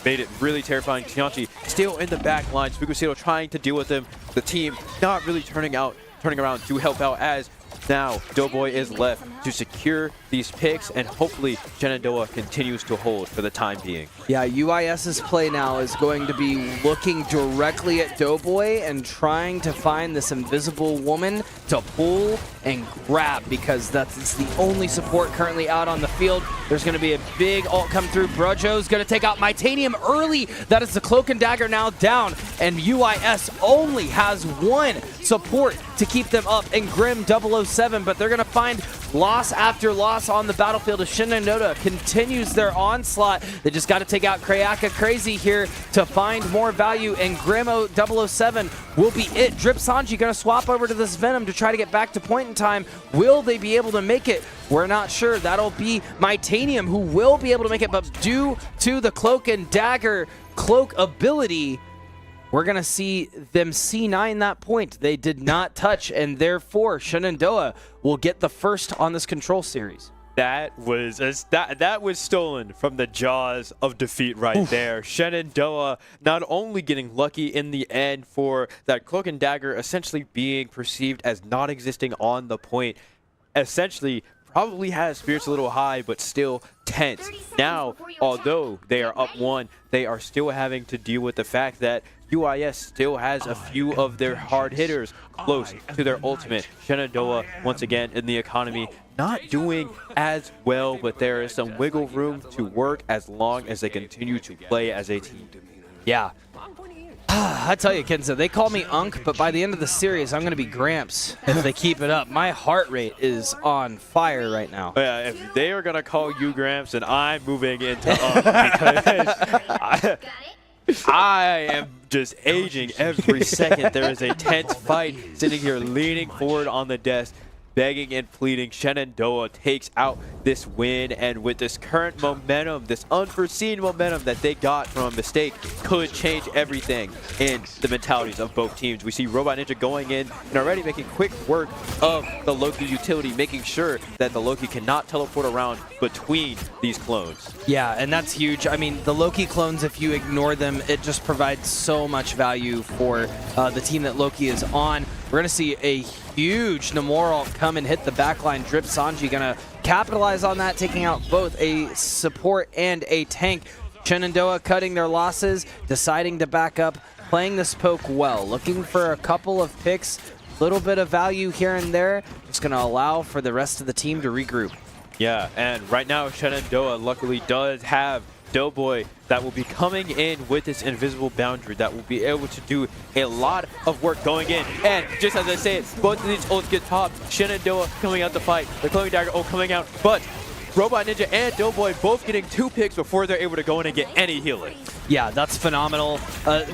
Made it really terrifying. Tianchi still in the back line. Sukasito trying to deal with him. The team not really turning around to help out, as now Doughboy is left to secure these picks, and hopefully Shenandoah continues to hold for the time being. Yeah, UIS's play now is going to be looking directly at Doughboy and trying to find this invisible woman to pull and grab, because that's the only support currently out on the field. There's going to be a big ult come through. Brojo's going to take out Mitanium early. That is the Cloak and Dagger now down, and UIS only has one support to keep them up in Grim 007, but they're going to find loss after loss on the battlefield as Shenandoah continues their onslaught. They just got to take out Krayaka Crazy here to find more value, and Grim 007 will be it. Drip Sanji going to swap over to this Venom to try to get back to point in time. Will they be able to make it? We're not sure. That'll be Mitanium who will be able to make it, but due to the Cloak and Dagger cloak ability, we're going to see them C9 that point. They did not touch, and therefore Shenandoah will get the first on this control series. That was stolen from the jaws of defeat right there. Shenandoah not only getting lucky in the end for that Cloak and Dagger essentially being perceived as not existing on the point, essentially probably has spirits a little high, but still tense. Now, although they are up one, they are still having to deal with the fact that UIS still has a few of their hard hitters close to their ultimate. Shenandoah, once again, in the economy, not doing as well, but there is some wiggle room to work as long as they continue to play as a team. Yeah. I tell you, Kenza, they call me Unk, but by the end of the series, I'm going to be Gramps if they keep it up. My heart rate is on fire right now. Yeah, if they are going to call you Gramps, then I'm moving into Unk, because I am just aging every second. There is a tense fight sitting here leaning forward on the desk, begging and pleading. Shenandoah takes out this win, and with this current momentum, this unforeseen momentum that they got from a mistake, could change everything in the mentalities of both teams. We see Robot Ninja going in and already making quick work of the Loki utility, making sure that the Loki cannot teleport around between these clones. Yeah, and that's huge. I mean, the Loki clones, if you ignore them, it just provides so much value for the team that Loki is on. We're going to see a huge Namor come and hit the backline. Drip Sanji going to capitalize on that, taking out both a support and a tank. Shenandoah cutting their losses, deciding to back up, playing this poke well, looking for a couple of picks, Little bit of value here and there. Just going to allow for the rest of the team to regroup. Yeah, and right now Shenandoah luckily does have Doughboy that will be coming in with this invisible boundary that will be able to do a lot of work going in. And just as I say, both of these ults get popped. Shenandoah coming out to fight, the Cloaking Dagger ult coming out, but Robot Ninja and Doughboy both getting 2 picks before they're able to go in and get any healing. Yeah, that's phenomenal.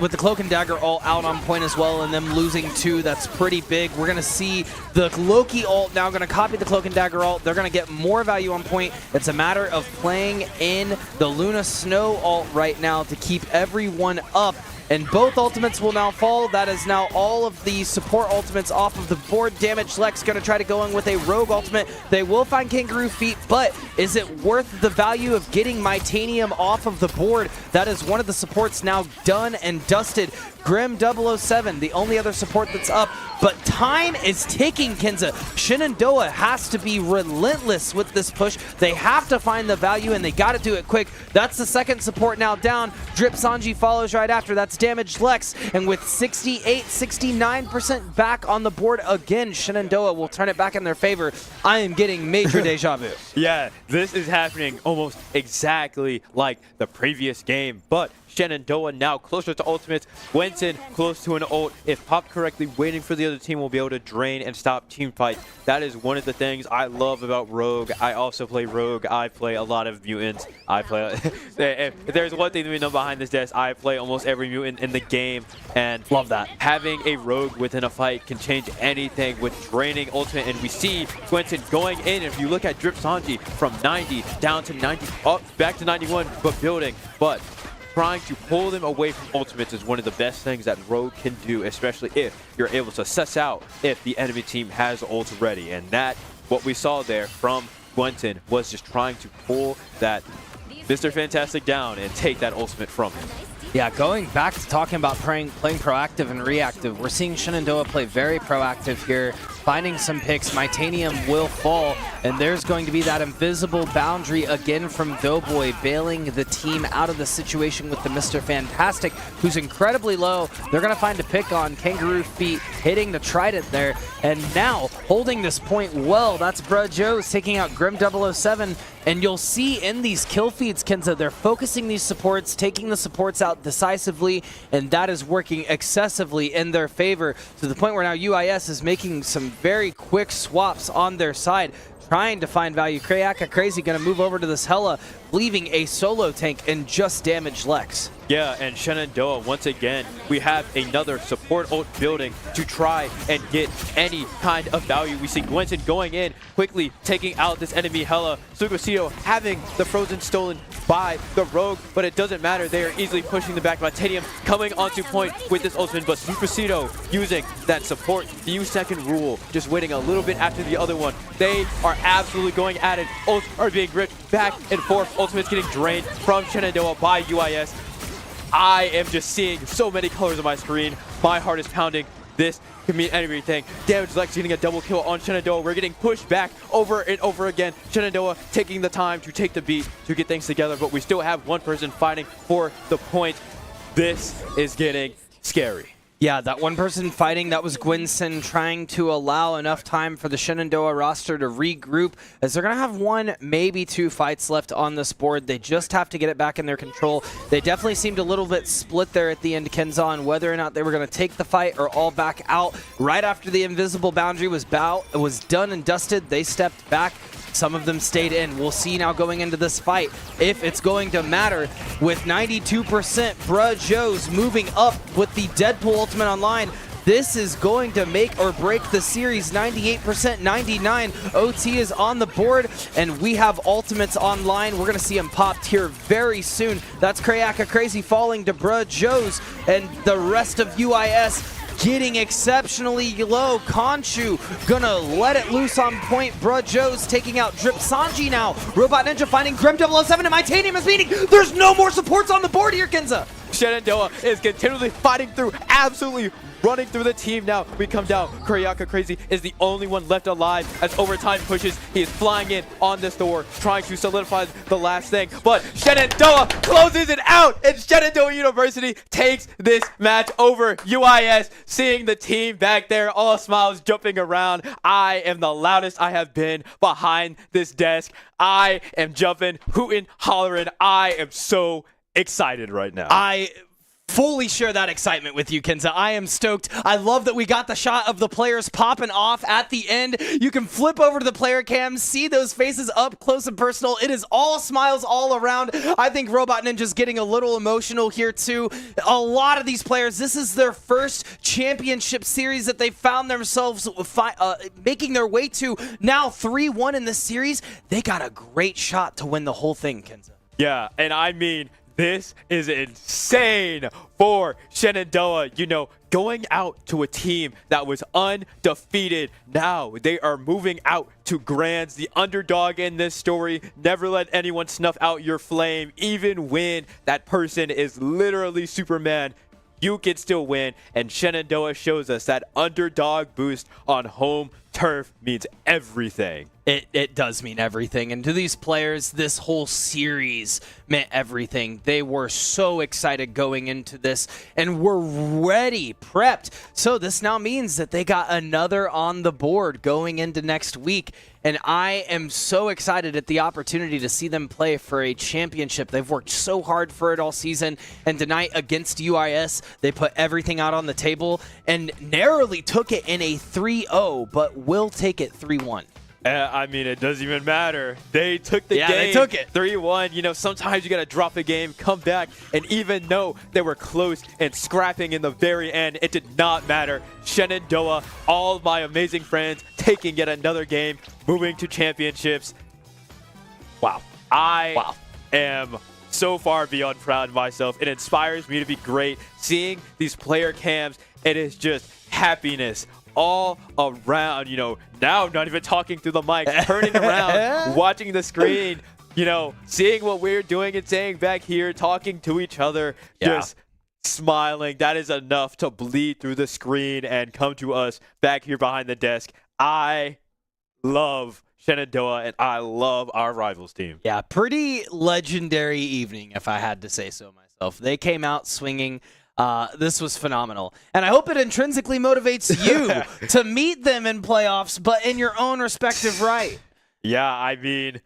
With the Cloak and Dagger all out on point as well, and them losing 2, that's pretty big. We're going to see the Loki ult now going to copy the Cloak and Dagger ult. They're going to get more value on point. It's a matter of playing in the Luna Snow ult right now to keep everyone up. And both ultimates will now fall. That is now all of the support ultimates off of the board. Damaged Lex going to try to go in with a rogue ultimate. They will find Kangaroo Feet, but is it worth the value of getting Mitanium off of the board? That is one of the supports now done and dusted. Grim 007, the only other support that's up. But time is ticking, Kenza. Shenandoah has to be relentless with this push. They have to find the value, and they got to do it quick. That's the second support now down. Drip Sanji follows right after. That's Damaged Lex. And with 68, 69% back on the board again, Shenandoah will turn it back in their favor. I am getting major deja vu. Yeah, this is happening almost exactly like the previous game, but Shenandoah now closer to ultimates. Gwenson close to an ult. If popped correctly, waiting for the other team will be able to drain and stop team fight. That is one of the things I love about Rogue. I also play Rogue. I play a lot of mutants. I play. If there's one thing that we know behind this desk, I play almost every mutant in the game, and love that. Having a Rogue within a fight can change anything with draining ultimate, and we see Gwenson going in. If you look at Drip Sanji from 90 down to 90, up back to 91, but building, but trying to pull them away from ultimates is one of the best things that Rogue can do, especially if you're able to suss out if the enemy team has ult ready. And that, what we saw there from Gwenson, was just trying to pull that Mr. Fantastic down and take that ultimate from him. Yeah, going back to talking about playing proactive and reactive, we're seeing Shenandoah play very proactive here, finding some picks. Mitanium will fall, and there's going to be that invisible boundary again from Doughboy, bailing the team out of the situation with the Mr. Fantastic, who's incredibly low. They're going to find a pick on Kangaroo Feet, hitting the Trident there, and now holding this point well. That's Bruh Joe's taking out Grim 007, and you'll see in these kill feeds, Kenza, they're focusing these supports, taking the supports out decisively, and that is working excessively in their favor to the point where now UIS is making some very quick swaps on their side, trying to find value. Krayaka Crazy going to move over to this Hela, leaving a solo tank and just Damaged Lex. Yeah, and Shenandoah, once again, we have another support ult building to try and get any kind of value. We see Gwenson going in, quickly taking out this enemy Hela. Suicito having the Frozen stolen by the Rogue, but it doesn't matter. They are easily pushing the back. Mitanium coming onto point with this ultimate, but Suicito using that support few second rule, just waiting a little bit after the other one. They are absolutely going at it. Ults are being ripped back and forth. Ultimate's getting drained from Shenandoah by UIS. I am just seeing so many colors on my screen. My heart is pounding. This can mean everything. Damaged Lex getting a double kill on Shenandoah. We're getting pushed back over and over again. Shenandoah taking the time to take the beat to get things together, but we still have one person fighting for the point. This is getting scary. Yeah, that one person fighting, that was Gwenson, trying to allow enough time for the Shenandoah roster to regroup, as they're going to have 1, maybe 2 fights left on this board. They just have to get it back in their control. They definitely seemed a little bit split there at the end, Kenza, on whether or not they were going to take the fight or all back out. Right after the invisible boundary was done and dusted, they stepped back. Some of them stayed in. We'll see now going into this fight if it's going to matter. With 92%, Bruh Joe's moving up with the Deadpool ultimate online. This is going to make or break the series. 98%, 99. OT is on the board, and we have ultimates online. We're going to see them popped here very soon. That's Krayaka Crazy falling to Bruh Joe's, and the rest of UIS getting exceptionally low. Conchu gonna let it loose on point. Bruh Joe's taking out Drip Sanji now. Robot Ninja finding Grim 007, and Mitanium is meeting. There's no more supports on the board here, Kenza. Shenandoah is continually fighting through absolutely running through the team now. We come down. Kuryaka Crazy is the only one left alive as overtime pushes. He is flying in on this door, trying to solidify the last thing. But Shenandoah closes it out, and Shenandoah University takes this match over UIS. Seeing the team back there, all smiles, jumping around. I am the loudest I have been behind this desk. I am jumping, hooting, hollering. I am so excited right now. I fully share that excitement with you, Kenza. I am stoked. I love that we got the shot of the players popping off at the end. You can flip over to the player cam, see those faces up close and personal. It is all smiles all around. I think Robot Ninja's getting a little emotional here too. A lot of these players, this is their first championship series that they found themselves making their way to. Now 3-1 in this series. They got a great shot to win the whole thing, Kenza. Yeah, and I mean, this is insane for Shenandoah. You know, going out to a team that was undefeated. Now they are moving out to Grands, the underdog in this story. Never let anyone snuff out your flame. Even when that person is literally Superman, you can still win. And Shenandoah shows us that underdog boost on home turf means everything. It does mean everything. And to these players, this whole series meant everything. They were so excited going into this and were ready, prepped. So this now means that they got another on the board going into next week. And I am so excited at the opportunity to see them play for a championship. They've worked so hard for it all season. And tonight against UIS, they put everything out on the table and narrowly took it in a 3-0, but will take it 3-1. I mean, it doesn't even matter. They took the game. They took it. 3-1. You know, sometimes you got to drop a game, come back, and even though they were close and scrapping in the very end, it did not matter. Shenandoah, all of my amazing friends, taking yet another game, moving to championships. Wow. I am so far beyond proud of myself. It inspires me to be great. Seeing these player cams, it is just happiness all around. You know, now I'm not even talking through the mic, turning around, watching the screen, you know, seeing what we're doing and saying back here, talking to each other, just smiling. That is enough to bleed through the screen and come to us back here behind the desk. I love Shenandoah, and I love our rivals team. Yeah, pretty legendary evening, if I had to say so myself. They came out swinging. This was phenomenal. And I hope it intrinsically motivates you to meet them in playoffs, but in your own respective right. Yeah, I mean,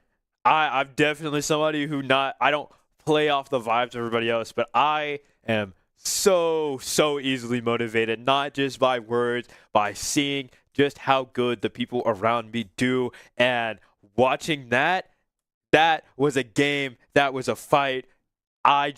I'm definitely somebody who I don't play off the vibes of everybody else, but I am so easily motivated, not just by words, by seeing just how good the people around me do. And watching that was a game, that was a fight. I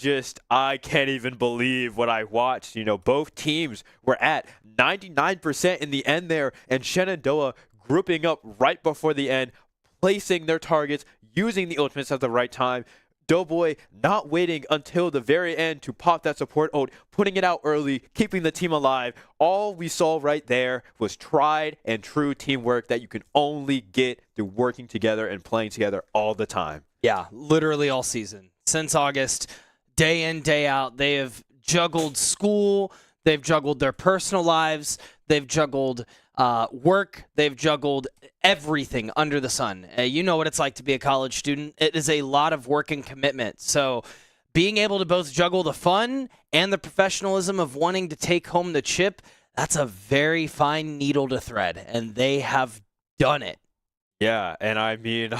can't even believe what I watched. You know, both teams were at 99% in the end there, and Shenandoah grouping up right before the end, placing their targets, using the ultimates at the right time. Doughboy not waiting until the very end to pop that support ult, putting it out early, keeping the team alive. All we saw right there was tried and true teamwork that you can only get through working together and playing together all the time. Yeah, literally all season. Since August, day in, day out, they have juggled school, they've juggled their personal lives, they've juggled work, they've juggled everything under the sun. You know what it's like to be a college student. It is a lot of work and commitment. So being able to both juggle the fun and the professionalism of wanting to take home the chip, that's a very fine needle to thread, and they have done it. Yeah, and I mean,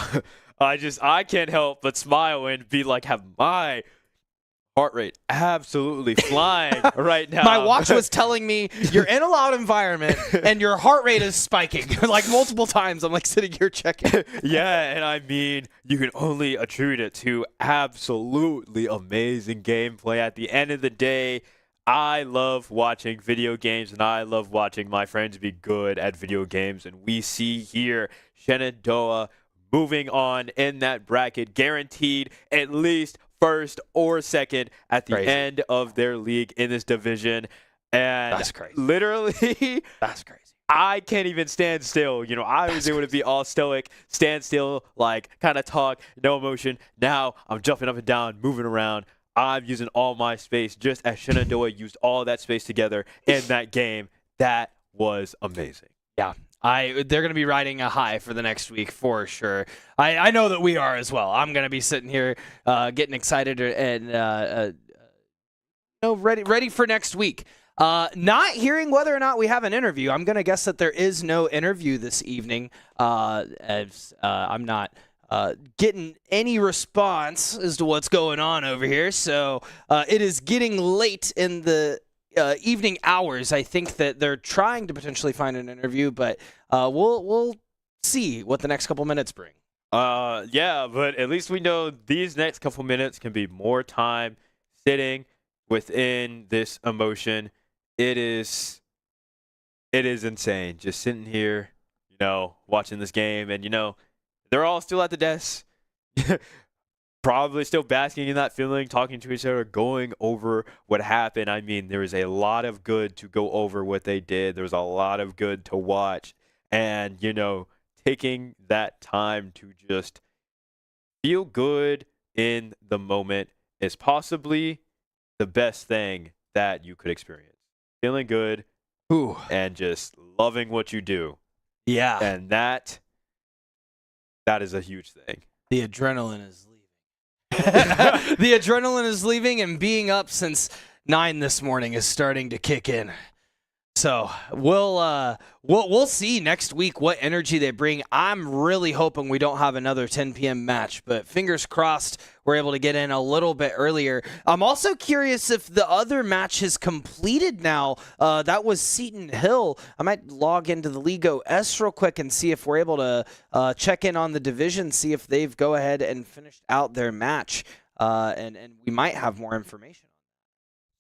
I can't help but smile and be like, have my heart rate absolutely flying right now. My watch was telling me you're in a loud environment and your heart rate is spiking like multiple times. I'm like sitting here checking. Yeah, and I mean, you can only attribute it to absolutely amazing gameplay. At the end of the day, I love watching video games, and I love watching my friends be good at video games. And we see here Shenandoah moving on in that bracket, guaranteed at least first or second at the end of their league in this division. And that's crazy. Literally, that's crazy. I can't even stand still. You know, I was able to be all stoic, stand still, like kind of talk, no emotion. Now I'm jumping up and down, moving around. I'm using all my space just as Shenandoah used all that space together in that game. That was amazing. Yeah. They're going to be riding a high for the next week for sure. I know that we are as well. I'm going to be sitting here getting excited and ready for next week. Not hearing whether or not we have an interview. I'm going to guess that there is no interview this evening, as I'm not getting any response as to what's going on over here. So it is getting late in the evening hours. I think that they're trying to potentially find an interview, but we'll see what the next couple minutes bring. Yeah, but at least we know these next couple minutes can be more time sitting within this emotion. It is insane just sitting here, watching this game, and they're all still at the desk. Probably still basking in that feeling, talking to each other, going over what happened. I mean, there was a lot of good to go over what they did. There was a lot of good to watch. And, taking that time to just feel good in the moment is possibly the best thing that you could experience. Feeling good and just loving what you do. Yeah. And that is a huge thing. The adrenaline is leaving. The adrenaline is leaving, and being up since 9 this morning is starting to kick in. So we'll see next week what energy they bring. I'm really hoping we don't have another 10 p.m. match, but fingers crossed we're able to get in a little bit earlier. I'm also curious if the other match is completed now. That was Seton Hill. I might log into the League OS real quick and see if we're able to check in on the division, see if they've go ahead and finished out their match, and we might have more information.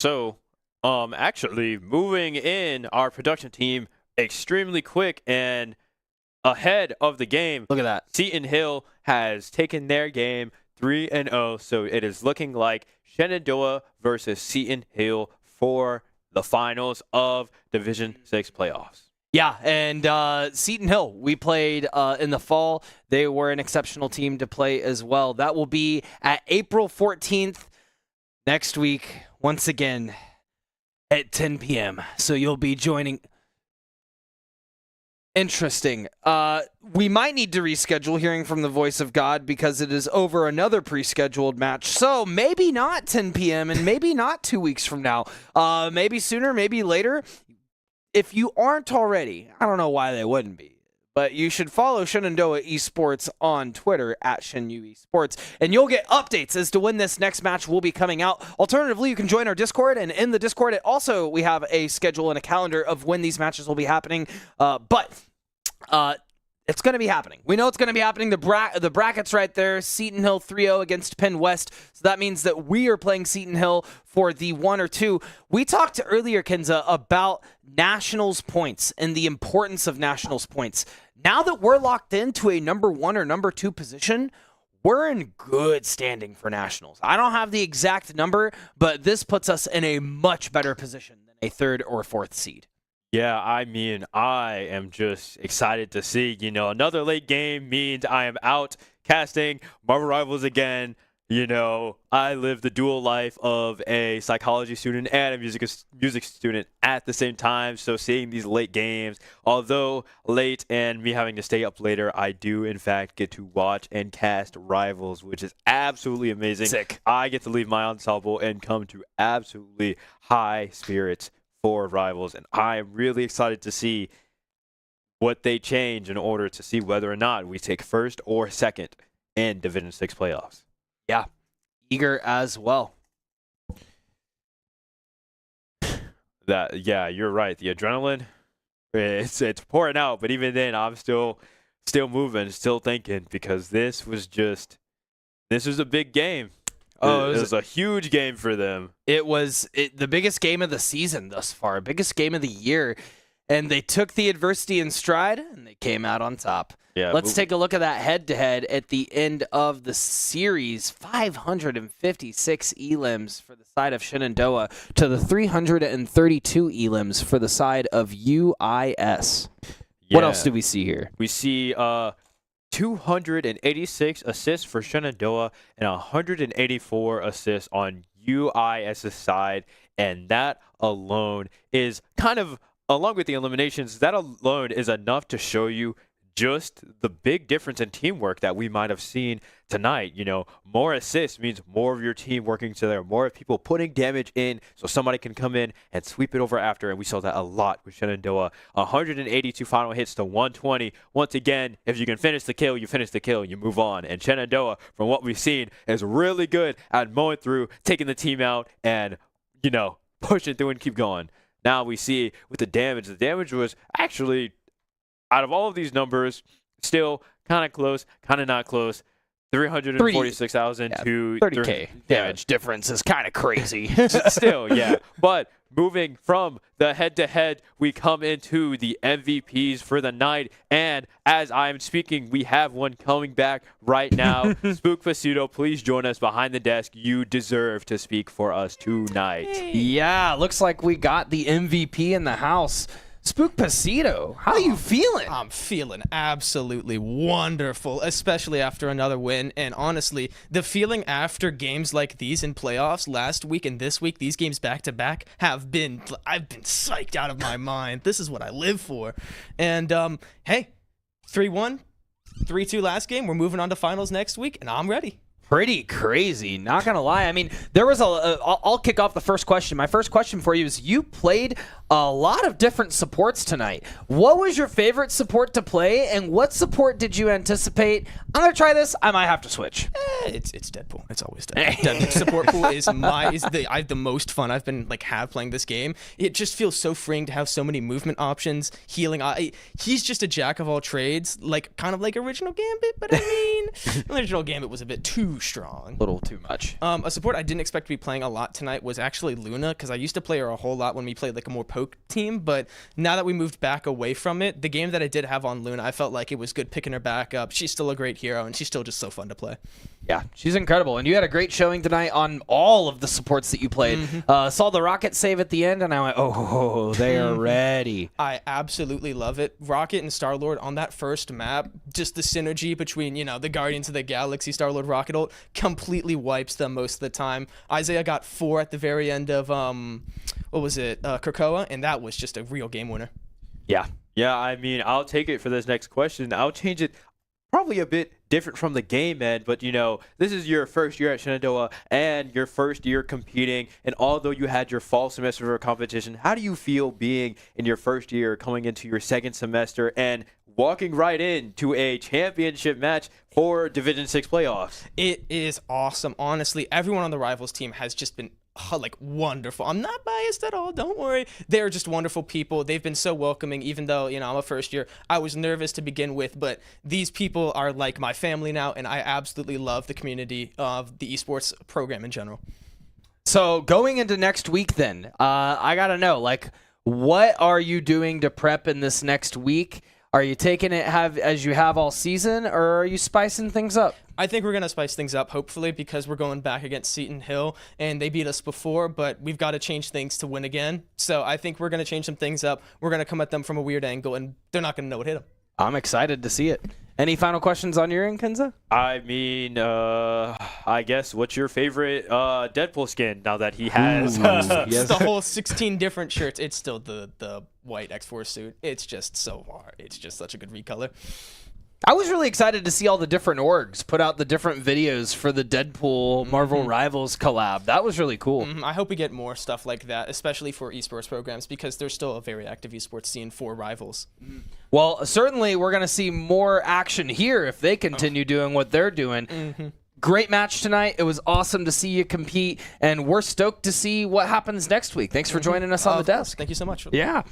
So, actually moving in our production team extremely quick and ahead of the game. Look at that. Seton Hill has taken their game 3-0, so it is looking like Shenandoah versus Seton Hill for the finals of Division 6 playoffs. Yeah, and Seton Hill, we played in the fall. They were an exceptional team to play as well. That will be at April 14th next week, once again, at 10 p.m. So you'll be joining. Interesting. We might need to reschedule Hearing from the Voice of God because it is over another pre-scheduled match. So maybe not 10 p.m. and maybe not 2 weeks from now. Maybe sooner, maybe later. If you aren't already, I don't know why they wouldn't be, but you should follow Shenandoah Esports on Twitter at Shenandoah Esports, and you'll get updates as to when this next match will be coming out. Alternatively, you can join our Discord, and in the Discord, we have a schedule and a calendar of when these matches will be happening. But it's going to be happening. We know it's going to be happening. The bracket's right there. Seton Hill 3-0 against Penn West. So that means that we are playing Seton Hill for the 1 or 2. We talked earlier, Kenza, about Nationals points and the importance of Nationals points. Now that we're locked into a number 1 or number 2 position, we're in good standing for Nationals. I don't have the exact number, but this puts us in a much better position than a 3rd or 4th seed. Yeah, I mean, I am just excited to see, another late game means I am out casting Marvel Rivals again. I live the dual life of a psychology student and a music student at the same time. So seeing these late games, although late and me having to stay up later, I do in fact get to watch and cast Rivals, which is absolutely amazing. Sick. I get to leave my ensemble and come to absolutely high spirits for Rivals, and I'm really excited to see what they change in order to see whether or not we take 1st or 2nd in Division 6 playoffs. Yeah, eager as well. Yeah, you're right. The adrenaline, it's pouring out, but even then, I'm still moving, still thinking, because this was a big game. Oh, it was a huge game for them. It was the biggest game of the season thus far, biggest game of the year, and they took the adversity in stride, and they came out on top. Yeah, let's take a look at that head-to-head at the end of the series. 556 elims for the side of Shenandoah to the 332 elims for the side of UIS. Yeah. What else do we see here? We see 286 assists for Shenandoah and 184 assists on UI as a side, and that alone is kind of, along with the eliminations, that alone is enough to show you just the big difference in teamwork that we might have seen tonight. You know, more assists means more of your team working together, more of people putting damage in so somebody can come in and sweep it over after, and we saw that a lot with Shenandoah. 182 final hits to 120. Once again, if you can finish the kill, you finish the kill, you move on. And Shenandoah, from what we've seen, is really good at mowing through, taking the team out, and, you know, pushing through and keep going. Now we see with the damage was actually, out of all of these numbers, still kind of close, kind of not close. 346,000 to 30K damage difference is kind of crazy. Still, yeah. But moving from the head-to-head, we come into the MVPs for the night. And as I'm speaking, we have one coming back right now. Spook Facido, please join us behind the desk. You deserve to speak for us tonight. Yeah, looks like we got the MVP in the house. Spook Facido, how are you feeling? I'm feeling absolutely wonderful, especially after another win. And honestly, the feeling after games like these in playoffs last week and this week, these games back to back, I've been psyched out of my mind. This is what I live for. And hey, 3-1, 3-2 last game. We're moving on to finals next week, and I'm ready. Pretty crazy, not gonna lie. I mean, there was I'll kick off the first question. My first question for you is, you played a lot of different supports tonight. What was your favorite support to play, and what support did you anticipate? I'm gonna try this. I might have to switch. It's Deadpool. It's always Deadpool. Deadpool support pool is I have the most fun I've been playing this game. It just feels so freeing to have so many movement options, healing. He's just a jack of all trades, kind of like Original Gambit, but I mean, Original Gambit was a bit too strong. A little too much. A support I didn't expect to be playing a lot tonight was actually Luna, because I used to play her a whole lot when we played a more poke team, but now that we moved back away from it, the game that I did have on Luna, I felt like it was good picking her back up. She's still a great hero, and she's still just so fun to play. Yeah, she's incredible, and you had a great showing tonight on all of the supports that you played. Saw the Rocket save at the end, and I went, oh, they are ready. I absolutely love it. Rocket and Star-Lord on that first map, just the synergy between, the Guardians of the Galaxy, Star-Lord, Rocket ult, completely wipes them most of the time. Isaiah got 4 at the very end of, Krakoa, and that was just a real game winner. Yeah. Yeah, I mean, I'll take it for this next question. I'll change it probably a bit different from the game end, but this is your first year at Shenandoah and your first year competing, and although you had your fall semester of competition, how do you feel being in your first year, coming into your second semester, and walking right into a championship match for Division 6 playoffs? It is awesome. Honestly, everyone on the Rivals team has just been wonderful. I'm not biased at all, don't worry. They're just wonderful people. They've been so welcoming, even though, I'm a first year. I was nervous to begin with, but these people are like my family now, and I absolutely love the community of the esports program in general. So going into next week then, I gotta know, what are you doing to prep in this next week? Are you taking it as you have all season, or are you spicing things up? I think we're going to spice things up, hopefully, because we're going back against Seton Hill, and they beat us before, but we've got to change things to win again. So I think we're going to change some things up. We're going to come at them from a weird angle, and they're not going to know what hit them. I'm excited to see it. Any final questions on your end, Kenza? I mean, I guess, what's your favorite Deadpool skin now that he has? Yes. The whole 16 different shirts. It's still the white X-Force suit. It's just so hard. It's just such a good recolor. I was really excited to see all the different orgs put out the different videos for the Deadpool Marvel Rivals collab. That was really cool. I hope we get more stuff like that, especially for esports programs, because there's still a very active esports scene for Rivals. Well, certainly we're going to see more action here if they continue doing what they're doing. Great match tonight. It was awesome to see you compete, and we're stoked to see what happens next week. Thanks for joining us on the desk. Thank you so much. Yeah.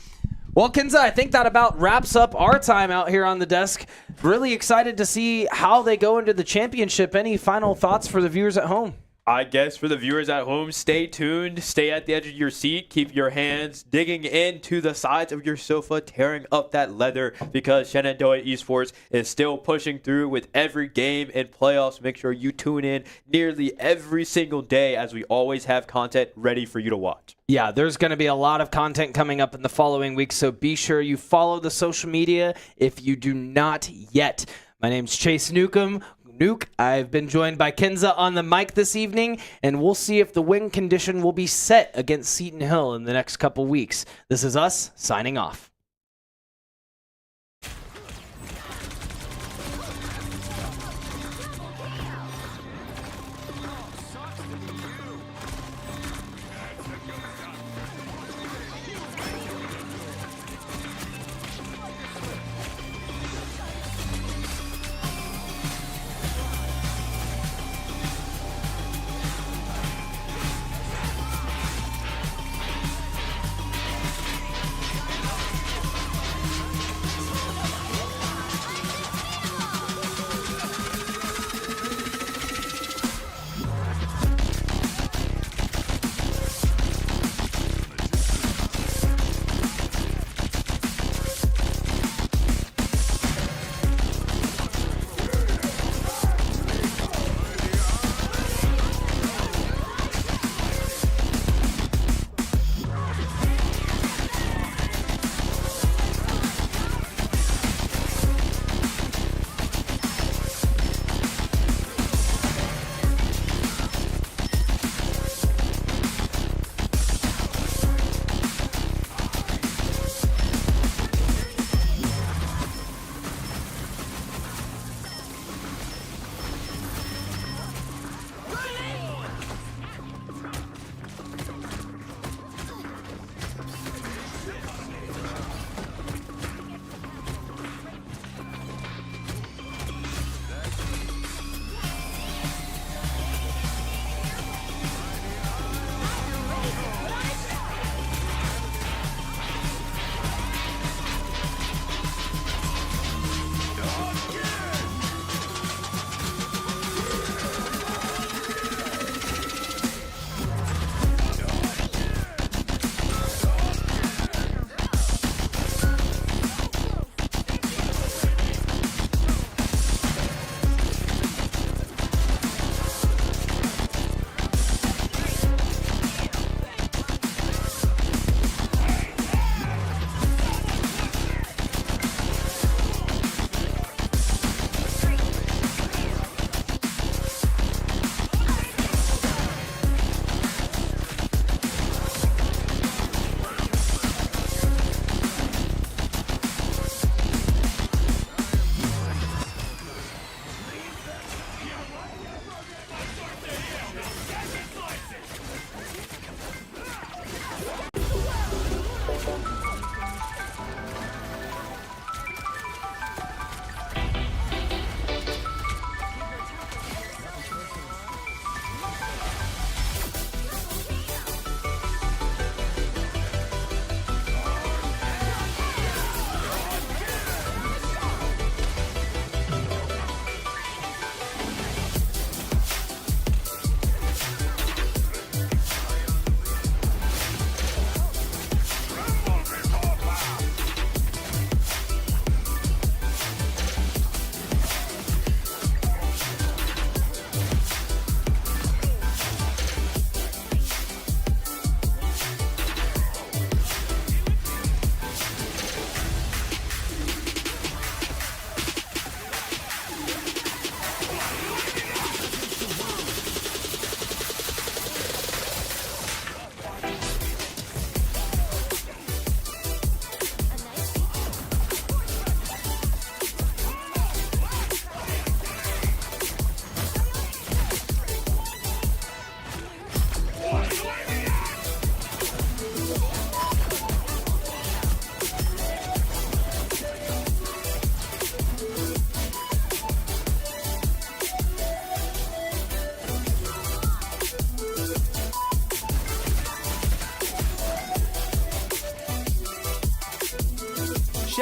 Well, Kenza, I think that about wraps up our time out here on the desk. Really excited to see how they go into the championship. Any final thoughts for the viewers at home? I guess for the viewers at home, stay tuned, stay at the edge of your seat, keep your hands digging into the sides of your sofa, tearing up that leather, because Shenandoah Esports is still pushing through with every game in playoffs. Make sure you tune in nearly every single day, as we always have content ready for you to watch. Yeah, there's going to be a lot of content coming up in the following week, so be sure you follow the social media if you do not yet. My name's Chase Newcomb. Nuke. I've been joined by Kenza on the mic this evening, and we'll see if the win condition will be set against Seton Hill in the next couple weeks. This is us signing off.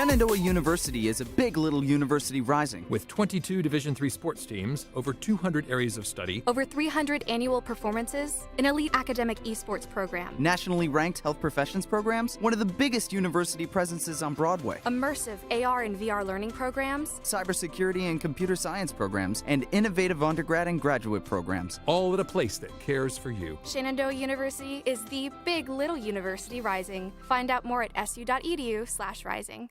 Shenandoah University is a big little university rising. With 22 Division III sports teams, over 200 areas of study, Over 300 annual performances, an elite academic esports program, Nationally ranked health professions programs, one of the biggest university presences on Broadway. immersive AR and VR learning programs, Cybersecurity and computer science programs, and innovative undergrad and graduate programs. all at a place that cares for you. Shenandoah University is the big little university rising. Find out more at su.edu/rising.